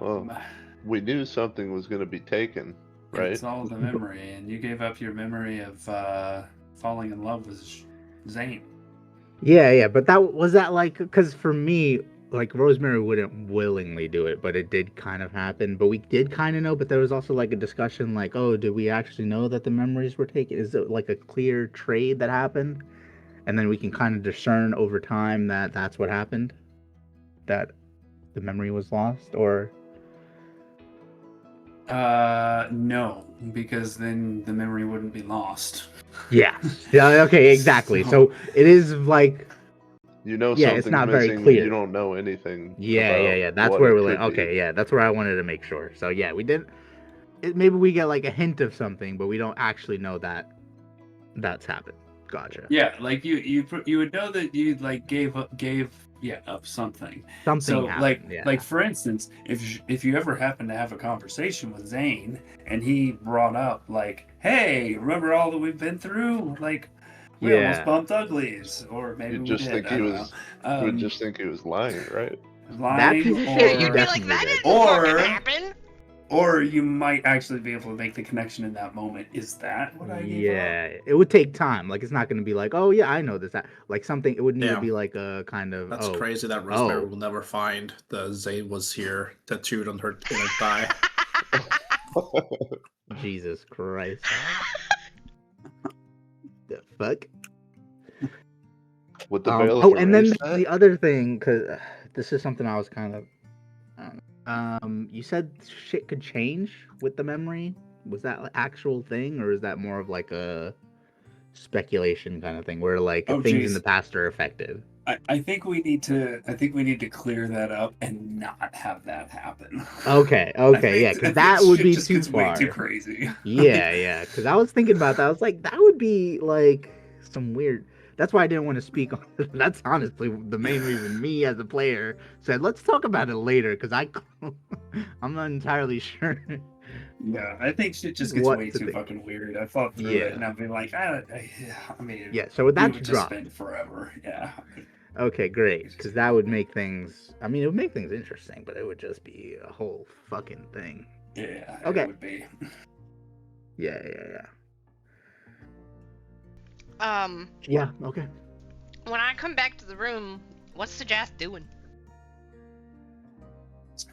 Well, we knew something was going to be taken, right? It's all the memory, and you gave up your memory of falling in love with Zane. Yeah, but that like, because for me, like Rosemary wouldn't willingly do it, but it did kind of happen. But we did kind of know, but there was also like a discussion like, oh, did we actually know that the memories were taken? Is it like a clear trade that happened? And then we can kind of discern over time that that's what happened, that the memory was lost, or... No, because then the memory wouldn't be lost. Yeah, okay, exactly. So it is like... You know it's something's not missing, very clear. You don't know anything. Yeah. That's where we're like, okay, yeah, that's where I wanted to make sure. So yeah, we didn't... Maybe we get like a hint of something, but we don't actually know that that's happened. Gotcha. Yeah, like you would know that you like gave up something. Something so happened, like for instance, if you ever happen to have a conversation with Zane and he brought up like, hey, remember all that we've been through? Like we almost bumped uglies, or maybe you just think he was. You would just think he was lying, right? Lying, piece of or shit, you'd be like, that didn't or fucking happen. Or you might actually be able to make the connection in that moment. Is that what I gave up? It would take time. Like, it's not going to be like, oh, yeah, I know this. Like, something, it would need to be like a kind of... That's crazy that Rosemary will never find the Zane was here tattooed on her inner thigh. Jesus Christ. The fuck? With the veil and then the other thing, because this is something I was kind of... you said shit could change with the memory. Was that an actual thing, or is that more of like a speculation kind of thing, where like things in the past are effective? I think we need to clear that up and not have that happen. Okay, yeah, because that would be too far. Way too crazy. Yeah, because I was thinking about that. I was like, that would be like some weird. That's why I didn't want to speak on it. That's honestly the main reason me as a player said, let's talk about it later, because I'm not entirely sure. Yeah, I think shit just gets way too fucking weird. I thought through it and I've been like, I mean, yeah, so with that would drop, just spend forever. Yeah. Okay, great, because that would make things, I mean, it would make things interesting, but it would just be a whole fucking thing. Yeah, okay. It would be. Yeah. Yeah, okay. When I come back to the room, what's Sajath doing?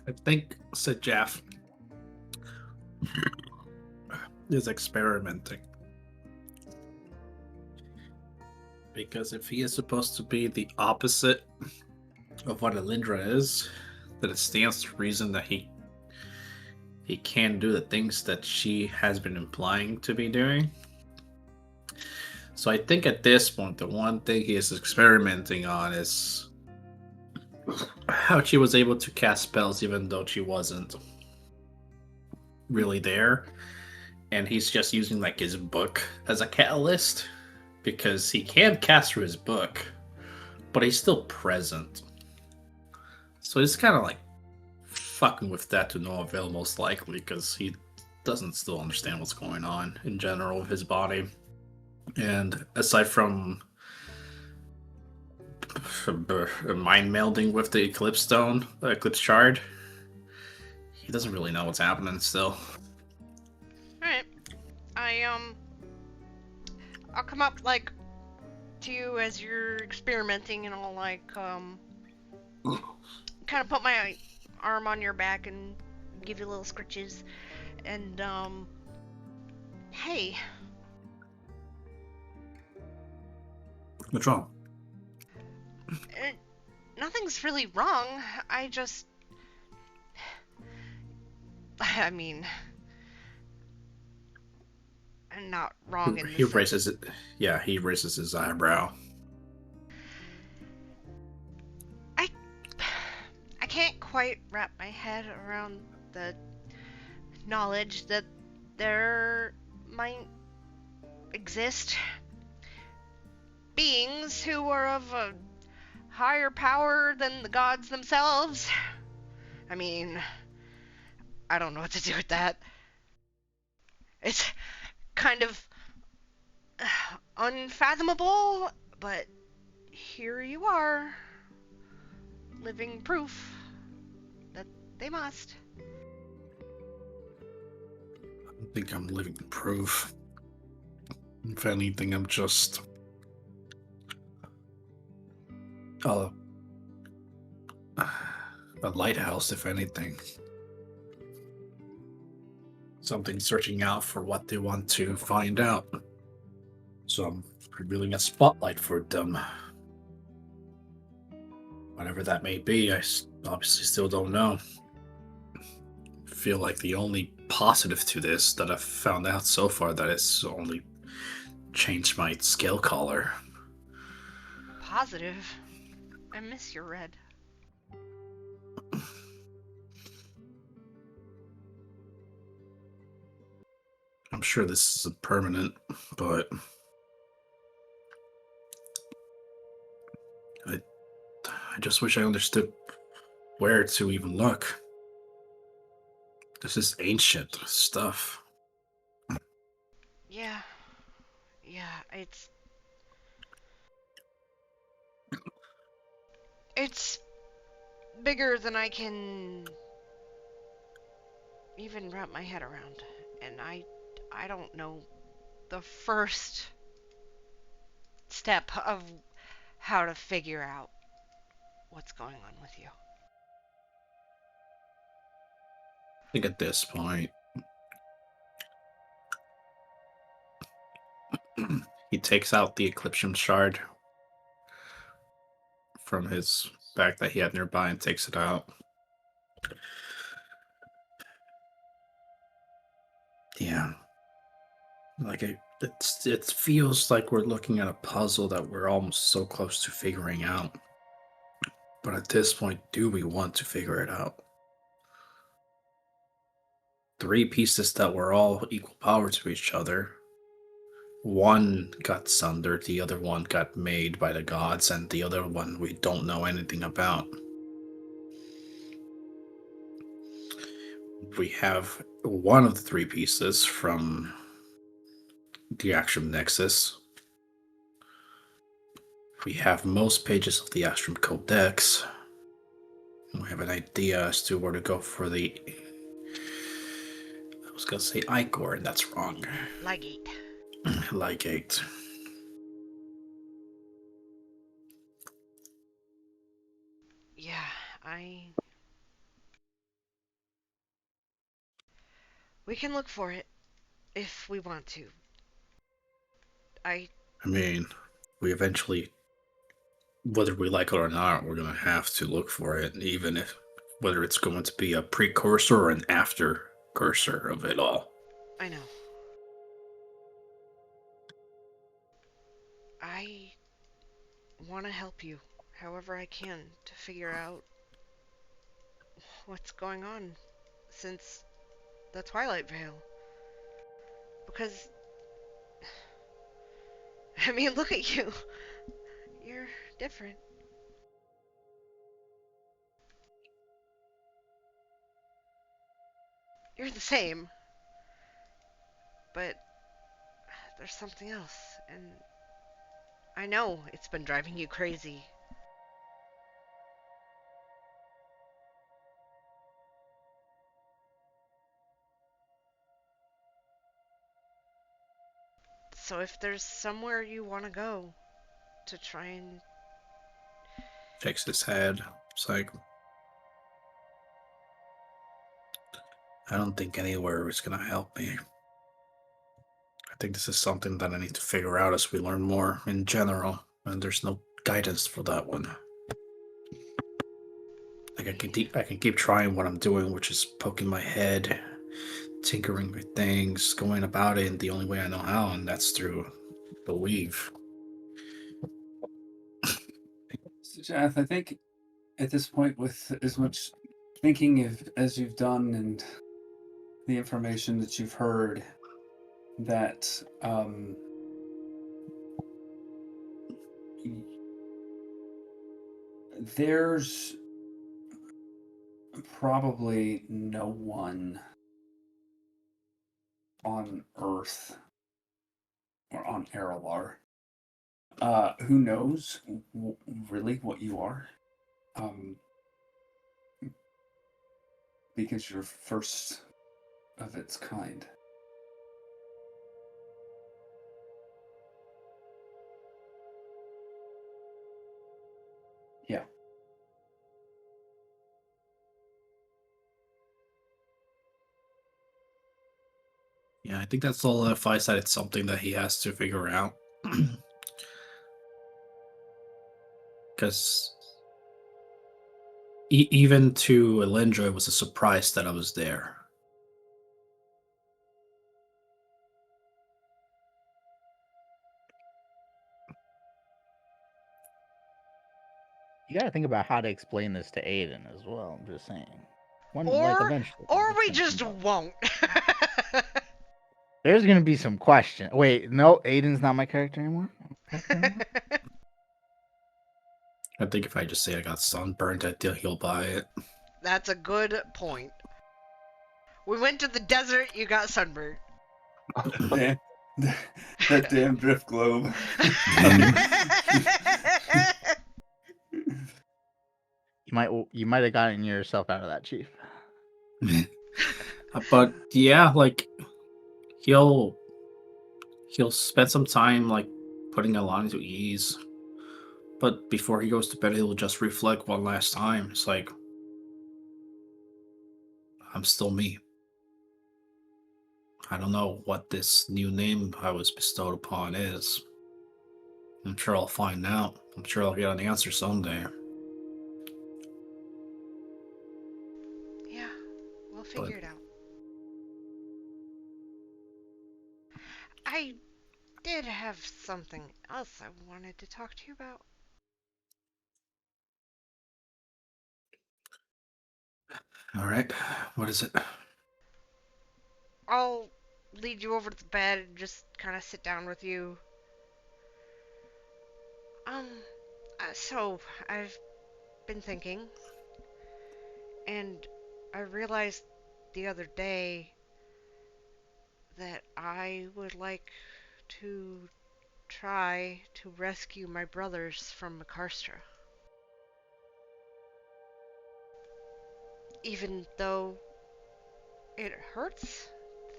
I think Sajath is experimenting. Because if he is supposed to be the opposite of what Alindra is, then it stands to reason that he can do the things that she has been implying to be doing. So I think at this point, the one thing he is experimenting on is how she was able to cast spells even though she wasn't really there. And he's just using like his book as a catalyst because he can cast through his book, but he's still present. So he's kind of like fucking with that to no avail, most likely, because he doesn't still understand what's going on in general with his body. And aside from mind melding with the Eclipse Stone, Eclipse Shard, he doesn't really know what's happening still. Alright. I'll come up, like, to you as you're experimenting, and I'll, like, kind of put my arm on your back and give you little scritches. And, hey. What's wrong? Nothing's really wrong. I mean, I'm not wrong in He raises it. Yeah, he raises his eyebrow. I can't quite wrap my head around the knowledge that there might exist beings who are of a higher power than the gods themselves. I mean, I don't know what to do with that. It's kind of unfathomable, but here you are, living proof that they must. I don't think I'm living proof. If anything, I'm just a lighthouse, if anything. Something searching out for what they want to find out. So I'm revealing a spotlight for them. Whatever that may be, I obviously still don't know. I feel like the only positive to this that I've found out so far that it's only changed my scale color. Positive? I miss your red. I'm sure this isn't permanent, but I just wish I understood where to even look. This is ancient stuff. Yeah, it's bigger than I can even wrap my head around, and I don't know the first step of how to figure out what's going on with you. I think at this point, he takes out the Ecliptium shard from his bag that he had nearby and takes it out. Yeah. Like it feels like we're looking at a puzzle that we're almost so close to figuring out. But at this point, do we want to figure it out? 3 pieces that were all equal power to each other. One got sundered, the other one got made by the gods, and the other one we don't know anything about. We have one of the 3 pieces from the Astrum Nexus. We have most pages of the Astrum Codex. We have an idea as to where to go for the... I was going to say Ichor, and that's wrong. Ligate. Ligate. Yeah, we can look for it if we want to. I mean, we eventually, whether we like it or not, we're going to have to look for it, even if, whether it's going to be a precursor or an aftercursor of it all. know. want to help you however I can to figure out what's going on since the Twilight Veil. Because, I mean, look at you. You're different. You're the same, but there's something else, and I know it's been driving you crazy. So if there's somewhere you want to go to try and... Shakes his head. It's like, I don't think anywhere is going to help me. I think this is something that I need to figure out as we learn more in general, and there's no guidance for that one. Like I can keep trying what I'm doing, which is poking my head, tinkering with things, going about it in the only way I know how, and that's through belief. So, Jath, I think at this point, with as much thinking as you've done and the information that you've heard, that there's probably no one on Earth or on Erelar who knows really what you are, because you're first of its kind. Yeah. Yeah, I think that solidifies that it's something that he has to figure out. Because even to Elendra, it was a surprise that I was there. You gotta think about how to explain this to Aiden as well. I'm just saying. Eventually. Or it's we gonna just come up. won't. There's gonna be some question. Wait, no, Aiden's not my character anymore. I think if I just say I got sunburned, I think he'll buy it. That's a good point. We went to the desert, you got sunburned. that damn drift globe. You might have gotten yourself out of that, Chief. But yeah, like he'll spend some time like putting Alani to ease. But before he goes to bed, he'll just reflect one last time. It's like, I'm still me. I don't know what this new name I was bestowed upon is. I'm sure I'll find out. I'm sure I'll get an answer someday. Yeah, we'll figure it out. I did have something else I wanted to talk to you about. All right, what is it? I'll lead you over to the bed and just kind of sit down with you. So I've been thinking, and I realized the other day that I would like to try to rescue my brothers from Makarstra. Even though it hurts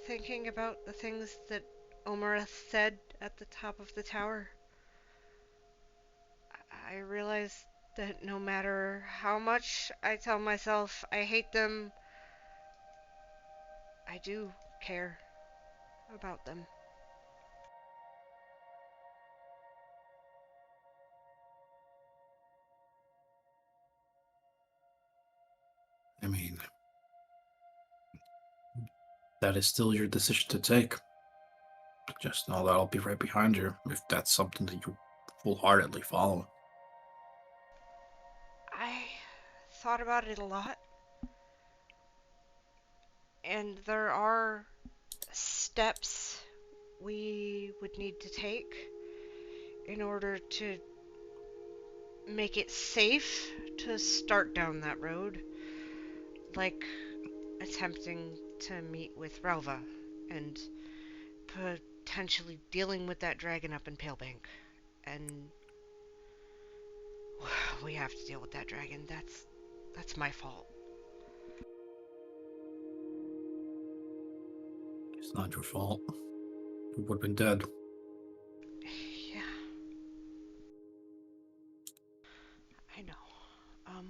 thinking about the things that Omareth said at the top of the tower, I realize that no matter how much I tell myself I hate them, I do care about them. I mean, that is still your decision to take. Just know that I'll be right behind you if that's something that you full-heartedly follow. thought about it a lot. And there are steps we would need to take in order to make it safe to start down that road. Like attempting to meet with Relva and potentially dealing with that dragon up in Palebank. And we have to deal with that dragon. That's my fault. It's not your fault. You would have been dead. Yeah. I know.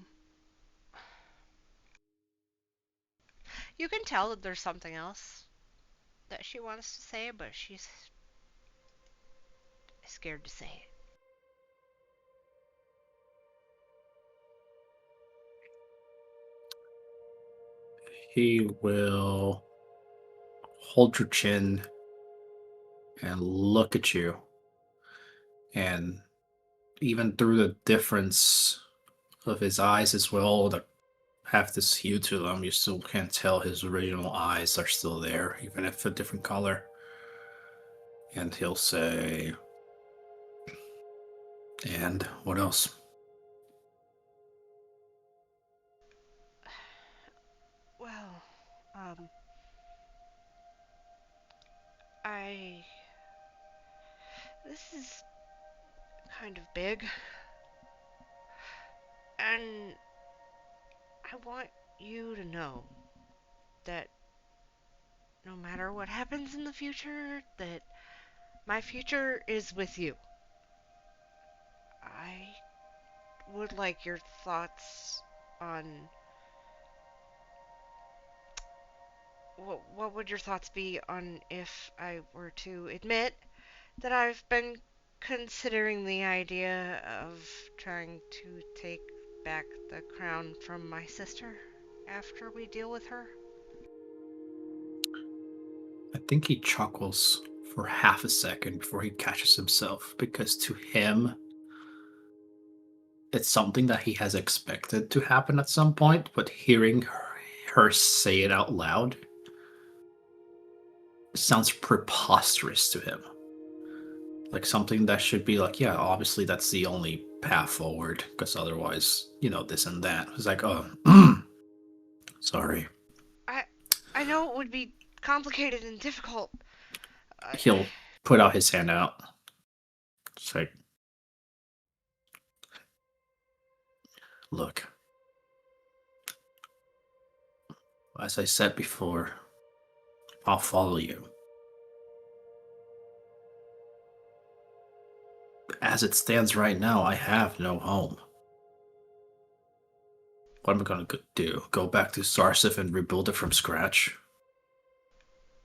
You can tell that there's something else that she wants to say, but she's scared to say it. He will hold your chin and look at you. And even through the difference of his eyes as well, that have this hue to them, you still can't tell his original eyes are still there, even if a different color. And he'll say, and what else? Well, this is kind of big, and I want you to know that no matter what happens in the future, that my future is with you. I would like your thoughts on what would your thoughts be on if I were to admit that I've been considering the idea of trying to take back the crown from my sister after we deal with her? I think he chuckles for half a second before he catches himself, because to him, it's something that he has expected to happen at some point, but hearing her say it out loud sounds preposterous to him. Like something that should be like, yeah, obviously that's the only path forward, because otherwise, this and that. It's like, oh, sorry. I know it would be complicated and difficult. He'll put out his hand out. It's like, look, as I said before, I'll follow you. As it stands right now, I have no home. What am I going to do? Go back to Sarsif and rebuild it from scratch?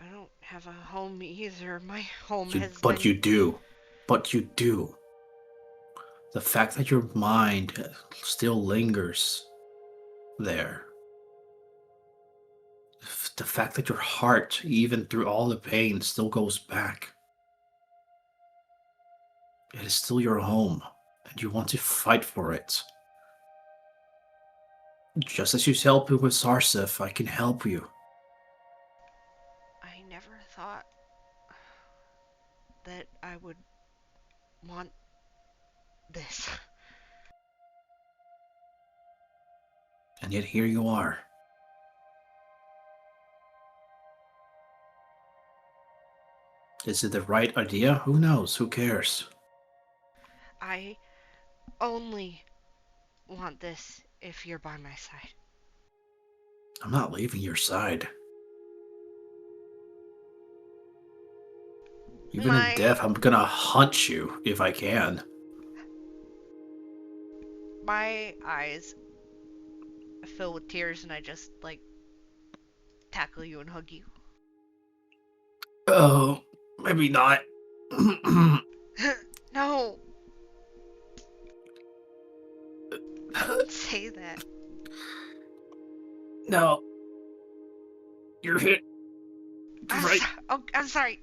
I don't have a home either. My home has But been... you do. But you do. The fact that your mind still lingers there. The fact that your heart, even through all the pain, still goes back. It is still your home, and you want to fight for it. Just as you helped me with Sarsif, I can help you. I never thought that I would want this. And yet here you are. Is it the right idea? Who knows? Who cares? I only want this if you're by my side. I'm not leaving your side. Even in death, I'm gonna hunt you if I can. My eyes fill with tears and I just, tackle you and hug you. Oh, maybe not. No! Don't say that. No. You're hit. Right. I'm sorry.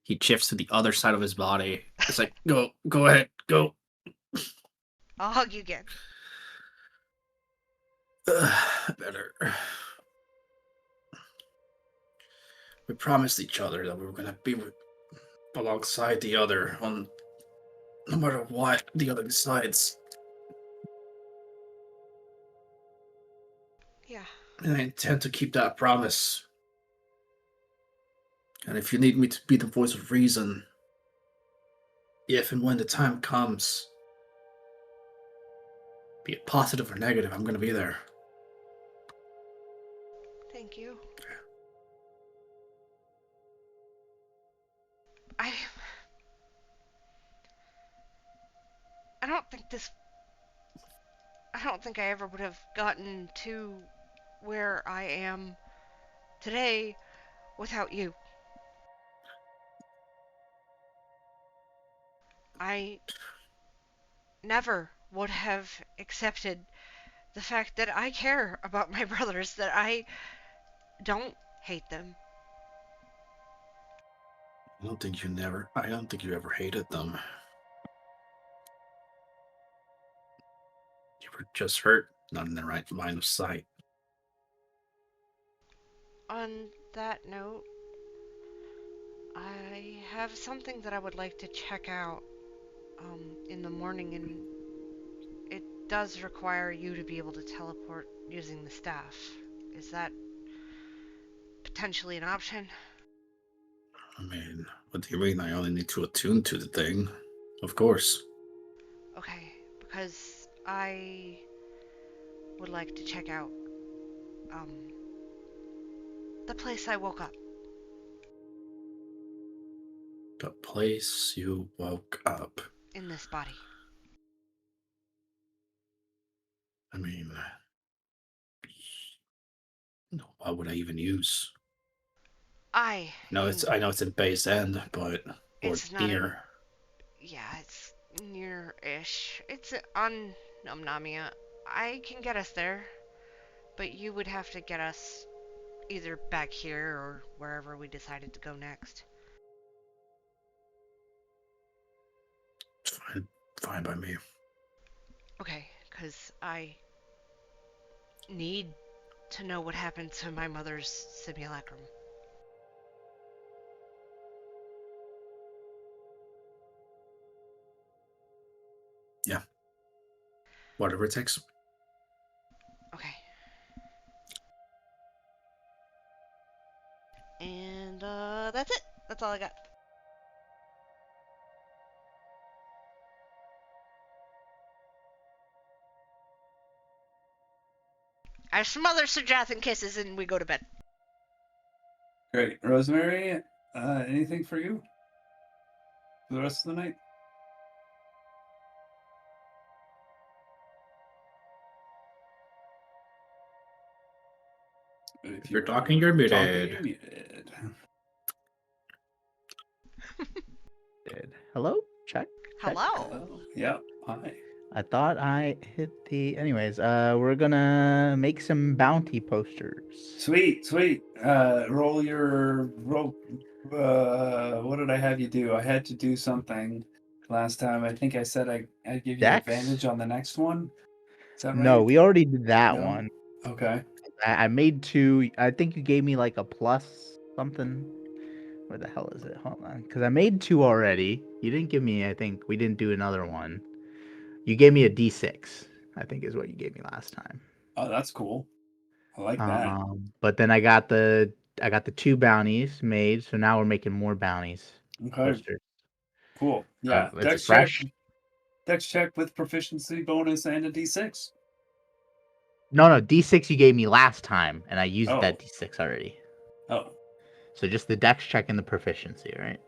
He shifts to the other side of his body. It's like, go ahead, go. I'll hug you again. Better. We promised each other that we were gonna be alongside the other on no matter what the other decides. Yeah. And I intend to keep that promise. And if you need me to be the voice of reason, if and when the time comes, be it positive or negative, I'm gonna be there. Thank you. I don't think this. I don't think I ever would have gotten to where I am today without you. I never would have accepted the fact that I care about my brothers, that I don't hate them. I don't think you ever hated them. You were just hurt, not in the right line of sight. On that note, I have something that I would like to check out in the morning, and it does require you to be able to teleport using the staff. Is that potentially an option? I mean, what do you mean? I only need to attune to the thing. Of course. Okay, because I would like to check out the place I woke up. The place you woke up. In this body. I mean, what would I even use? I know it's in Base End, but or it's not near. Yeah, it's near-ish. It's on Numnamia. I can get us there, but you would have to get us either back here or wherever we decided to go next. Fine by me. Okay, because I need to know what happened to my mother's simulacrum. Yeah. Whatever it takes. Okay. And that's it. That's all I got. I smother Sir Jonathan kisses and we go to bed. Great. Rosemary, anything for you for the rest of the night? If you're talking, you're muted. Hello? Check. Hello. Yeah. Hi. I thought I hit the. Anyways, we're gonna make some bounty posters. Sweet. Roll. What did I have you do? I had to do something last time. I think I said I'd give you Dex? advantage on the next one. Is that right? No, we already did that No? one. Okay. I made 2. I think you gave me like a plus something. Where the hell is it? Hold on. Because I made 2 already. You didn't give me, I think, we didn't do another one. You gave me a D6, I think is what you gave me last time. Oh, that's cool. I like that. But then I got the 2 bounties made, so now we're making more bounties. Okay. Posters. Cool. Yeah. It's fresh. Dex check with proficiency bonus and a D6. No, D6 you gave me last time, and I used Oh. that D6 already. Oh. So just the dex check and the proficiency, right?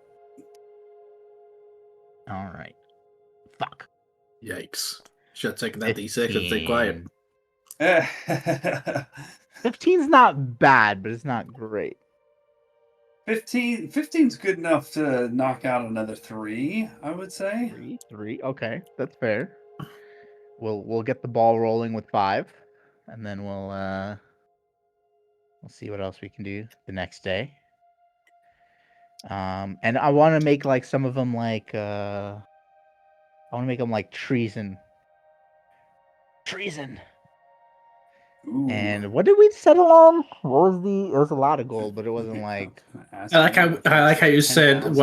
All right. Fuck. Yikes. Should have taken that D6 and stay quiet. 15's not bad, but it's not great. 15's good enough to knock out another 3, I would say. 3. Okay, that's fair. We'll get the ball rolling with 5, and then we'll see what else we can do the next day. And I want to make like some of them like I want to make them like treason treason. Ooh. And what did we settle on? What was the? It was a lot of gold, but it wasn't like. I like how you said 10,000.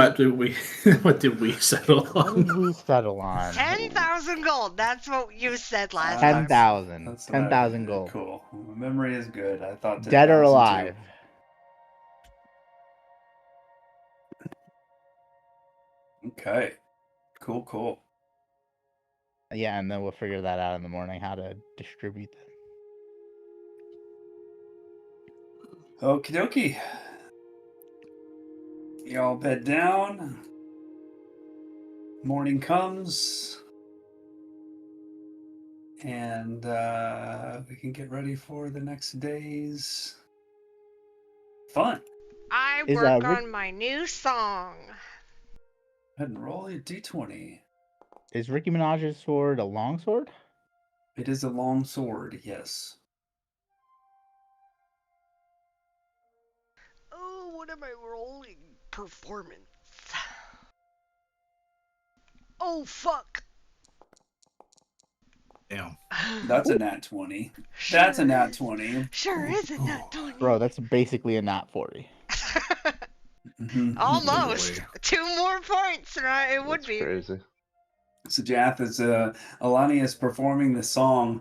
what did we settle What on? did we settle on? 10,000 gold. That's what you said last Ten time. 10,000. That's what 10,000 gold. Cool. My memory is good. I thought Dead 10,000 or too. alive. Okay. Cool. Yeah, and then we'll figure that out in the morning how to distribute that. Okie dokie. Y'all bed down. Morning comes. And we can get ready for the next day's fun. I Is, work Rick- on my new song. Go ahead and roll your d20. Is Ricky Minaj's sword a long sword? It is a long sword, yes. Oh, what am I rolling? Performance. Oh, fuck. Damn. That's a nat 20. Sure That's a nat is. 20. Sure is a nat 20. Bro, that's basically a nat 40. Almost. Boy. 2 more points, right? It would That's be. crazy. So Jath is Alani is performing the song.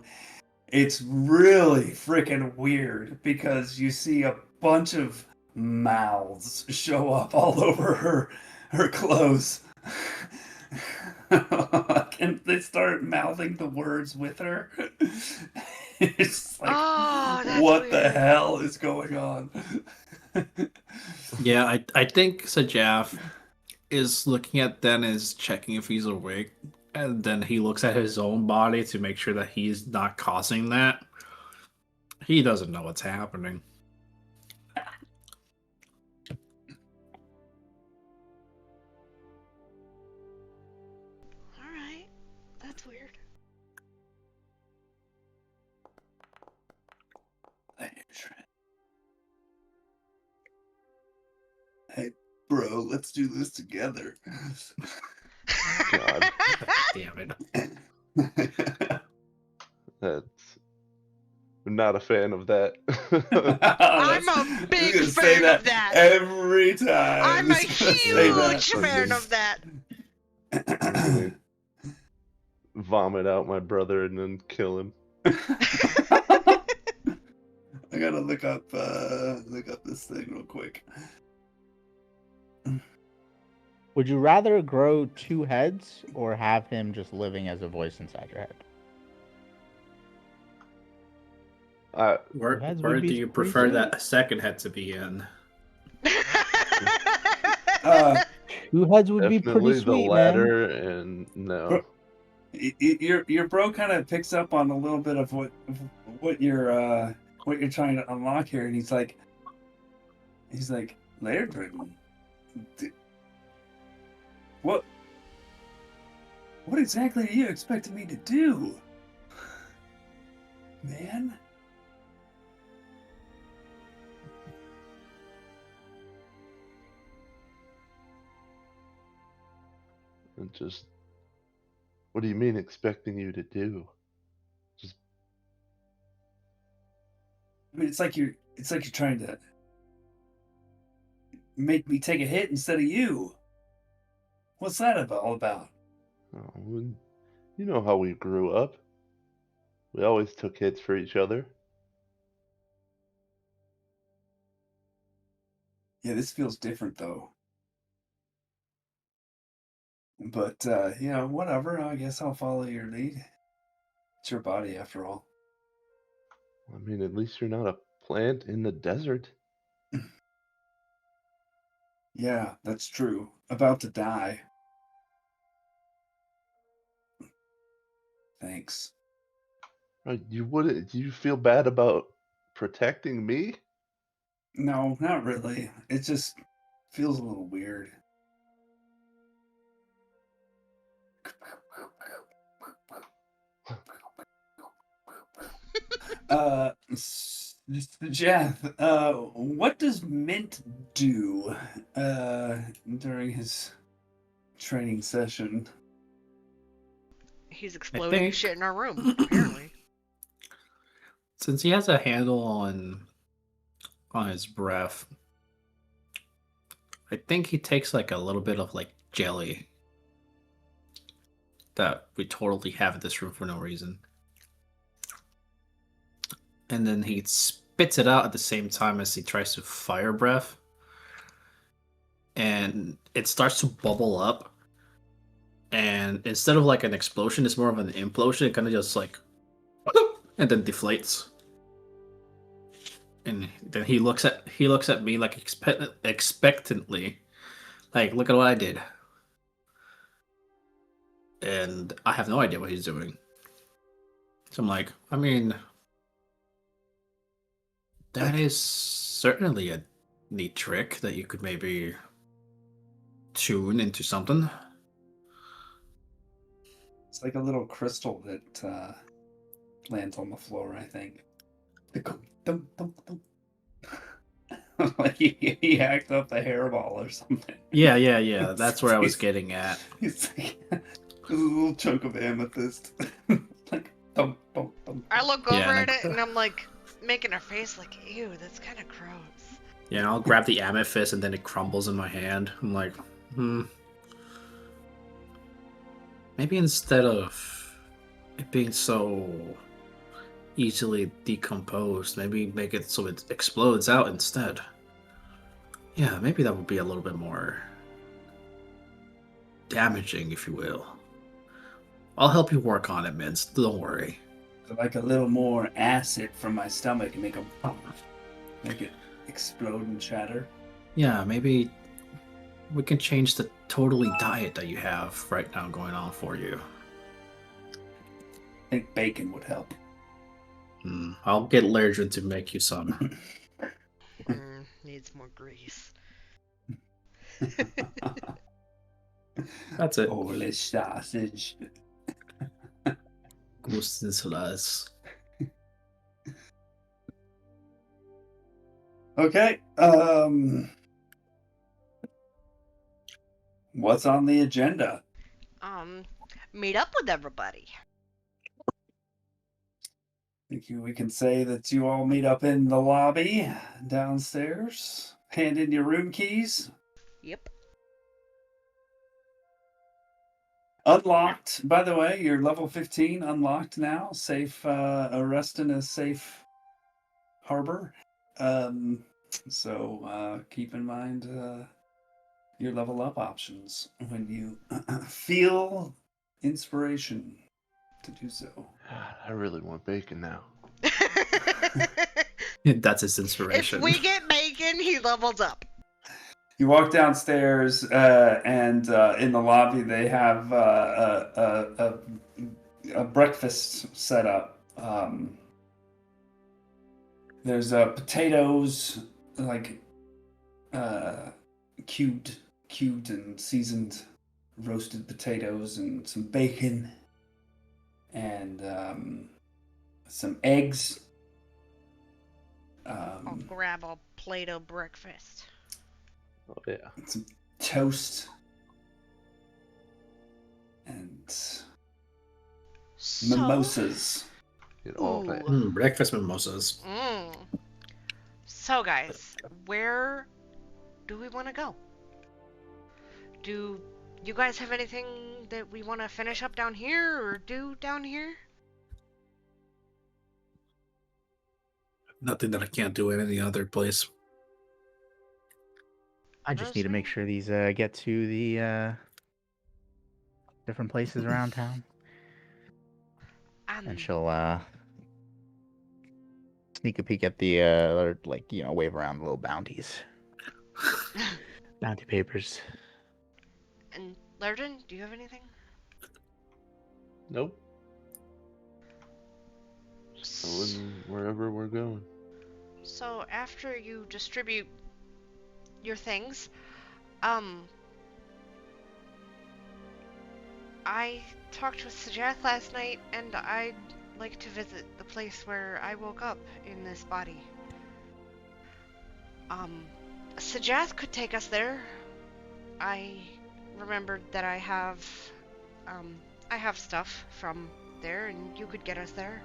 It's really freaking weird because you see a bunch of mouths show up all over her clothes. And they start mouthing the words with her. It's like, Oh, that's what the weird. hell is going on? Yeah, I think Sajaf is looking at Dennis, checking if he's awake, and then he looks at his own body to make sure that he's not causing that. He doesn't know what's happening. Alright. That's weird. Hey, bro, let's do this together. God. Damn it. That's. I'm not a fan of that. I'm a big gonna fan say that of that. every time. I'm a Just gonna say that. huge fan of that. I'm gonna vomit out my brother and then kill him. I gotta look up this thing real quick. Would you rather grow 2 heads or have him just living as a voice inside your head? Where Heads would do be you pretty prefer sweet. that second head to be in? 2 heads would be Definitely pretty the sweet, man. latter, and no. Your bro kind of picks up on a little bit of what you're trying to unlock here, and he's like, Lairdren, what exactly are you expecting me to do, man? And just, what do you mean expecting you to do? Just, I mean, it's like you're trying to make me take a hit instead of you. What's that all about? oh, you know how we grew up. We always took hits for each other. Yeah, this feels different though. But whatever. I guess I'll follow your lead. It's your body, after all. I mean, at least you're not a plant in the desert. Yeah, that's true. About to die. Thanks. Right? You wouldn't. Do you feel bad about protecting me? No, not really. It just feels a little weird. Jeff, what does Mint do during his training session? He's exploding shit in our room, apparently. Since he has a handle on his breath, I think he takes like a little bit of like jelly that we totally have in this room for no reason. And then he spits it out at the same time as he tries to fire breath. And it starts to bubble up. And instead of like an explosion, it's more of an implosion. It kind of just like, and then deflates. And then he looks at me like expectantly, like, look at what I did. And I have no idea what he's doing. So I'm like, I mean, that is certainly a neat trick that you could maybe tune into something. It's like a little crystal that lands on the floor, I think. Like he hacked up the hairball or something. Yeah. That's where I was getting at. It's like a little chunk of amethyst. Like, thump, thump, thump. I look over Yeah, at it and I'm like making a face like, ew, that's kind of gross. Yeah, I'll grab the amethyst and then it crumbles in my hand. I'm like, maybe instead of it being so easily decomposed, maybe make it so it explodes out instead. Yeah, maybe that would be a little bit more damaging, if you will. I'll help you work on it, Mince. Don't worry. Like a little more acid from my stomach and make it explode and shatter. Yeah, maybe we can change the totally diet that you have right now going on for you. I think bacon would help. I'll get Lerdrin to make you some. Needs more grease. That's it. Polish sausage. Gustenslas. Okay. What's on the agenda? Meet up with everybody. I think we can say that you all meet up in the lobby downstairs. Hand in your room keys. Yep. Unlocked, by the way, you're level 15, unlocked now. Safe, arrest in a safe harbor. So keep in mind your level up options when you feel inspiration to do so. I really want bacon now. That's his If inspiration. we get bacon, he levels up. You walk downstairs, and in the lobby they have a breakfast set up. There's potatoes, like cubed and seasoned roasted potatoes, and some bacon, and some eggs. I'll grab a plate of breakfast. Oh yeah. Some toast and So, mimosas. Get all that. Breakfast mimosas. So guys, where do we want to go? Do you guys have anything that we want to finish up down here or do down here? Nothing that I can't do in any other place. I just need to make sure these get to the different places around town, and she'll sneak a peek at the or, like, you know, wave around the little bounties, bounty papers. And Lerden, do you have anything? Nope. Just going wherever we're going. So after you distribute your things, I talked with Sajath last night, and I'd like to visit the place where I woke up in this body. Sajath could take us there. I remembered that I have stuff from there, and you could get us there.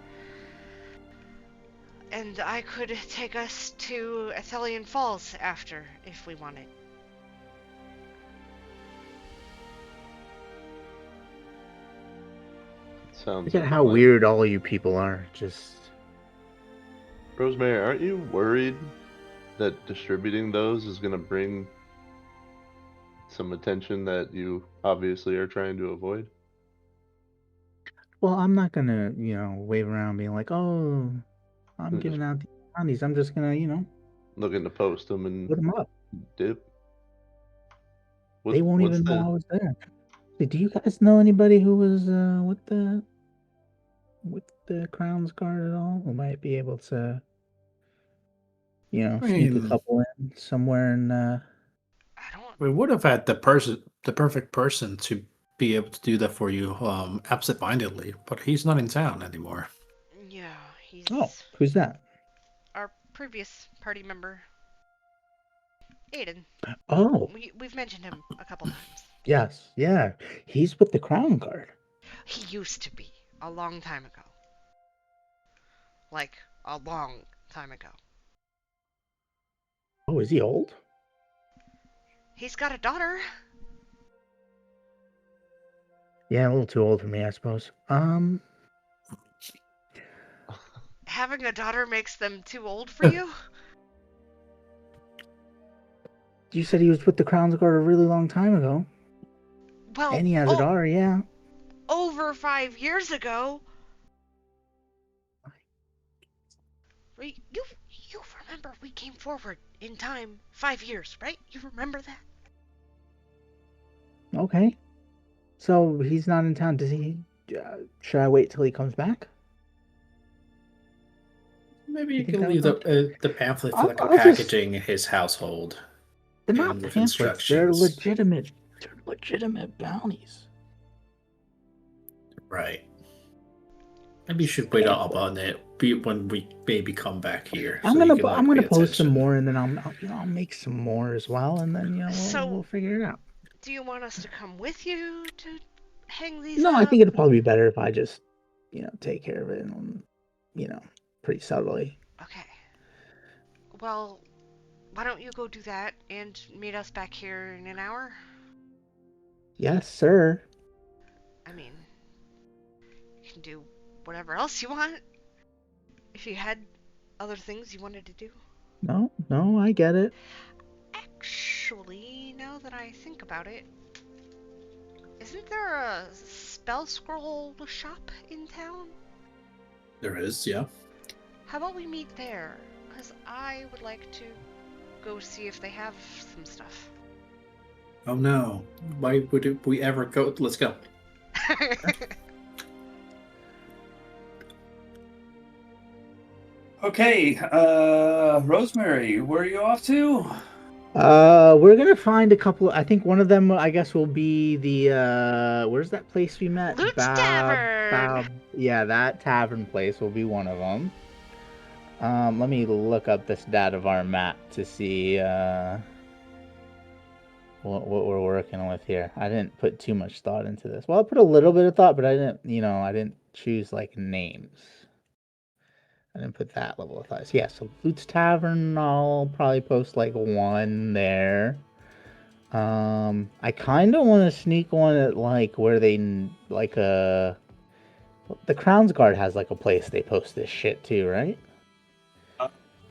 And I could take us to Athelion Falls after, if we wanted. Sounds Look at like how fun. weird all you people are. Just Rosemary, aren't you worried that distributing those is going to bring some attention that you obviously are trying to avoid? well, I'm not gonna, wave around being like, oh, I'm You're giving just out these bounties. I'm just gonna, looking to post them and put them up. dip. They won't What's even know I the? was there. Hey, do you guys know anybody who was with the Crown's Guard at all? Who might be able to, I sneak a mean, couple in somewhere in I don't. we would have had the perfect person to be able to do that for you, absent-mindedly, but he's not in town anymore. Yeah, he's Oh, who's that? our previous party member, Aiden. Oh, We've mentioned him a couple times. yes, yeah. He's with the Crown Guard. He used to be a long time ago. Like a long time ago. Oh, is he old? He's got a daughter. Yeah, a little too old for me, I suppose. Having a daughter makes them too old for you? You said he was with the Crown's Guard a really long time ago. Well, And he has a daughter, yeah. over 5 years ago. You remember we came forward in time 5 years, right? You remember that? Okay. So he's not in town. Does he? Should I wait till he comes back? Maybe You you think can that leave would the pamphlet for I'll- like I'll a just- packaging his household. They're And not with pamphlets. They're instructions. legitimate. They're legitimate bounties. Right. Maybe you should wait up on it when we maybe come back here. I'm so gonna you can, I'm pay gonna post some attention. more, and then I'll make some more as well, and then So- we'll figure it out. Do you want us to come with you to hang these No, up? I think it'd probably be better if I just take care of it, and pretty subtly. Okay. Well, why don't you go do that and meet us back here in an hour? Yes, sir. I mean, you can do whatever else you want. If you had other things you wanted to do. No, I get it. Actually, now that I think about it, isn't there a spell scroll shop in town? There is, yeah. How about we meet there? Because I would like to go see if they have some stuff. Oh no. Why would we ever go? Let's go. Okay, Rosemary, where are you off to? We're gonna find a couple. I think one of them, I guess, will be the where's that place we met? Loot's Tavern. Yeah, that tavern place will be one of them. Let me look up this Datavar map to see what we're working with here. I didn't put too much thought into this. Well, I put a little bit of thought, but I didn't choose like names. I didn't put that level of thought. So, yeah, so Loot's Tavern, I'll probably post like one there. I kind of want to sneak one at like where they like the Crown's Guard has like a place they post this shit too, right?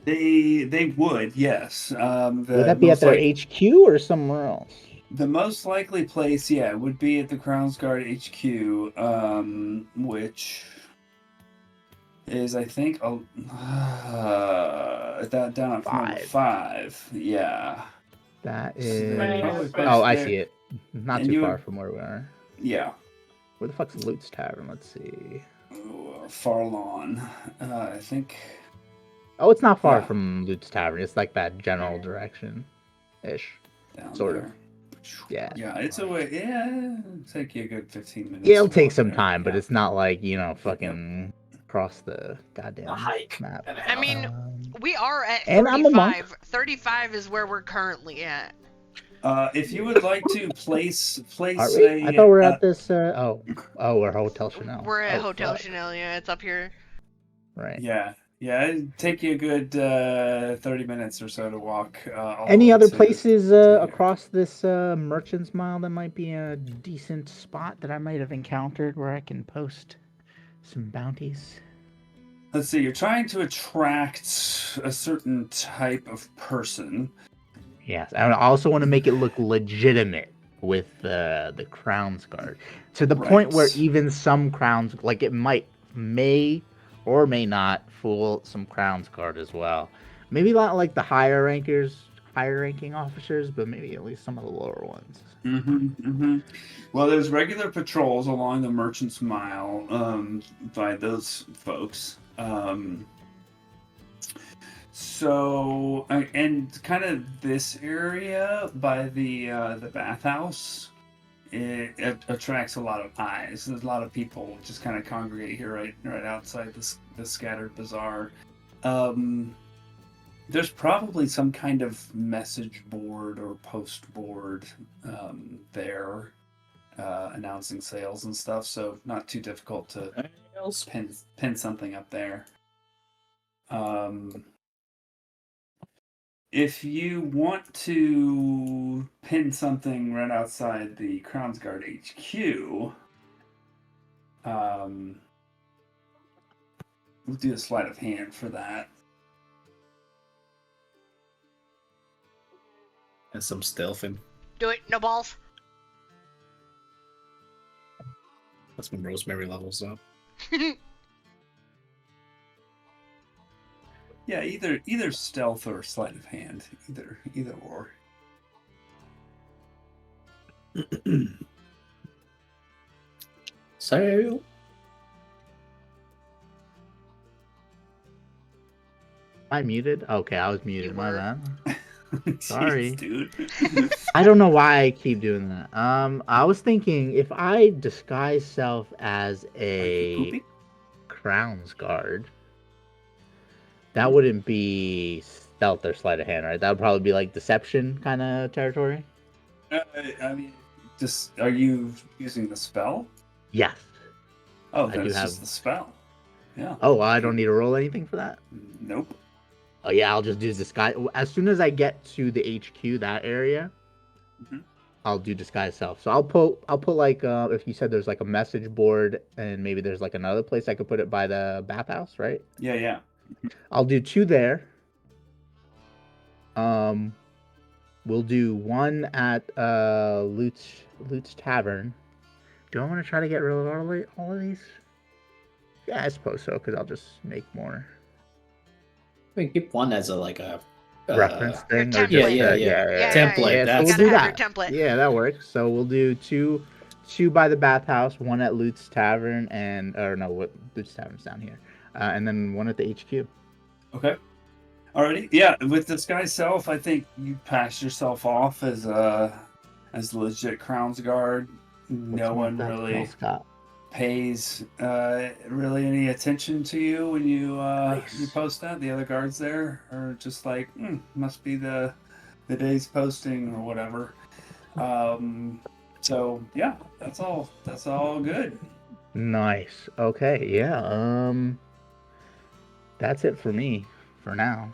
They would, yes. Would that be at their HQ or somewhere else? The most likely place, yeah, would be at the Crown's Guard HQ, which is, I think, down at number 5. Yeah. That So is. they'd probably post Oh, I there. see it. Not And too you far would- from where we are. Yeah. Where the fuck's Loot's Tavern? Let's see. Farlawn. I think. Oh, it's not far Yeah. from Loot's Tavern. It's like that general direction, ish. Down Sort there. of. Yeah. Yeah, it's a way. Yeah, it'll take you a good 15 minutes. Yeah, it'll to take walk some there. time, but Yeah. it's not like fucking cross the goddamn A hike. map. I mean, we are at And I'm a monk. 35. 35 is where we're currently at. If you would like to place Are we? a. I thought we were at this. We're Hotel Chanel. We're at Oh, Hotel fuck. Chanel, yeah, it's up here. Right. Yeah. Yeah, it'd take you a good 30 minutes or so to walk. All Any the way other to places here. across this Merchant's Mile that might be a decent spot that I might have encountered where I can post some bounties? Let's see. You're trying to attract a certain type of person. Yes, I also want to make it look legitimate with the Crown's Guard, to the point where Right. even some Crowns, like it may or may not fool some Crown's Guard as well. Maybe not like the higher ranking officers, but maybe at least some of the lower ones. Well, there's regular patrols along the Merchant's Mile by those folks. So, and kind of this area by the bathhouse, it attracts a lot of eyes. There's a lot of people just kind of congregate here right outside the scattered bazaar. There's probably some kind of message board or post board there announcing sales and stuff, so not too difficult to pin something up there. If you want to pin something right outside the Crown's Guard HQ, we'll do a sleight of hand for that. And some stealthing. Do it, no balls. That's when Rosemary levels up. Yeah, either stealth or sleight of hand, either or. So, Am I muted? Okay, I was muted. You My were. bad. Sorry. Jeez, dude. I don't know why I keep doing that. I was thinking if I disguise self as a Poopy? Crown's Guard, that wouldn't be stealth or sleight of hand, right? That would probably be like deception kind of territory. I mean, just are you using the spell? Yes. Oh, I then do it's have- just the spell. Yeah. Oh, I don't need to roll anything for that. Nope. Oh yeah, I'll just do disguise. As soon as I get to the HQ, that area, I'll do disguise self. So I'll put like if you said there's like a message board and maybe there's like another place I could put it by the bathhouse, right? Yeah. I'll do 2 there. We'll do 1 at Lute's Tavern. Do I want to try to get rid of all of these? Yeah, I suppose so, because I'll just make more we keep one as a reference thing. Your Or template. just, Yeah. Yeah, Template. so That's we'll gotta do have that. your template. Yeah, that works. So we'll do two by the bathhouse, 1 at Lute's Tavern, Lute's Tavern's down here, and then 1 at the HQ. Okay. Alrighty. Yeah, with disguise self, I think you pass yourself off as legit Crown's Guard. No one really pays really any attention to you when you you post that. The other guards there are just like, must be the day's posting or whatever. So yeah, that's all good. Nice. Okay. Yeah. That's it for me for now.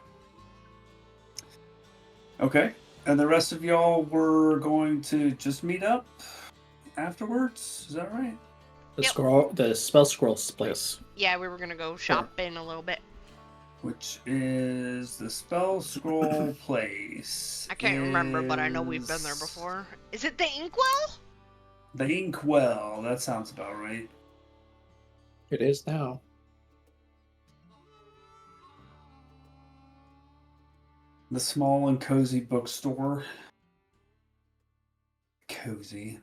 Okay. And the rest of y'all were going to just meet up afterwards? Is that right? The spell scroll's place. Yeah, we were gonna go shopping a little bit. Which is the spell scroll place. I can't remember, but I know we've been there before. Is it the Inkwell? The Inkwell. That sounds about right. It is now. The small and cozy bookstore. Cozy.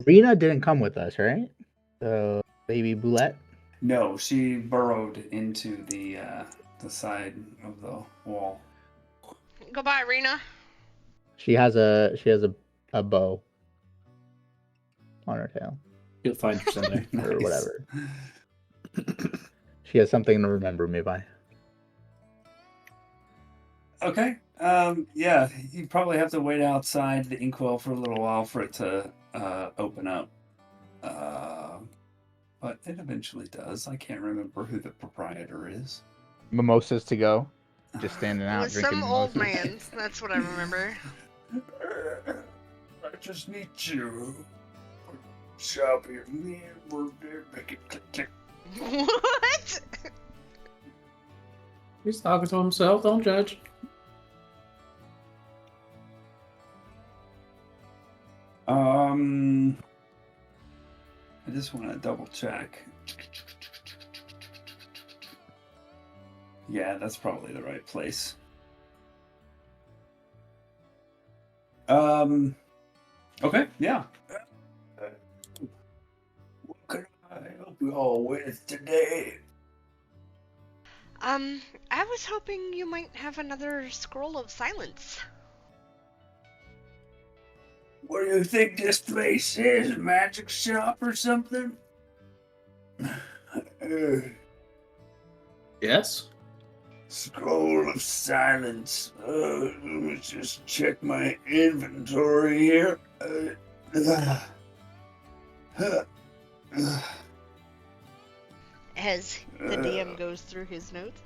Rena didn't come with us, right? The baby Boulette. No, she burrowed into the side of the wall. Goodbye, Rena. She has a bow on her tail You'll find her someday. or Nice. whatever. She has something to remember me by. Okay. Yeah, you probably have to wait outside the Inkwell for a little while for it to open up. but it eventually does. I can't remember who the proprietor is. Mimosas to go. Just standing It out was drinking some old mimosas. man. That's what I remember. I just need to shop here. Make it click click. What? He's talking to himself. Don't judge. I just want to double check. Yeah, that's probably the right place. Okay, yeah. What can I help you all with today? I was hoping you might have another scroll of silence. What do you think this place is? A magic shop or something? Yes. Scroll of silence. Let me just check my inventory here. As the DM goes through his notes.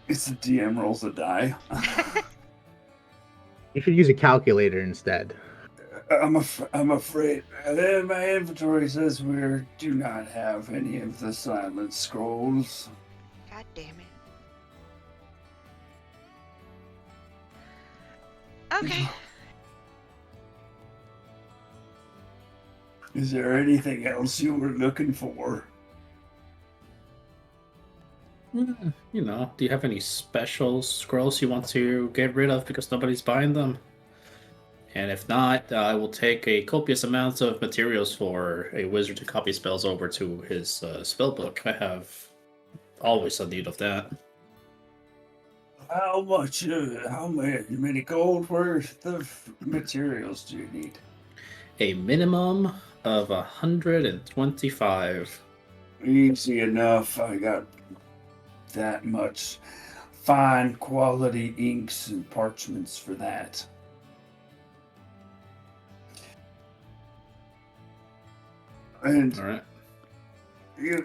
It's the DM rolls a die. You should use a calculator instead. I'm afraid. My inventory says we do not have any of the silent scrolls. God damn it. Okay. Is there anything else you were looking for? You know, do you have any special scrolls you want to get rid of because nobody's buying them? And if not, I will take a copious amount of materials for a wizard to copy spells over to his spellbook. I have always a need of that. How many gold worth of materials do you need? A minimum of 125. Easy enough. I got that much fine quality inks and parchments for that. And All right. you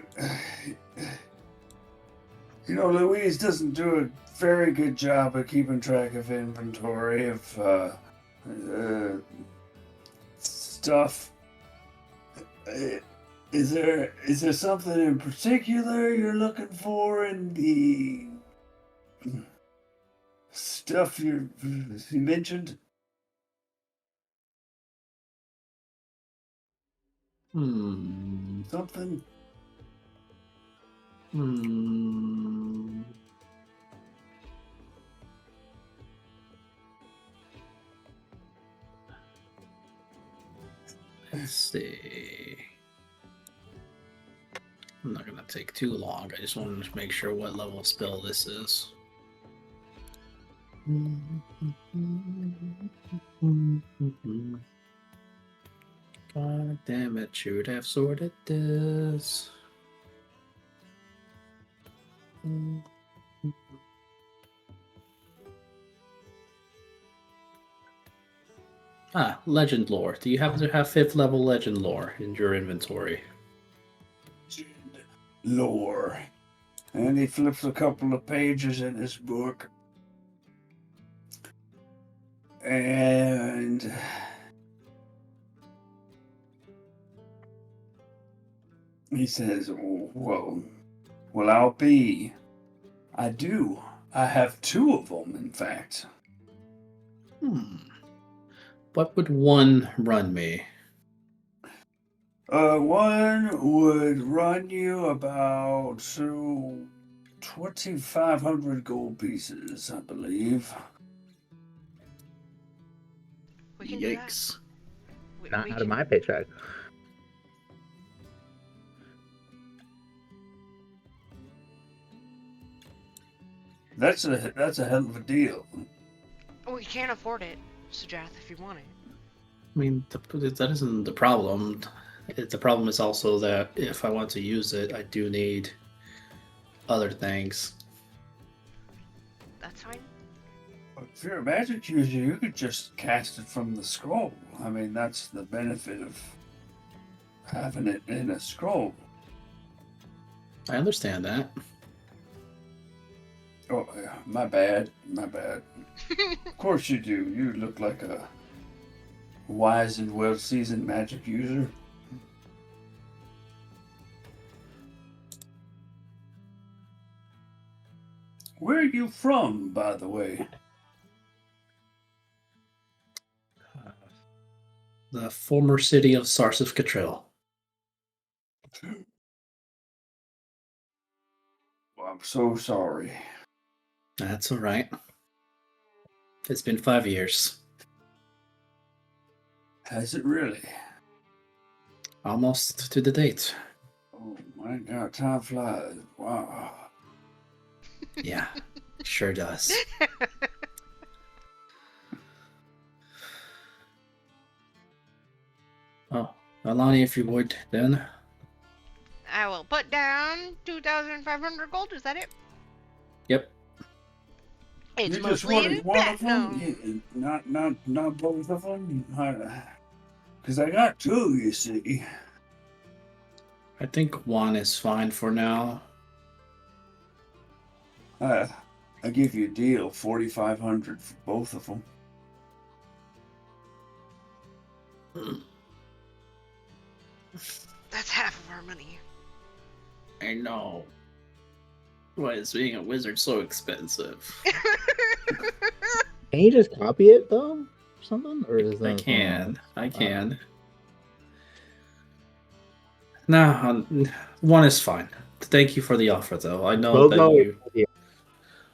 know, Louise doesn't do a very good job of keeping track of inventory of stuff. Is there something in particular you're looking for in the stuff you mentioned? Something? Let's see. I'm not gonna take too long. I just wanted to make sure what level of spell this is. God damn it, should have sorted this. Legend lore. Do you happen to have 5th level legend lore in your inventory? Lore. And he flips a couple of pages in his book. And he says, well, I do. I have 2 of them, in fact. What would one run me? One would run you about 2,500 gold pieces, I believe. We can do that. Yikes. Not out of my paycheck. That's a hell of a deal. We can't afford it, Sujath, if you want it. I mean, that isn't the problem. The problem is also that if I want to use it, I do need other things. That's fine. If you're a magic user, you could just cast it from the scroll. I mean, that's the benefit having it in a scroll. I understand that. Oh, my bad. Of course you do. You look like a wise and well-seasoned magic user. Where are you from, by the way? The former city of Sarsif Catrell. I'm so sorry. That's all right. It's been 5 years. Has it really? Almost to the date. Oh my god, time flies. Wow. Yeah, sure does. Oh, Alani, if you would, then. I will put down 2,500 gold. Is that it? Yep. It's You just mostly wanted in one of platinum. them? Not both of them? Because I got two, you see. I think one is fine for now. I give you a deal, 4,500 for both of them. That's half of our money. I know. Why is being a wizard so expensive? Can you just copy it though, or something? Or is that I can. No, one is fine. Thank you for the offer, though. I know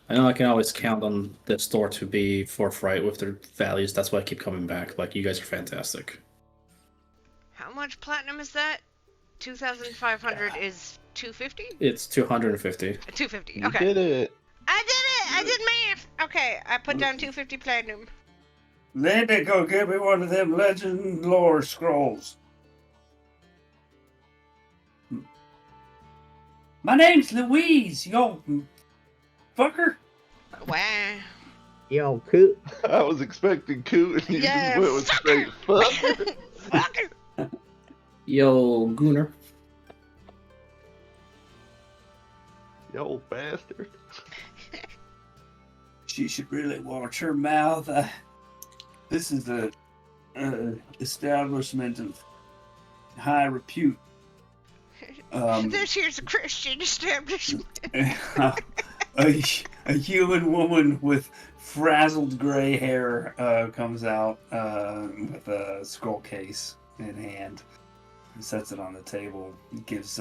I know I can always count on the store to be forthright with their values. That's why I keep coming back. Like, you guys are fantastic. How much platinum is that? 2,500 is 250? It's 250. 250, You okay. did it. I did it! I did math! Okay, I put down 250 platinum. Lady, go get me one of them legend lore scrolls. My name's Louise, yo fucker. Wow. Yo, cool. I was expecting Coot, and you Yeah, just went with straight fucker. Fucker. Yo, Gooner. You old bastard. She should really watch her mouth. This is a establishment of high repute. This here's a Christian establishment. A human woman with frazzled gray hair comes out with a scroll case in hand and sets it on the table. Gives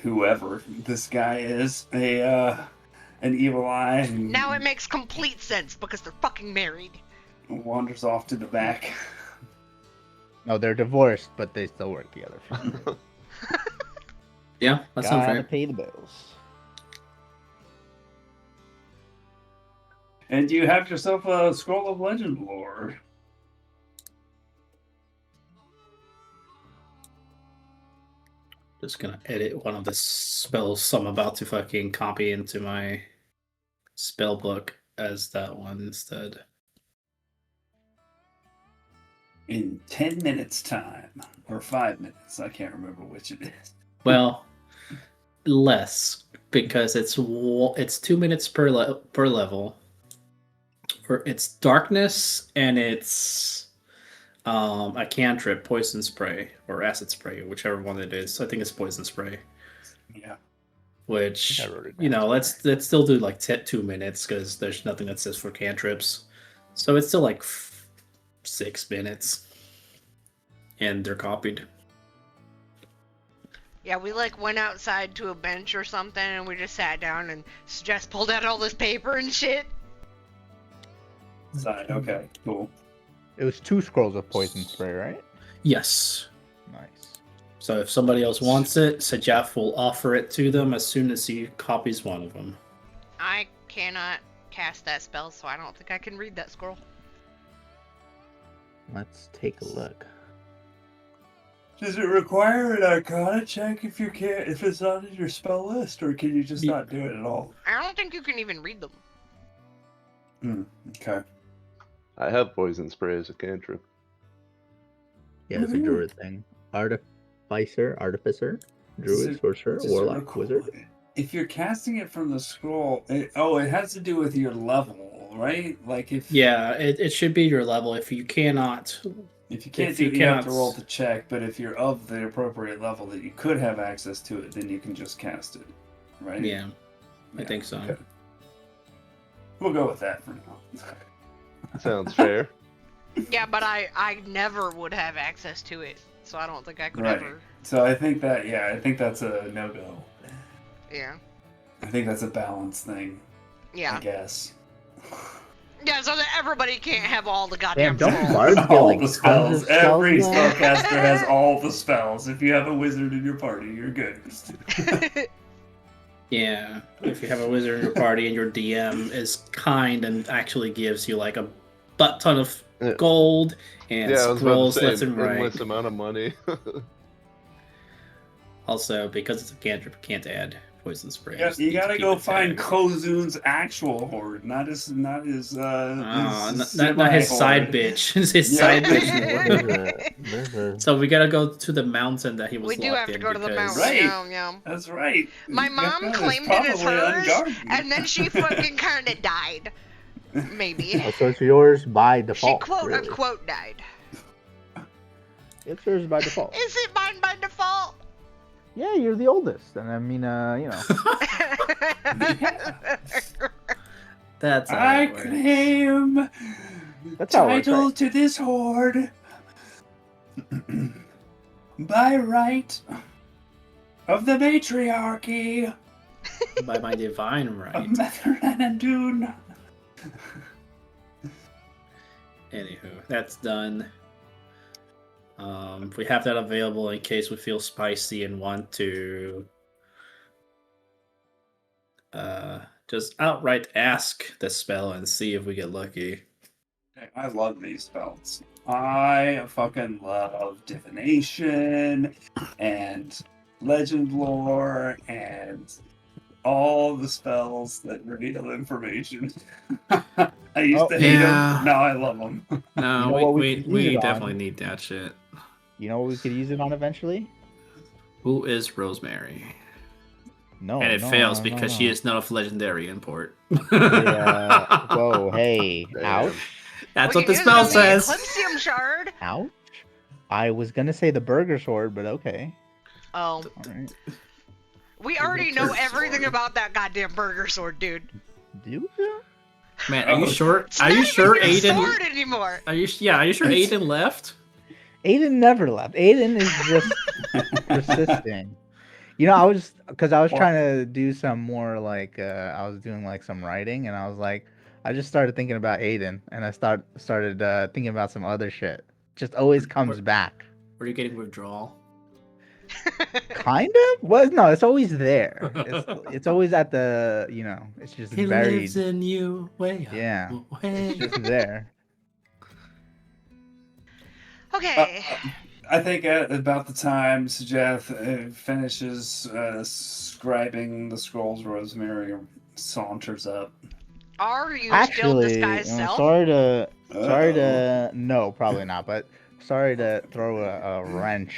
whoever this guy is an evil eye. And Now it makes complete sense because they're fucking married. wanders off to the back. No, they're divorced, but they still work together. Yeah, that sounds Gotta right. pay the bills. And you have yourself a scroll of legend lore. Just gonna edit one of the spells I'm about to fucking copy into my spell book as that one instead. In 10 minutes time. Or 5 minutes. I can't remember which it is. Well, less, because it's 2 minutes per level. Or it's darkness and it's a cantrip, poison spray or acid spray, whichever one it is. I think it's poison spray. Yeah. Which, I wrote it you down know, let's still do like 2 minutes because there's nothing that says for cantrips. So it's still like 6 minutes, and they're copied. Yeah, we like went outside to a bench or something and we just sat down and just pulled out all this paper and shit. Side. Okay, cool. It was 2 scrolls of poison spray, right? Yes. Nice. So if somebody else wants it, Sajaf will offer it to them as soon as he copies one of them. I cannot cast that spell, so I don't think I can read that scroll. Let's take a look. Does it require an Arcana check if it's not in your spell list, or can you just not do it at all? I don't think you can even read them. Okay. I have poison spray as a cantrip. Yeah, it's a druid thing. artificer, druid, sorcerer, Does it warlock, wizard. If you're casting it from the scroll, it has to do with your level, right? Like if it should be your level. If you cannot, if you can't do it, you have to roll to check. But if you're of the appropriate level that you could have access to it, then you can just cast it, right? Yeah, I think so. Okay. We'll go with that for now. Sounds fair. Yeah, but I never would have access to it, so I don't think I could Right. ever. So I think that's a no-go. Yeah. I think that's a balance thing. Yeah. I guess. Yeah, so that everybody can't have all the goddamn Damn, don't spells. bards get All like the tons spells. of spells Every now? spellcaster has all the spells. If you have a wizard in your party, you're good. Yeah, if you have a wizard in your party and your DM is kind and actually gives you like a butt ton of gold and Yeah, I was about scrolls to say, left and right. endless amount of money. Also, because it's a cantrip, you can't add poison spray. Yeah, you gotta go find Not Kozun's actual horde, not his not his side semi-horde. bitch. It's his Yeah. side bitch. So we gotta go to the mountain that he was We do locked have to in go to the because- mountain. Right. Yeah, yeah. That's right. My mom That is claimed it as probably hers, unguarded. and then she fucking kind of died. Maybe. Oh, so it's yours by She default. quote really. unquote died. It's yours by default. Is it mine by default? Yeah, you're the oldest, and I mean, That's how I it works. claim That's how it works, title right? to this horde by right of the matriarchy By my divine of right. Metherland and Dune. Anywho, that's done. We have that available in case we feel spicy and want to just outright ask the spell and see if we get lucky. I love these spells. I fucking love divination and legend lore and all the spells that reveal information. I used to hate Yeah. them. Now I love them. No, You know what we we could use it on? definitely need that shit. You know what we could use it on eventually? Who is Rosemary? No. And it no, fails no, because no. she is not of legendary import. Yeah. Whoa, hey, Damn. ouch, That's We what the can use spell it on the says. Eclipsium shard. ouch. I was gonna say the burger sword, but okay. Oh, All right. we already know Burger everything sword. about that goddamn burger sword, dude. Do you? Man, are you Oh. sure? It's Are not you even sure your Aiden? sword anymore. Are you sure Aiden left? Aiden never left. Aiden is just persisting. You know, I was trying to do some more like I was doing like some writing, and I was like, I just started thinking about Aiden, and I started thinking about some other shit. Just always comes back. Were you getting withdrawal? Kind of? Well, no, it's always there. It's always at the, it's just He buried. lives in you, way up, Yeah. way It's just there. Okay. I think at about the time Sujeth finishes scribing the scrolls, Rosemary saunters up. Are you still Actually, disguised self? sorry to, no, probably not, but sorry to throw a wrench.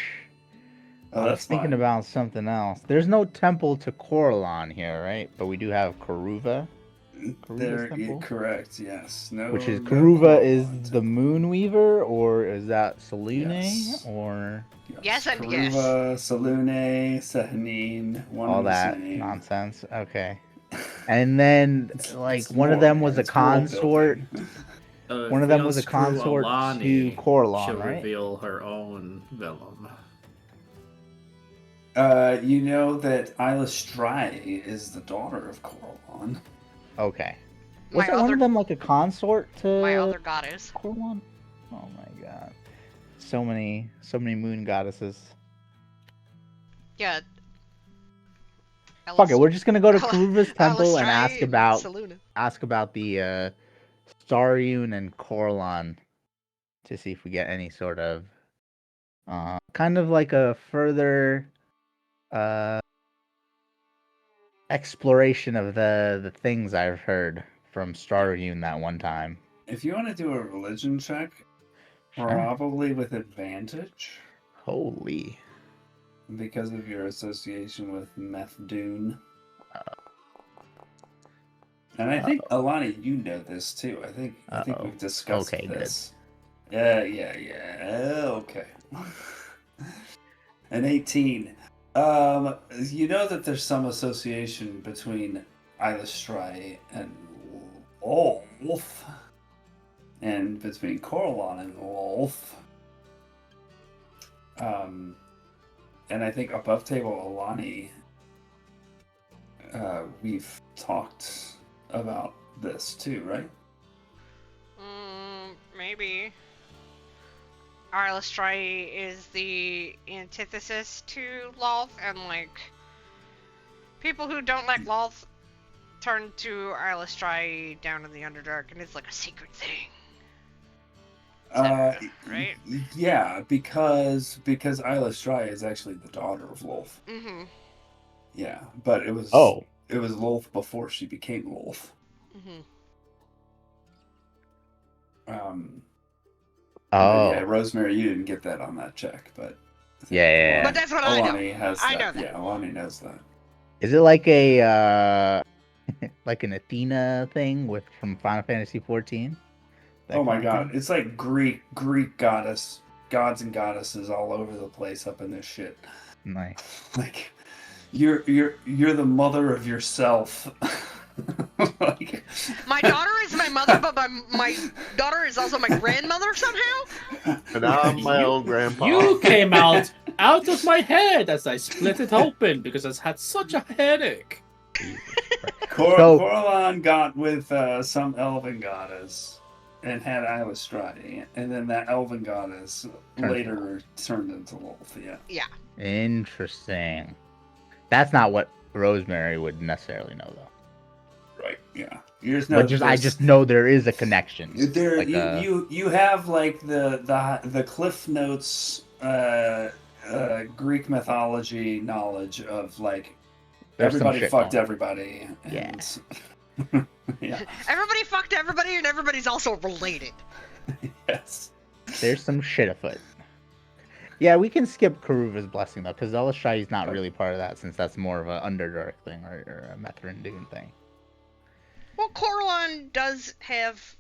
Oh, I was that's thinking fine. about something else. There's no temple to Coralon here, right? But we do have Karuva, There, temple? correct. Yes. No. which is no Karuva is Coralon the Moon Weaver, or is that Selune, Yes. or Yes and yes. Karuva, Selune, Sehanine, one all and the that same. nonsense? Okay. And then, It's- like, it's one of more- them was a it's world consort. building. One of them was a consort to Coralon, she'll right? reveal her own vellum. You know that Isla Strai is the daughter of Coralon. Okay. My Was one other- of them like a consort to My other goddess. Coralon? Oh my god. So many moon goddesses. Yeah. Fuck it, we're just gonna go to Al- Karuva's temple and Alistrai ask about the Starion and Coralon to see if we get any sort of kind of like a further exploration of the things I've heard from Starion that one time. If you want to do a religion check, Sure. probably with advantage. Holy. Because of your association with Neptune. And I think, Alani, you know this too. I think we've discussed this. Good. Yeah. Okay. An 18. You know that there's some association between Eilistrai and Wolf, and between Coralon and Wolf. And I think above table Alani, we've talked about this too, right? Maybe. Arlastrai is the antithesis to Lolth, and like people who don't like Lolth turn to Arlastrai down in the Underdark, and it's like a secret thing. Right? Yeah, because Eilistrai is actually the daughter of Lolth. Mm-hmm. Yeah, but it was Lolth before she became Lolth. Mm-hmm. Yeah, Rosemary, you didn't get that on that check, but yeah. But that's what I know. I know that. Yeah, Alani knows that. Is it like a like an Athena thing from Final Fantasy 14? Oh my god, it's like Greek gods and goddesses all over the place up in this shit. Nice. Like you're the mother of yourself. Like... My daughter is my mother, but my daughter is also my grandmother somehow. And I'm my own grandpa. You came out of my head as I split it open because I had such a headache. Coralon got with some elven goddess and had Eilistrai, and then that elven goddess later turned into Lolth. Yeah. Interesting. That's not what Rosemary would necessarily know, though. Right. Yeah. I just know there is a connection. There, like you have like the Cliff Notes Greek mythology knowledge of like everybody fucked everybody. And, yeah. Everybody fucked everybody, and everybody's also related. Yes. There's some shit afoot. Yeah, we can skip Karuva's blessing though, because Eilistrai is not really part of that, since that's more of an Underdark thing or a Methrin Dune thing. Well, Coralon does have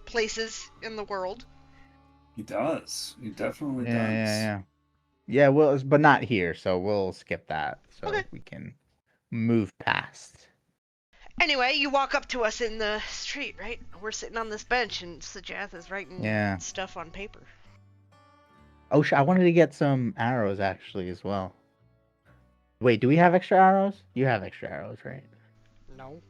places in the world. He does. He definitely does. Yeah. Yeah, well, but not here, so we'll skip that, so we can move past. Anyway, you walk up to us in the street, right? We're sitting on this bench, and Sajath is writing stuff on paper. Oh, I wanted to get some arrows, actually, as well. Wait, do we have extra arrows? You have extra arrows, right? No.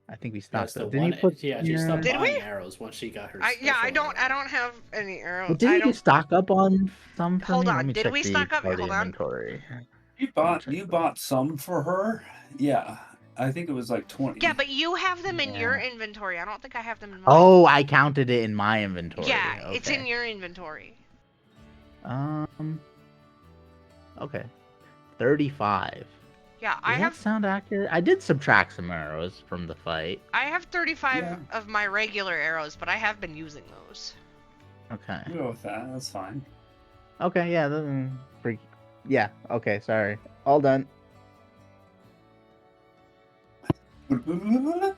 I think we stopped. She Did stopped we? buying arrows once she got her. I don't have any arrows. Well, didn't you stock up on some? Hold on, did we stock up? Hold on. Inventory. You bought some for her? Yeah, I think it was like 20. Yeah, but you have them in your inventory. I don't think I have them in mine. Oh, I counted it in my inventory. Yeah, okay. It's in your inventory. Okay. 35. Yeah, Does that sound accurate? I did subtract some arrows from the fight. I have 35 of my regular arrows, but I have been using those. Okay. I'll go with that. That's fine. Okay, yeah, okay, sorry. All done.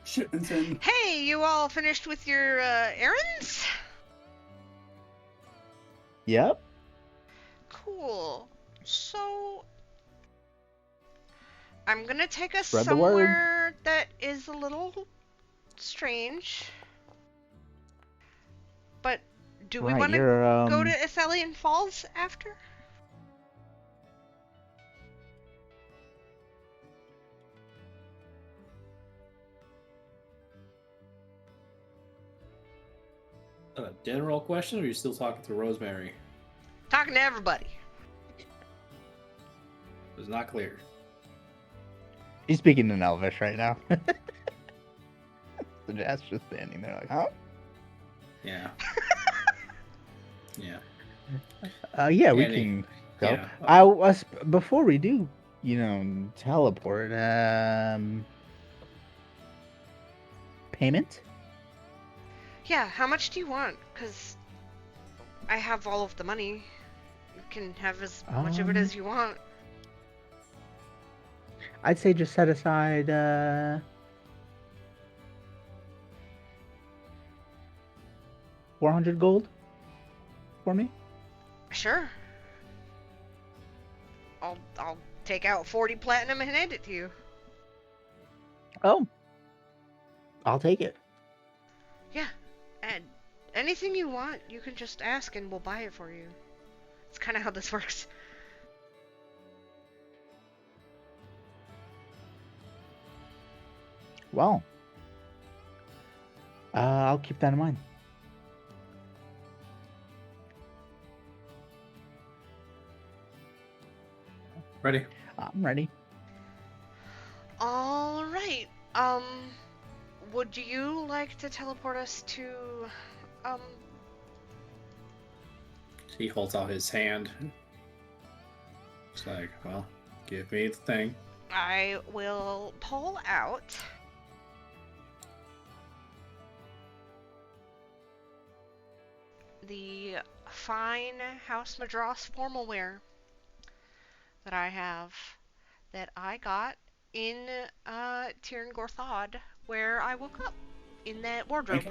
Shipments in. Hey, you all finished with your errands? Yep. Cool. So I'm gonna take us Spread the word. somewhere that is a little strange. But do we want to go to Ethelian Falls after? A general question, or are you still talking to Rosemary? Talking to everybody. It was not clear. He's speaking in Elvish right now. The Jazz just standing there like, huh? Yeah. Yeah, we can go. Yeah. I was before we do, teleport. Payment? Yeah, how much do you want? Because I have all of the money. can have as much of it as you want. I'd say just set aside 400 gold for me. Sure. I'll take out 40 platinum and hand it to you. Oh, I'll take it. Yeah, and anything you want, you can just ask and we'll buy it for you. It's kind of how this works. Well, I'll keep that in mind. Ready? I'm ready. All right. Would you like to teleport us to, He holds out his hand. It's like, well, give me the thing. I will pull out the fine House Madras formal wear that I have, that I got in Tirn Gorthad, where I woke up in that wardrobe.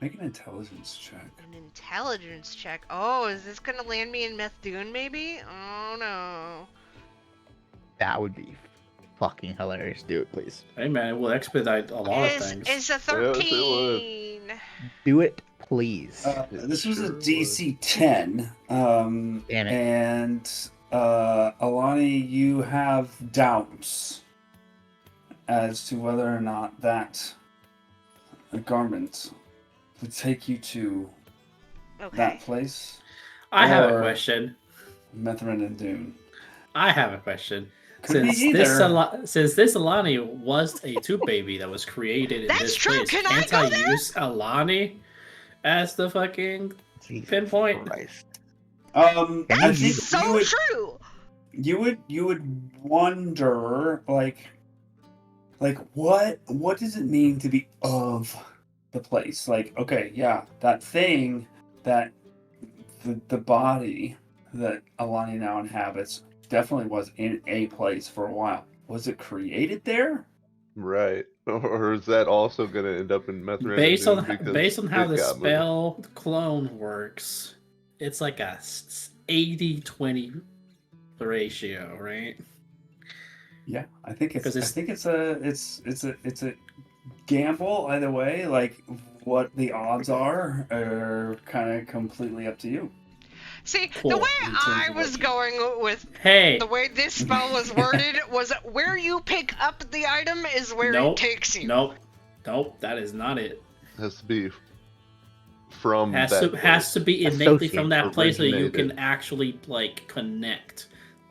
Make an intelligence check. An intelligence check. Oh, is this gonna land me in Neptune, maybe? Oh no. That would be fucking hilarious. Do it, please. Hey man, it will expedite a lot of things. It's a 13. Do it, please. This was a Sure DC 10. Damn it. And Alani, you have doubts as to whether or not that garment would take you to Okay. that place. I have a or question. Methrin and Dune. I have a question. Could be Since this, either. since this Alani was a tube baby that was created in That's this true. place, Can I can't go I there? use Alani as the fucking Jesus pinpoint? Christ. I That's think so true. you would wonder like what does it mean to be of the place? Like, okay, yeah, that thing that the body that Alani now inhabits definitely was in a place for a while. Was it created there? Right. Or is that also going to end up in Methrin? Based on how it the got moved? spell clone works, it's like a 80-20 ratio, right? Yeah, I think it's 'Cause it's a gamble either way. Like, what the odds are kind of completely up to you. See, Cool. the way In terms I of was what going with Hey, the way this spell was worded was where you pick up the item is where it takes you. nope, that is not it. Has to be from Has that to be innately from that place so you Originated. can actually like connect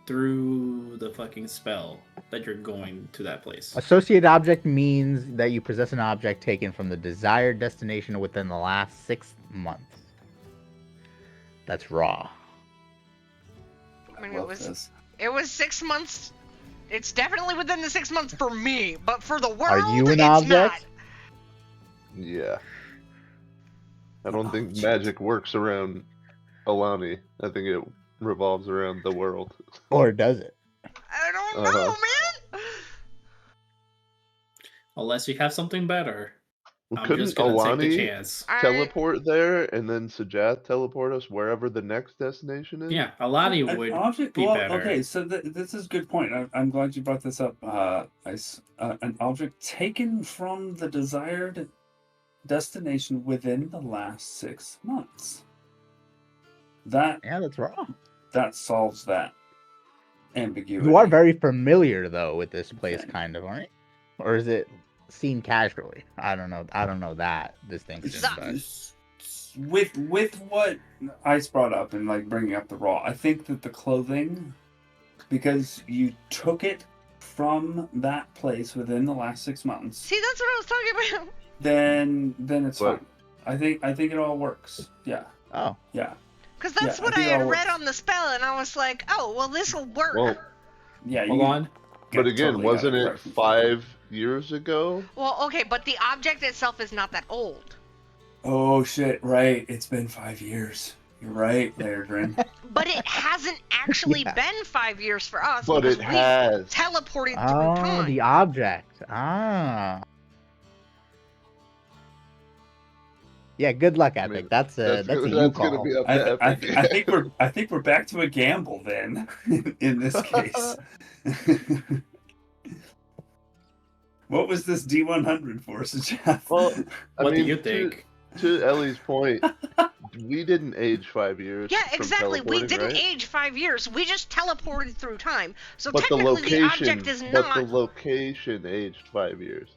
through the fucking spell that you're going to that place. Associated object means that you possess an object taken from the desired destination within the last 6 months. That's raw. I mean, love this. it was 6 months. It's definitely within the 6 months for me, but for the world, Are you an it's object? Yeah. I don't think magic works around Alani. I think it revolves around the world. Or does it? not. I don't know, man. Unless you have something better. I'm Couldn't just gonna take the Alani chance. teleport there and then Sajath teleport us wherever the next destination is? Yeah, Alani An would object, be well, better. okay, so this is a good point. I'm glad you brought this up, Ice. An object taken from the desired destination within the last 6 months. Yeah, that's raw. That solves that ambiguity. You are very familiar though with this place, Okay. kind of, aren't you? Or is it seen casually? I don't know that distinction. It's- But with what Ice brought up and like bringing up the raw, I think that the clothing, because you took it from that place within the last 6 months, See, that's what I was talking about. then it's But- fine. I think it all works. Yeah, oh, yeah, Because that's Yeah, I what I think it had all read works. on the spell, and I was like, oh, well, this will work. Well, yeah. Hold on. but again, totally wasn't got it correct. 5 years ago? Well, okay, but the object itself is not that old. Oh shit! Right, it's been 5 years. You're right, there, Drin. But it hasn't actually Yeah. been 5 years for us But because it we has. teleported through Oh, time. the object. Ah. Yeah, good luck, I Epic. mean, that's a gonna, you that's gonna call. be up I, to Epic. I think we're back to a gamble then. In this case. What was this D100 for, Jeff? Well, I What mean, do you think? To Ellie's point, we didn't age 5 years. Yeah, from exactly. We teleporting, didn't right? age 5 years. We just teleported through time. So But the technically, location, the object is but not. the location aged 5 years.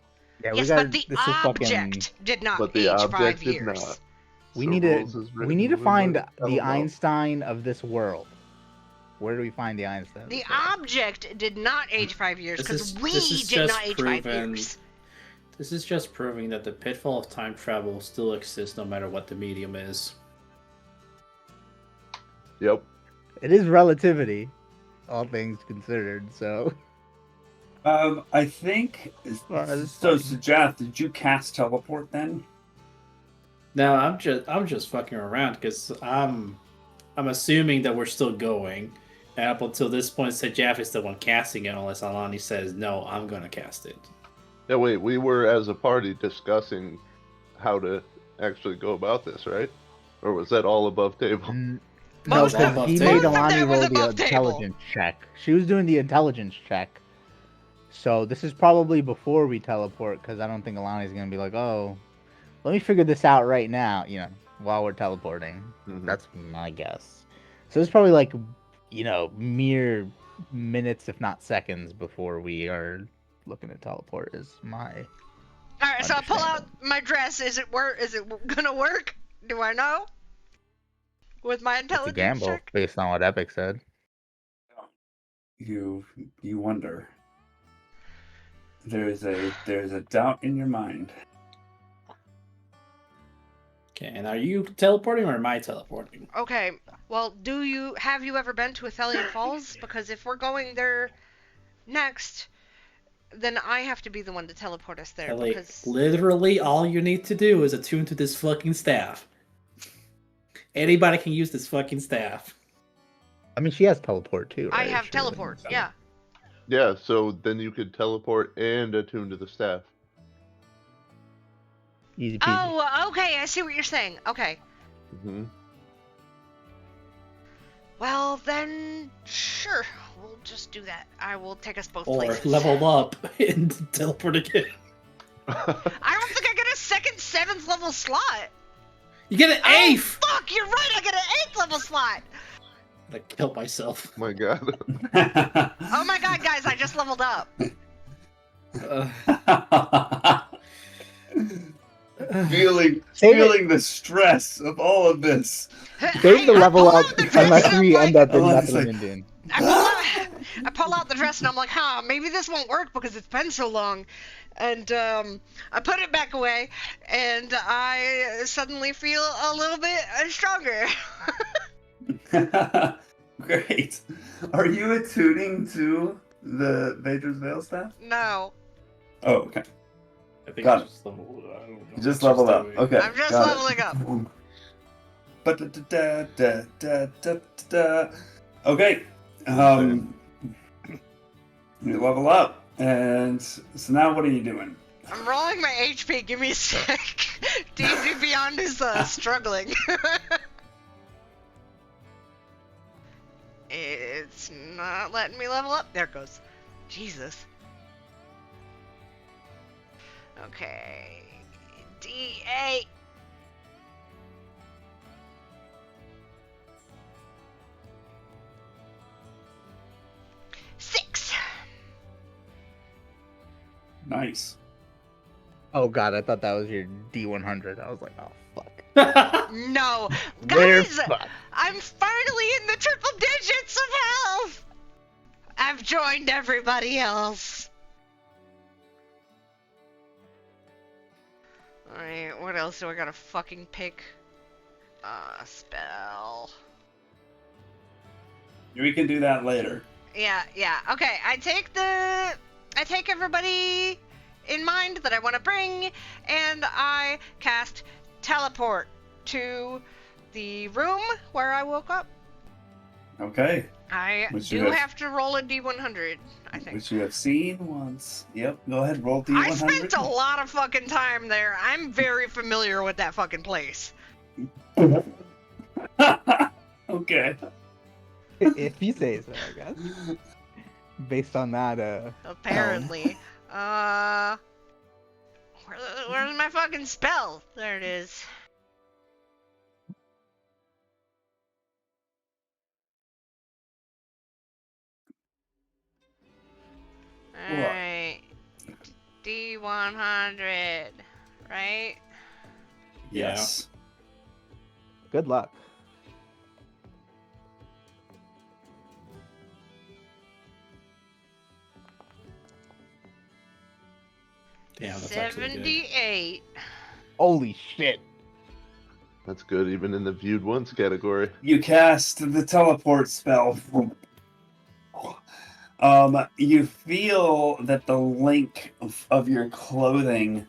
Yeah, Yes, but the object did not But the age object 5 did years. not. We So need to rules is we written need to with find a the LMO. Einstein of this world. Where do we find the Einstein? Of The this world? object did not age 5 years This because is- we this is did just not age 5 proven- years. This is just proving that the pitfall of time travel still exists no matter what the medium is. Yep. It is relativity, all things considered. So I think far as so. Jeff, did you cast teleport then? No, I'm just fucking around because I'm assuming that we're still going. And up until this point, Sajaf is the one casting it, unless Alani says no, I'm gonna cast it. Yeah, wait, we were as a party discussing how to actually go about this, right? Or was that all above table? no, Most of- because he most made of Alani that was roll the above table. intelligence check. She was doing the intelligence check. So this is probably before we teleport, because I don't think Alani's gonna be like, oh, let me figure this out right now, while we're teleporting. Mhm. That's my guess. So it's probably like, mere minutes, if not seconds, before we are looking to teleport. Is my All right, so I pull out understanding. my dress. Is it gonna work? Do I know? With my It's a intelligence gamble check? based on what Epic said. You wonder. There's a doubt in your mind. Okay, and are you teleporting or am I teleporting? Okay. Well, have you ever been to Athelian Falls? Because if we're going there next, then I have to be the one to teleport us there. Ellie, Because literally all you need to do is attune to this fucking staff. Anybody can use this fucking staff. I mean, she has teleport too, I right? have She teleport. doesn't- Yeah. Yeah, so then you could teleport and attune to the staff. Easy peasy. Oh, okay. I see what you're saying. Okay. Hmm. Well, then, sure. We'll just do that. I will take us both Or places. level up and teleport again. I don't think I get a second 7th level slot. You get an Oh, eighth! fuck, you're right. I get an 8th level slot. I killed myself. My god. Oh my god, guys, I just leveled up. feeling the stress of all of this. Save the I level pull up out the dress unless and we I'm end like- up in Oh, it's like- Neptune. I pull out the dress and I'm like, maybe this won't work because it's been so long. And I put it back away, and I suddenly feel a little bit stronger. Great. Are you attuning to the Vader's Veil staff? No, Oh, okay. I think Got I it. just leveled up. I don't know You what just she's leveled up. doing. Okay. I'm just got it. leveling up. But okay. You level up, and so now what are you doing? I'm rolling my HP. Give me a sec. D&D Beyond is struggling. It's not letting me level up. There it goes. Jesus. Okay. D8. Six. Nice. Oh god, I thought that was your D100. I was like, oh fuck. No. We're Guys, fucked. I'm finally in the triple digits of health. I've joined everybody else. Alright, what else do I gotta fucking pick? Spell. We can do that later. Yeah. Okay, I take everybody in mind that I want to bring, and I cast teleport to the room where I woke up. Okay. I Which do you have to roll a D100, I think. Which you have seen once. Yep. Go ahead. Roll D100. I spent a lot of fucking time there. I'm very familiar with that fucking place. Okay. If you say so, I guess. Based on that, Apparently. Where's my fucking spell? There it is. Alright. D100. Right? Yes. good luck. Damn, that's actually good. 78. Holy shit. That's good, even in the viewed once category. You cast the teleport spell. You feel that the link of your clothing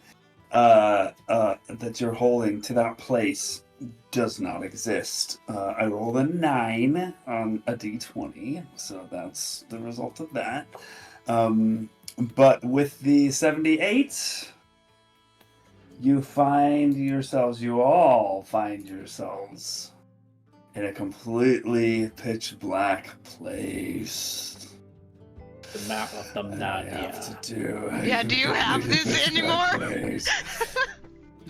that you're holding to that place does not exist. I rolled a 9 on a d20, so that's the result of that. But with the 78, you all find yourselves in a completely pitch black place. The map of the Nadia. Do you have this anymore?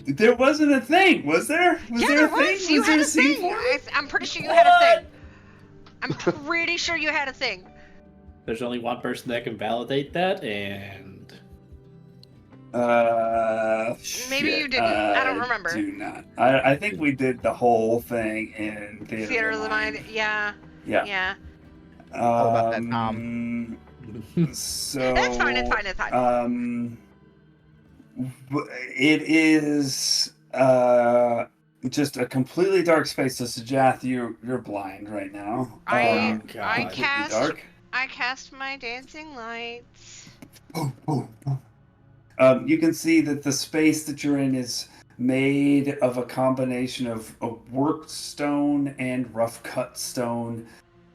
There wasn't a thing, was there? There was. You had a thing. I'm pretty sure you had a thing. I'm pretty sure you had a thing. There's only one person that can validate that, and maybe you didn't. I don't remember. Do not. I think we did the whole thing in Theater of the Mind. Yeah. All about that, Tom. So It's fine. it is just a completely dark space. So Sajath, you're blind right now. I completely dark. I cast my dancing lights. You can see that the space that you're in is made of a combination of worked stone and rough cut stone.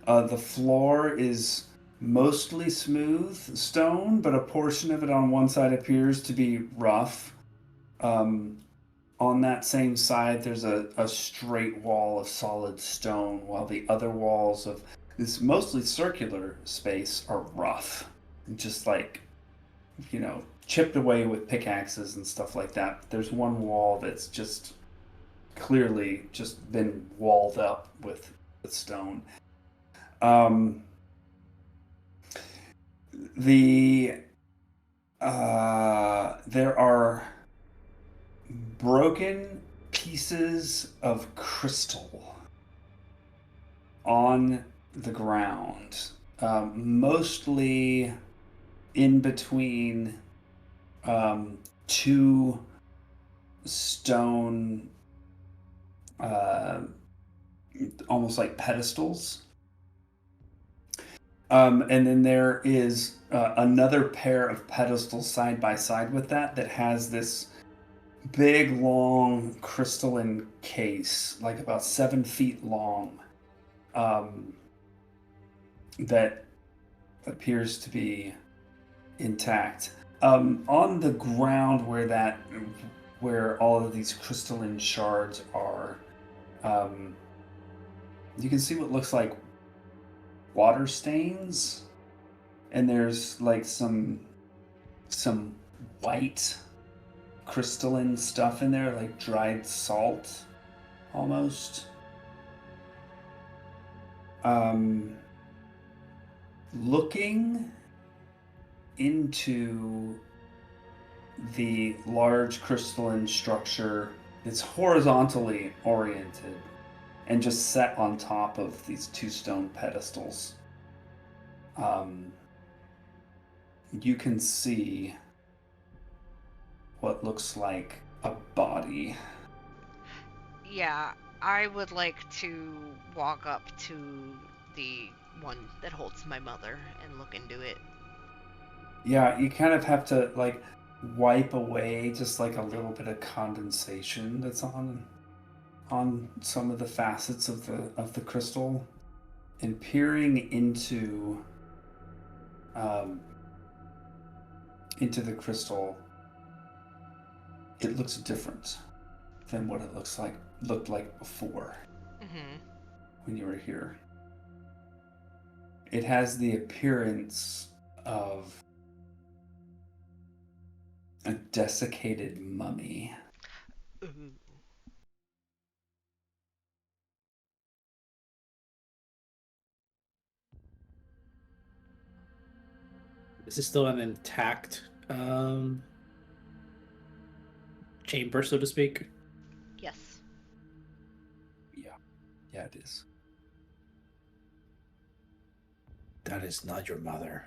The floor is mostly smooth stone, but a portion of it on one side appears to be rough. On that same side, there's a straight wall of solid stone, while the other walls of this mostly circular space are rough. Just like, chipped away with pickaxes and stuff like that. There's one wall that's just clearly just been walled up with stone. There are broken pieces of crystal on the ground, mostly in between two stone, almost like pedestals. And then there is another pair of pedestals side by side with that has this big, long crystalline case, like about 7 feet long, that appears to be intact. On the ground where all of these crystalline shards are, you can see what looks like water stains, and there's like some white crystalline stuff in there, like dried salt almost. Looking into the large crystalline structure, it's horizontally oriented and just set on top of these two stone pedestals. You can see what looks like a body. Yeah, I would like to walk up to the one that holds my mother and look into it. Yeah, you kind of have to like wipe away just like a little bit of condensation that's on some of the facets of the crystal, and peering into the crystal, it looks different than what it looked like before when you were here. It has the appearance of a desiccated mummy. Ooh. Is this still an intact chamber, so to speak? Yes. Yeah, it is. That is not your mother.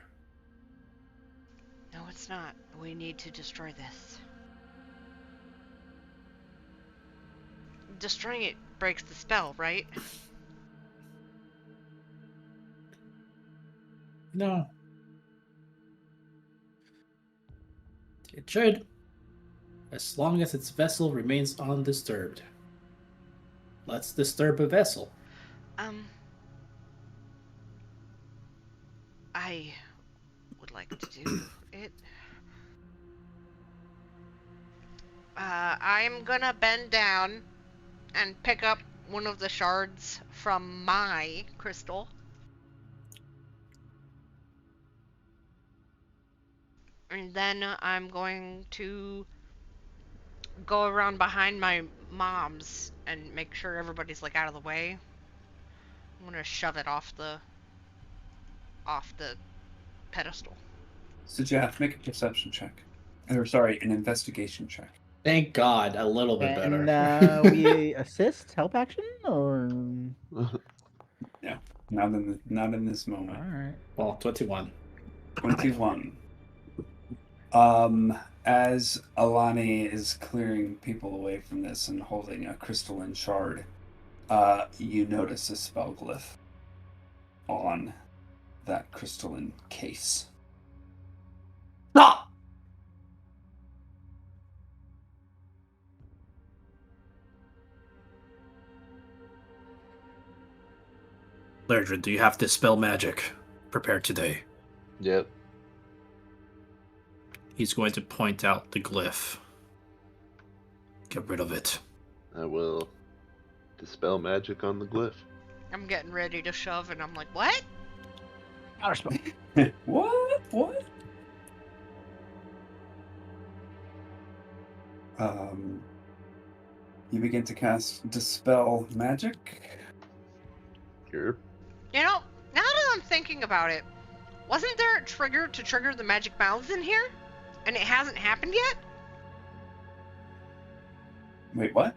No, it's not. We need to destroy this. Destroying it breaks the spell, right? No. It should. As long as its vessel remains undisturbed. Let's disturb a vessel. I would like to do it. I'm gonna bend down and pick up one of the shards from my crystal. And then I'm going to go around behind my mom's and make sure everybody's like out of the way. I'm gonna shove it off the pedestal. So Jeff, make a perception check. Or sorry, an investigation check. Thank God, a little bit better. And we assist, help action, or No, not in this moment. all right. Well, 21. 21. As Alani is clearing people away from this and holding a crystalline shard, you notice a spell glyph on that crystalline case. Stop! Lerdred, do you have Dispel Magic prepared today? Yep. He's going to point out the glyph. Get rid of it. I will dispel magic on the glyph. I'm getting ready to shove and I'm like, what? What? What? You begin to cast Dispel Magic. Here. You know, now that I'm thinking about it, wasn't there a trigger to trigger the magic mouths in here? And it hasn't happened yet? Wait, what?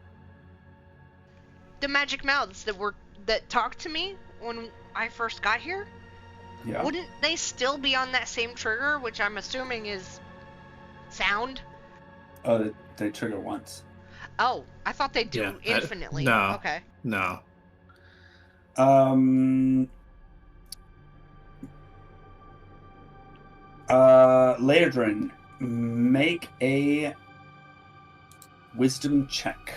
The magic mouths that talked to me when I first got here? Yeah. Wouldn't they still be on that same trigger, which I'm assuming is sound? Oh, they trigger once. Oh, I thought they do Yeah, infinitely. no. Okay. No. Leodrin, make a wisdom check.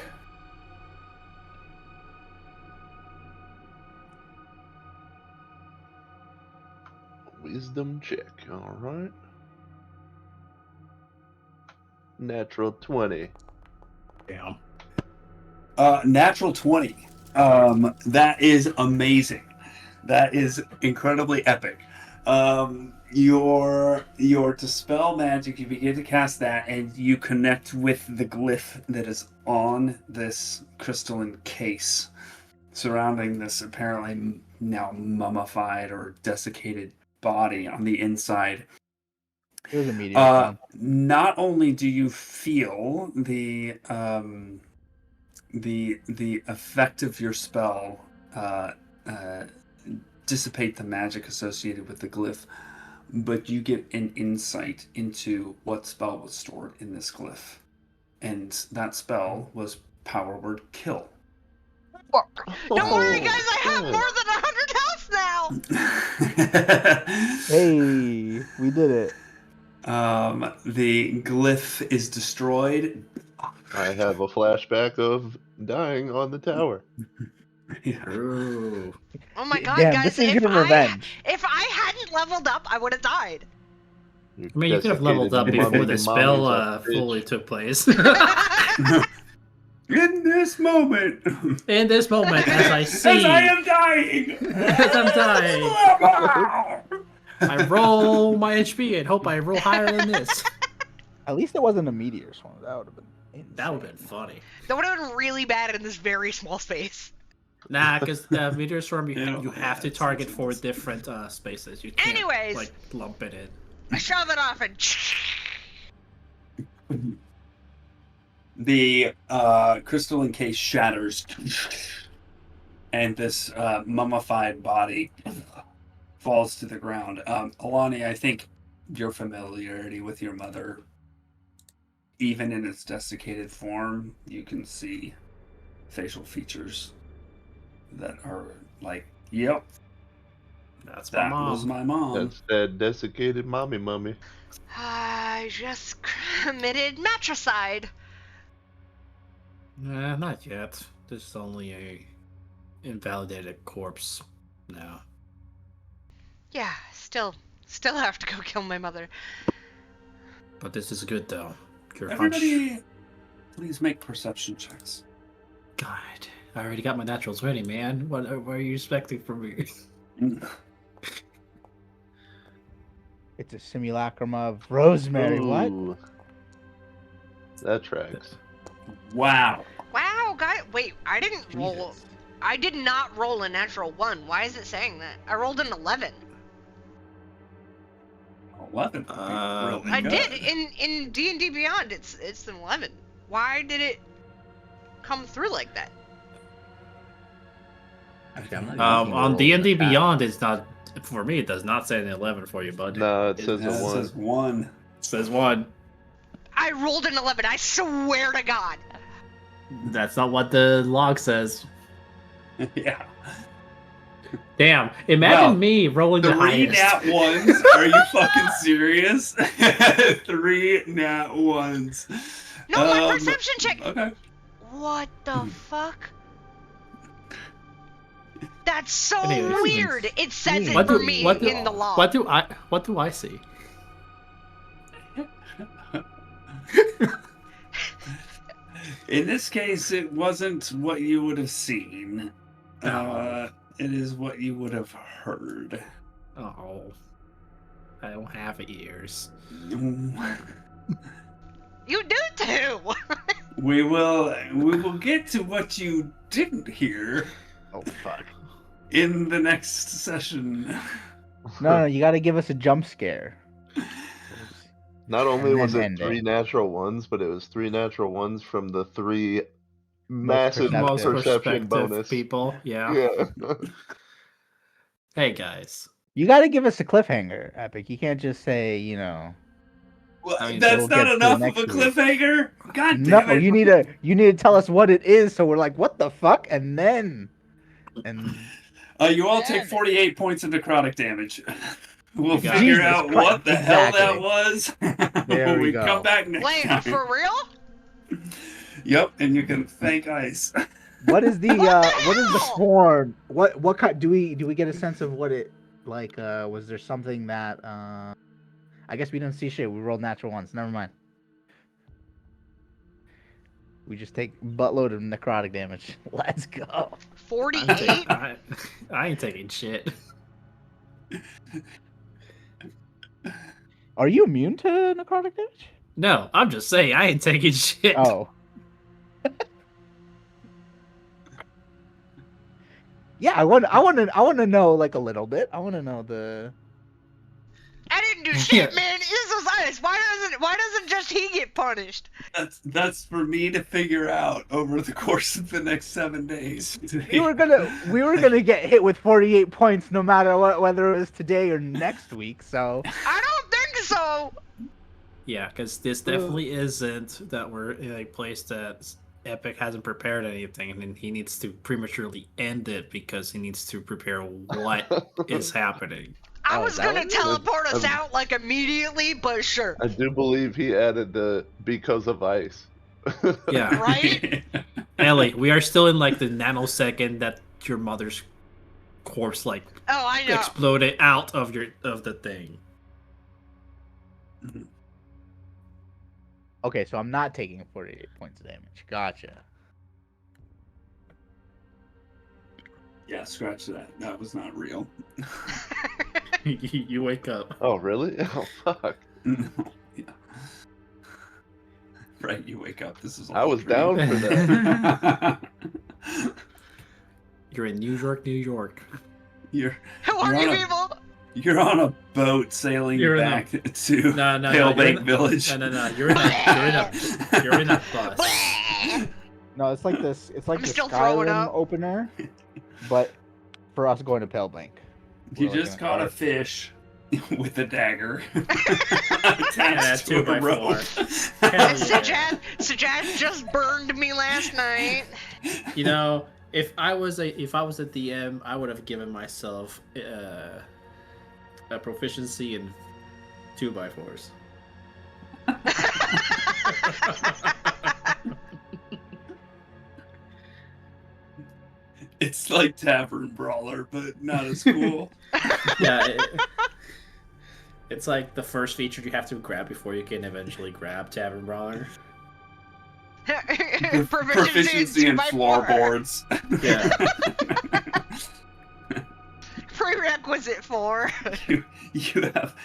Wisdom check. All right. Natural 20. Damn. Natural 20. That is amazing. That is incredibly epic. Your dispel magic, you begin to cast that, and you connect with the glyph that is on this crystalline case, surrounding this apparently now mummified or desiccated body on the inside. It was immediate. Not only do you feel the effect of your spell dissipate the magic associated with the glyph, but you get an insight into what spell was stored in this glyph, and that spell was Power Word Kill. Don't worry, guys, I have more than 100 health now! Hey, we did it. The glyph is destroyed. I have a flashback of dying on the tower. Yeah. Ooh. Oh my god, Damn, guys! this is your revenge. If I hadn't leveled up, I would have died. I mean, you could have leveled up mummy before the and spell fully took place. In this moment. In this moment, as I see, As I am dying. as I'm dying, I roll my HP and hope I roll higher than this. At least it wasn't a meteor swarm. That would have been insane. That would have been funny. That would have been really bad in this very small space. Nah, because the meteor swarm you Yeah, have to target 4 different spaces. You can't Anyways. like lump it in. I shove it off and. The crystalline case shatters, and this mummified body falls to the ground. Alani, I think your familiarity with your mother, even in its desiccated form, you can see facial features that are like, yep, That's my that mom. was my mom. That's that desiccated mummy. I just committed matricide. Nah, not yet. This is only a invalidated corpse now. Yeah, still have to go kill my mother. But this is good though. Your Everybody, please make perception checks. God, I already got my naturals ready, man. What are you expecting from me? It's a simulacrum of Rosemary. What? Ooh. That tracks. Wow. Wow, guy. Wait, I didn't roll. Jesus. I did not roll a natural 1. Why is it saying that? I rolled an 11. 11. Really I good. did in D&D Beyond. It's an 11. Why did it come through like that? Actually, I'm not using On roll D&D in the chat. Beyond, it's not for me. It does not say an 11 for you, bud. No, it says Yeah, a it 1. says 1. It says 1. I rolled an 11. I swear to God. That's not what the log says. Yeah. Damn! Imagine Well, me rolling the 3 highest. nat 1s? Are you fucking serious? 3 nat 1s. No, my perception check. Okay. What the fuck? That's so Anyways. weird. It says it What for do- me what do- in the log. What do I see? In this case, it wasn't what you would have seen. Oh. It is what you would have heard. Oh, I don't have ears. You do too. We will get to what you didn't hear Oh fuck! in the next session. No, you got to give us a jump scare. Not only And was then it end 3 it. natural 1s, but it was 3 natural 1s from the 3 Most massive perceptive. Most perception perspective bonus. people. Yeah. Yeah. Hey guys. You got to give us a cliffhanger, Epic. You can't just say, Well, I mean, that's we'll not get to enough of next a week. cliffhanger. God No, damn it! you need to tell us what it is, so we're like, what the fuck, and then, You all take Damn it. 48 points of necrotic damage. We'll You got figure Jesus out Christ, what the hell exactly. that was. There when we we go. come back next Wait, time. for real? Yep, and you can thank ice. what is the what is the hell? swarm? What kind? Do we get a sense of what it like? Was there something that I guess we didn't see shit. We rolled natural ones. Never mind. We just take buttload of necrotic damage. Let's go. 48? I ain't taking shit. Are you immune to necrotic damage? No, I'm just saying I ain't taking shit. Oh. Yeah, I want to know like a little bit. I want to know the. I didn't do shit, man. This was ice. Why doesn't just he get punished? That's for me to figure out over the course of the next 7 days. We were gonna get hit with 48 points no matter what, whether it was today or next week. So I don't think so. Yeah, because this definitely isn't that we're in a place that Epic hasn't prepared anything, and he needs to prematurely end it because he needs to prepare what is happening. I Oh, was is that gonna what it is? teleport us out like immediately, but sure. I do believe he added the because of ice. Yeah. Right? Ellie, we are still in like the nanosecond that your mother's corpse like Oh, I know. exploded out of the thing. Okay, so I'm not taking 48 points of damage. Gotcha. Yeah, scratch that. That was not real. You wake up. Oh, really? Oh, fuck. No, yeah. Right, you wake up. This is. I was dream. down for that. You're in New York, New York. You're Who are you're you on a- people? You're on a boat sailing You're in back to No, Pale you're Bank in- Village. No. You're in a bus. No, it's like this. It's like I'm the still throwing Skyrim up. opener, but for us going to Pale Bank. You We're like just in a caught a car. fish with a dagger Yeah, attached to a 2x4. rope. Hell yeah. Sajad just burned me last night. You know, if I was a DM, I would have given myself a proficiency in 2x4s. It's like Tavern Brawler, but not as cool. Yeah, it's like the first feature you have to grab before you can eventually grab Tavern Brawler. Proficiency in 2x4. floorboards. Yeah. Prerequisite 4. You have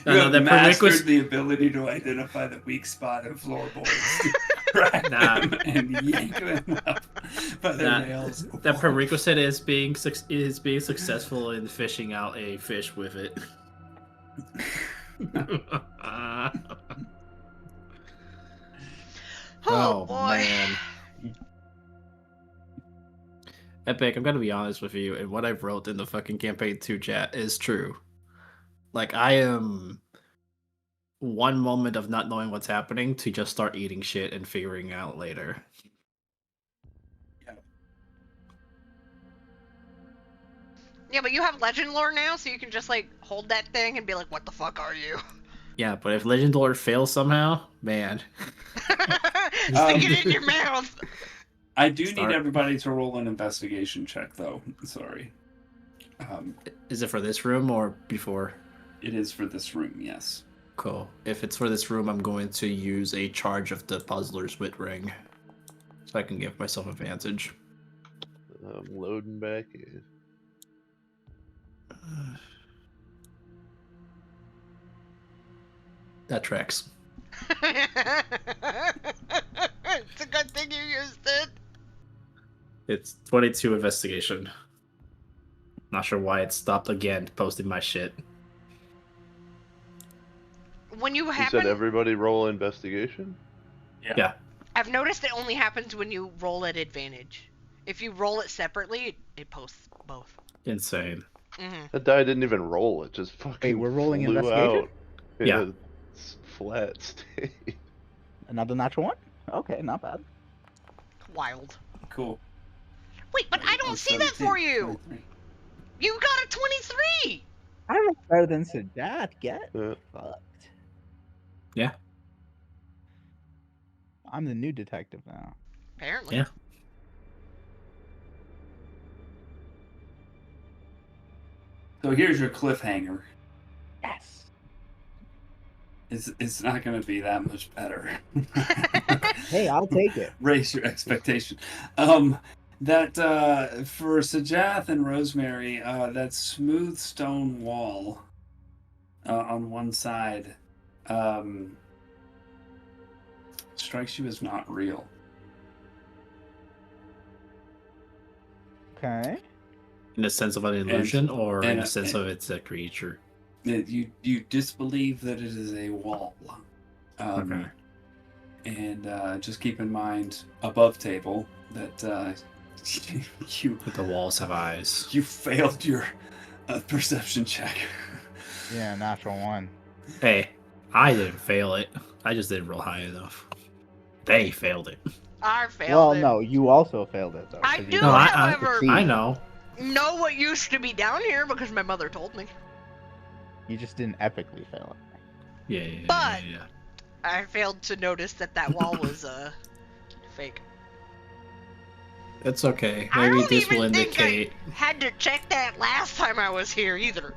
No, have the mastered prerequisite. the ability to identify the weak spot in floorboards, crack Nah. them, and yank them up by their Nah, nails. The prerequisite is being successful in fishing out a fish with it. Oh, boy. man. Epic, I'm gonna be honest with you, and what I wrote in the fucking campaign 2 chat is true. Like, I am one moment of not knowing what's happening to just start eating shit and figuring out later. Yeah, but you have legend lore now, so you can just like hold that thing and be like, "What the fuck are you?" Yeah, but if Legend Lord fails somehow, man. Stick it in your mouth. I do Start. need everybody to roll an investigation check, though. Sorry. Is it for this room or before? It is for this room, yes. Cool. If it's for this room, I'm going to use a charge of the Puzzler's Wit Ring. So I can give myself advantage. I'm loading back in. That tracks. It's a good thing you used it. It's 22 investigation. Not sure why it stopped again posting my shit. When you You happen, said everybody roll investigation? Yeah. I've noticed it only happens when you roll at advantage. If you roll it separately, it posts both. Insane. Mm-hmm. That die didn't even roll. It just fucking Wait, we're rolling flew investigation? out. Yeah. It's flat state. Another natural one? Okay, not bad. Wild. Cool. Wait, but I don't see that for you. 23. You got a 23. I don't know better than Sadat get. Yeah. Fucked. Yeah. I'm the new detective now. Apparently. Yeah. So here's your cliffhanger. Yes. It's not going to be that much better. Hey, I'll take it. Raise your expectation. That for Sajath and Rosemary, that smooth stone wall on one side strikes you as not real. Okay. In the sense of an illusion or in and- the sense of it's a creature? You disbelieve that it is a wall. Okay. And just keep in mind, above table, that you But the walls have eyes. you failed your perception check. Yeah, natural one. Hey, I didn't fail it. I just didn't roll high enough. They failed it. I failed Well, it. no, you also failed it though. I 'cause you do, didn't however- succeed. I know. Know what used to be down here because my mother told me. You just didn't epically fail it. Yeah. But- I failed to notice that that wall was fake. It's okay. I Maybe don't this will even think indicate. I had to check that last time I was here either.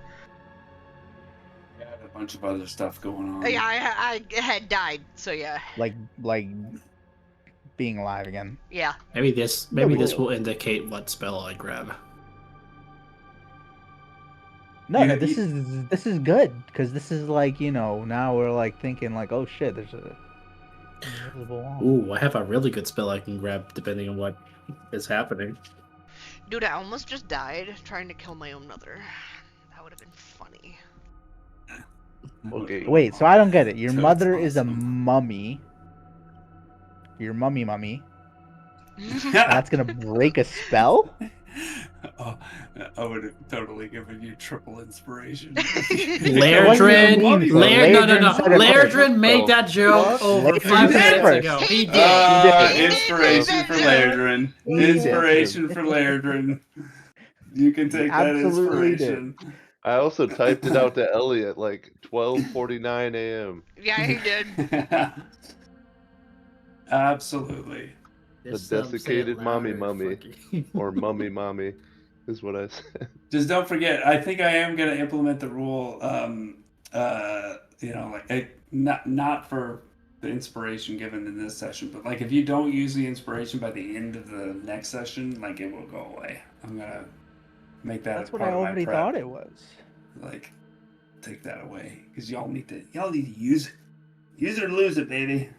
I had a bunch of other stuff going on. Yeah, I had died, so yeah. Like being alive again. Yeah. Maybe this will indicate what spell I grab. No, this is good because this is like, you know, now we're like thinking like, oh shit, there's a invisible wall. Ooh, I have a really good spell I can grab depending on what is happening. Dude, I almost just died trying to kill my own mother. That would have been funny. Okay. Wait, so I don't get it. Your That's mother is a awesome. mummy. Your mummy. That's gonna break a spell? Oh, I would have totally given you triple inspiration. Lairdrin, Lairdrin made that joke over 5 minutes ago. He did. Inspiration for Lairdrin. Inspiration for Lairdrin. You can take that inspiration. I also typed it out to Ellie at like 12:49 a.m. Yeah, he did. Absolutely. The desiccated mommy or mummy is what I said. Just don't forget. I think I am going to implement the rule. You know, like not for the inspiration given in this session, but like if you don't use the inspiration by the end of the next session, like it will go away. I'm gonna make that. That's a what part I of my already prep. thought it was. Like, take that away because y'all need to use it. Use it or lose it, baby.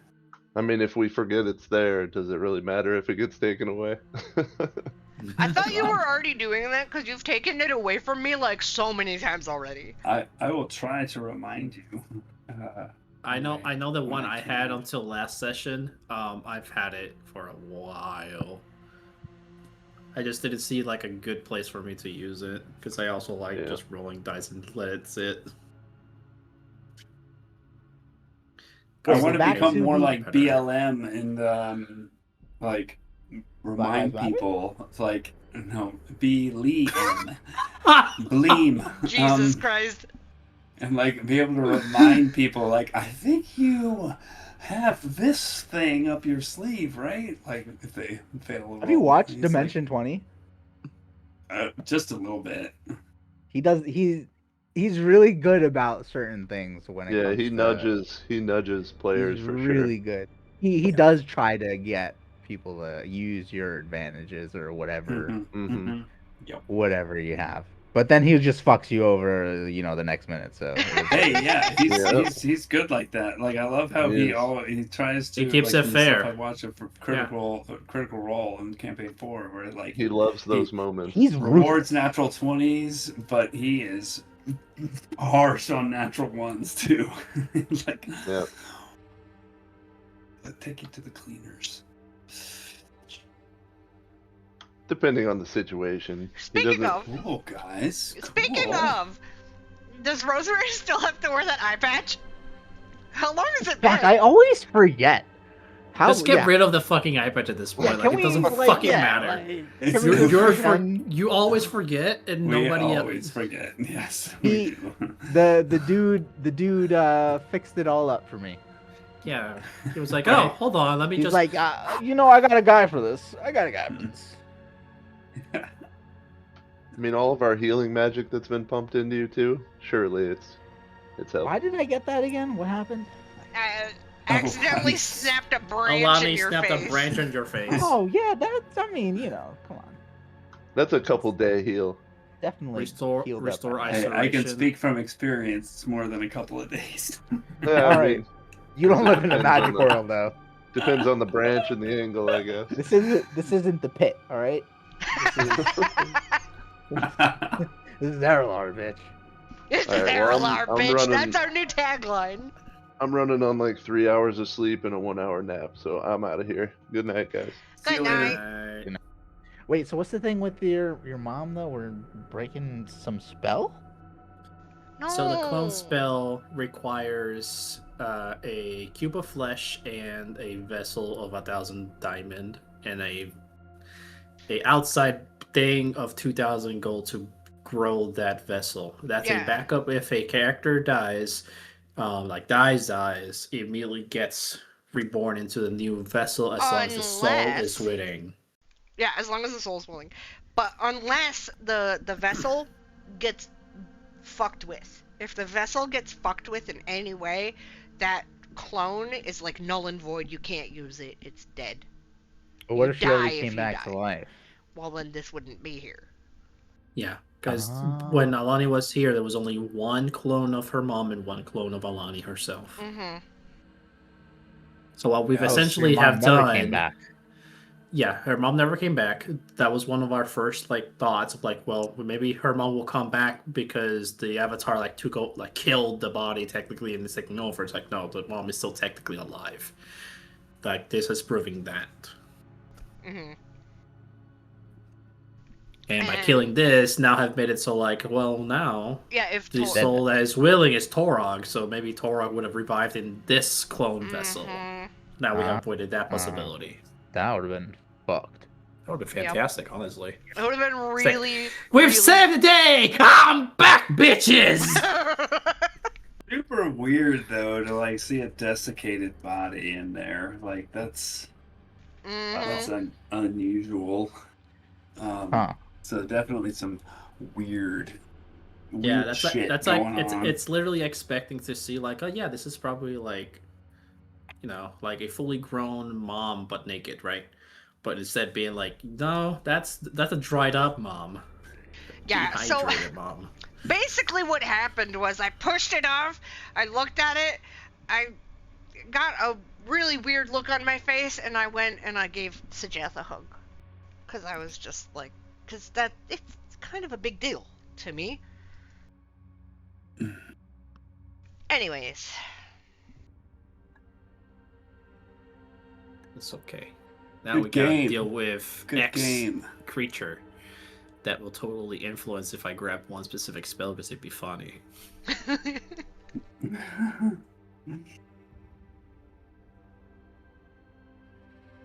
I mean, if we forget it's there, does it really matter if it gets taken away? I thought you were already doing that because you've taken it away from me like so many times already. I will try to remind you. I know the one I had until last session. I've had it for a while. I just didn't see like a good place for me to use it because I also like just rolling dice and let it sit. I want to become more like BLM and like remind people like BLEM. Jesus Christ. And like be able to remind people like I think you have this thing up your sleeve, right? Like if they fail. Have you watched Dimension 20? Just a little bit. He's really good about certain things when it comes he nudges players for sure. Really good. He does try to get people to use your advantages or whatever. Yep. Whatever you have. But then he just fucks you over, you know, the next minute. So hey, yeah, he's good like that. Like I love how he tries to. He keeps like, it fair. I watch it for critical role in campaign 4, where like he loves those moments. He's rewards natural 20s, but he is harsh on natural ones too. Like, yeah. Let's take it to the cleaners. Depending on the situation. Speaking of, cool, guys. Speaking of, does Rosemary still have to wear that eye patch? How long has it been? Fuck, I always forget. Just get rid of the fucking eye patch at this point. Like it doesn't fucking matter. You always forget, and nobody always forget. Yes, the dude fixed it all up for me. Yeah, he was like, "Oh, hold on, let me He's just." like, you know, I got a guy for this. I mean, all of our healing magic that's been pumped into you too. Surely it's helpful. Why did I get that again? What happened? Accidentally snapped a branch Allow in me your snapped face. a branch in your face. Oh yeah, that's. I mean, you know, come on. That's a couple day heal. Definitely restore isolation. I can speak from experience. It's more than a couple of days. Yeah, all right. You don't live in a magic world, though. Depends on the branch and the angle, I guess. This isn't the pit, all right? This is Aralar, bitch. It's All right, Aralar, I'm bitch. running- That's our new tagline. I'm running on like 3 hours of sleep and a 1 hour nap, so I'm out of here. Good night, guys. Good night. Right. Wait, so what's the thing with your mom though? We're breaking some spell? No. So the clone spell requires a cube of flesh and a vessel of 1,000 diamond and a outside thing of 2,000 gold to grow that vessel. That's a backup if a character dies, dies, it immediately gets reborn into the new vessel as long as the soul is waiting. Yeah, as long as the soul's willing. But unless the vessel gets fucked with. If the vessel gets fucked with in any way, that clone is like null and void. You can't use it. It's dead. But what You if she already die came if you back die. to life? Well, then this wouldn't be here. Yeah, because when Oh. Alani was here, there was only one clone of her mom and one clone of Alani herself. Mm-hmm. So what we've Oh, so So essentially your mom have never done, came back. yeah, her mom never came back. That was one of our first like thoughts of like, well, maybe her mom will come back because the avatar like killed the body technically and it's taking over. It's like, no, the mom is still technically alive. Like this is proving that. Mm-hmm. And by killing this, now have made it so like, well, now Yeah, if the soul that is willing is Torog, so maybe Torog would have revived in this clone vessel. Now we have avoided that possibility. That would have been fucked. That would have been fantastic, honestly. It would have been really. We've saved the day! I'm back, bitches! Super weird though to like see a desiccated body in there. Like that's unusual. So definitely some weird shit that's going like on. it's literally expecting to see like, oh yeah, this is probably like, you know, like a fully grown mom but naked, right? But instead being like, no, that's a dried up mom. Yeah, so Dehydrated mom. basically what happened was I pushed it off, I looked at it, I got a really weird look on my face, and I went and I gave Sajeth a hug. Because I was just like, because it's kind of a big deal to me. Anyways. It's okay. Now Good we gotta game. deal with Good X game. creature that will totally influence if I grab one specific spell because it'd be funny.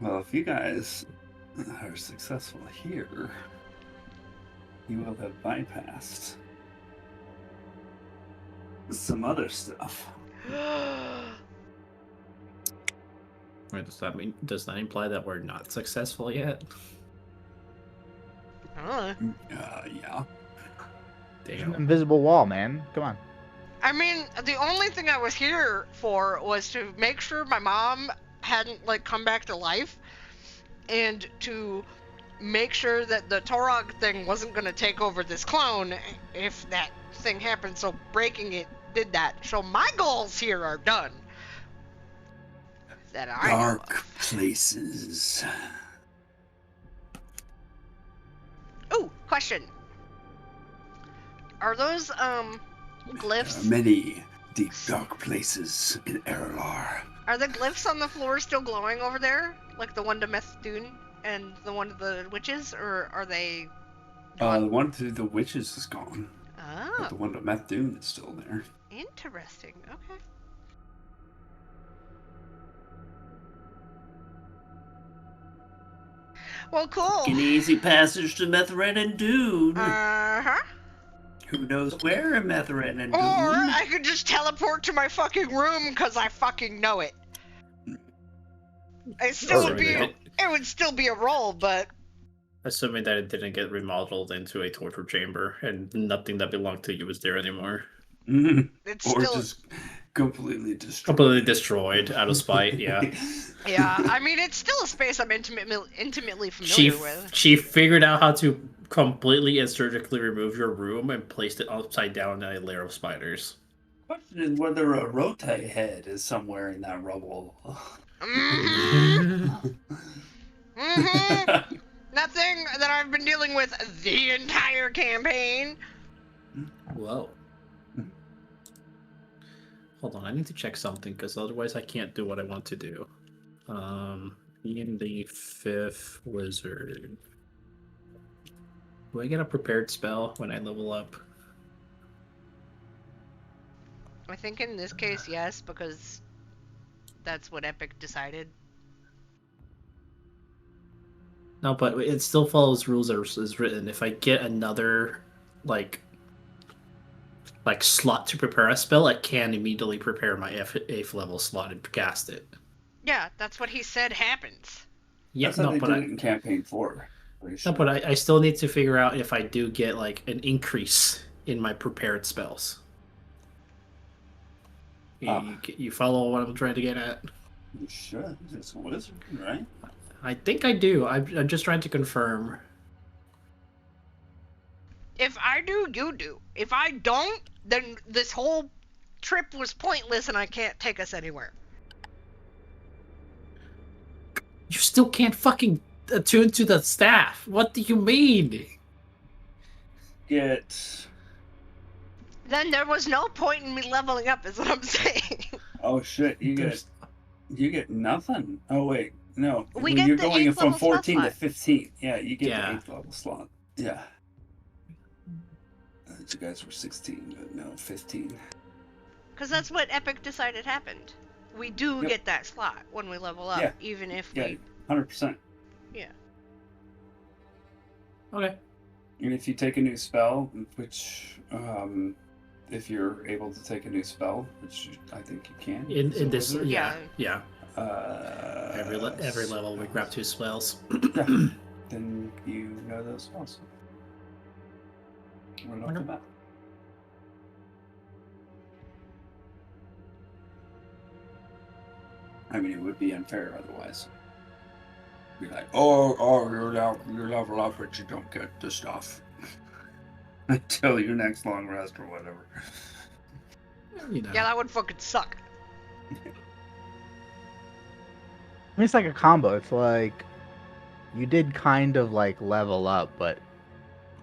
Well, if you guys are successful here, you will have bypassed some other stuff. Wait, does that imply that we're not successful yet? Yeah. Damn. Invisible wall, man. Come on. I mean, the only thing I was here for was to make sure my mom hadn't like come back to life, and to make sure that the Torog thing wasn't going to take over this clone if that thing happened. So breaking it did that. So my goals here are done. That I Dark places. Ooh, question. Are those glyphs? There are many deep dark places in Erelar. Are the glyphs on the floor still glowing over there? Like the one to Neptune and the one to the witches? Or are they The one to the witches is gone. Oh. But the one to Neptune is still there. Interesting. Okay. Well, cool. An easy passage to Methrin and Dune. Uh-huh. Who knows where in Methrin and Or Dune? I could just teleport to my fucking room because I fucking know it. It would still be a roll, but Assuming that it didn't get remodeled into a torture chamber and nothing that belonged to you was there anymore. it's Or still just completely destroyed. Completely destroyed out of spite, yeah. yeah. I mean, it's still a space I'm intimately familiar with. She figured out how to completely and surgically remove your room and placed it upside down in a layer of spiders. Question is whether a Rote head is somewhere in that rubble. Mm-hmm. Nothing that I've been dealing with the entire campaign. Whoa. Hold on, I need to check something because otherwise I can't do what I want to do. Being the 5th wizard. Do I get a prepared spell when I level up? I think in this case, yes, because that's what Epic decided. No, but it still follows rules as written. If I get another, like slot to prepare a spell, I can immediately prepare my 8th level slot and cast it. Yeah, that's what he said happens. Yeah, That's how they did it in campaign 4. No, but I still need to figure out if I do get like an increase in my prepared spells. You follow what I'm trying to get at? You should. It's a wizard, right? I think I do. I'm just trying to confirm. If I do, you do. If I don't, then this whole trip was pointless and I can't take us anywhere. You still can't fucking attune to the staff. What do you mean? Then there was no point in me leveling up, is what I'm saying. Oh shit! You get nothing. Oh wait, no. We get you're the going 8th from level 14 to slot. 15. Yeah, you get Yeah. the 8th level slot. Yeah. You guys were 16, but no, 15. Because that's what Epic decided happened. We do Yep. get that slot when we level up, Yeah. even if Yeah, we... 100%. Yeah. Okay. And if you take a new spell, which, if you're able to take a new spell, which I think you can. In this, wizard. yeah. Uh, Every level we grab 2 spells. Yeah. Then you know those spells. Right off the bat. I mean, it would be unfair otherwise. Be like, oh, you're level up, but you don't get the stuff until your next long rest or whatever. You know. Yeah, that would fucking suck. I mean, it's like a combo. It's like you did kind of like level up, but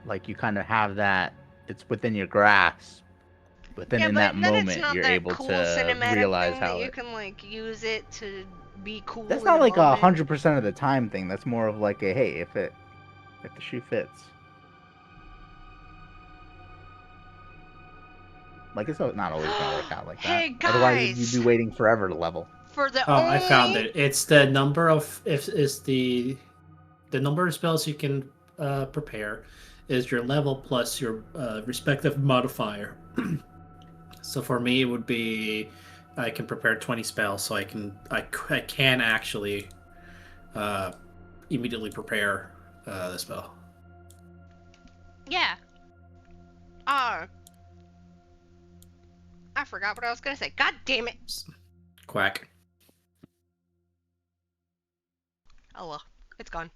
like you kind of have that. It's within your grasp. But then yeah, in but that then moment, it's not you're that able cool to cinematic realize thing how that you it. can like use it to be cool. That's in not the like moment. 100% of the time thing. That's more of like a hey, if the shoe fits. Like it's not always gonna work out like that. Hey, Otherwise, guys! you'd be waiting forever to level. For the Oh, only... I found it. It's the number of the number of spells you can prepare is your level plus your respective modifier. So for me, it would be I can prepare 20 spells, so I can actually immediately prepare the spell. Yeah. I forgot what I was gonna say. God damn it. Quack. Oh well, it's gone.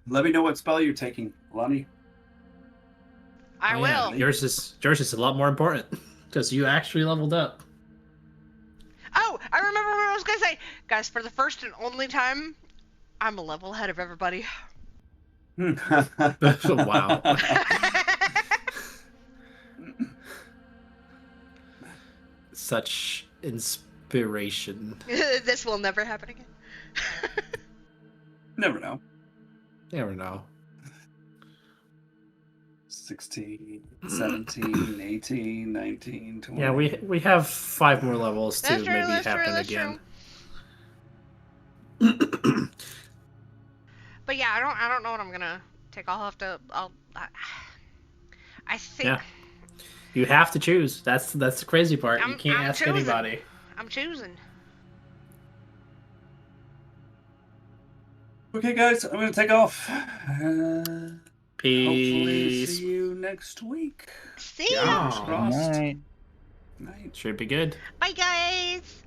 Let me know what spell you're taking, Lonnie. I Oh, yeah. will. Yours is a lot more important because you actually leveled up. Oh, I remember what I was gonna say. Guys, for the first and only time, I'm a level ahead of everybody. Wow. Such inspiration. This will never happen again. Never know. Never know. 16, 17, 18, 19, 20. Yeah, we have 5 more levels to That's true, maybe that's true, happen that's again. But yeah, I don't know what I'm gonna take. I think Yeah. You have to choose. That's the crazy part. You can't I'm ask choosing. anybody. I'm choosing. Okay, guys, I'm gonna take off. Hopefully, Peace. see you next week. See Yeah. ya. Fingers crossed. All right. Night. Should be good. Bye, guys.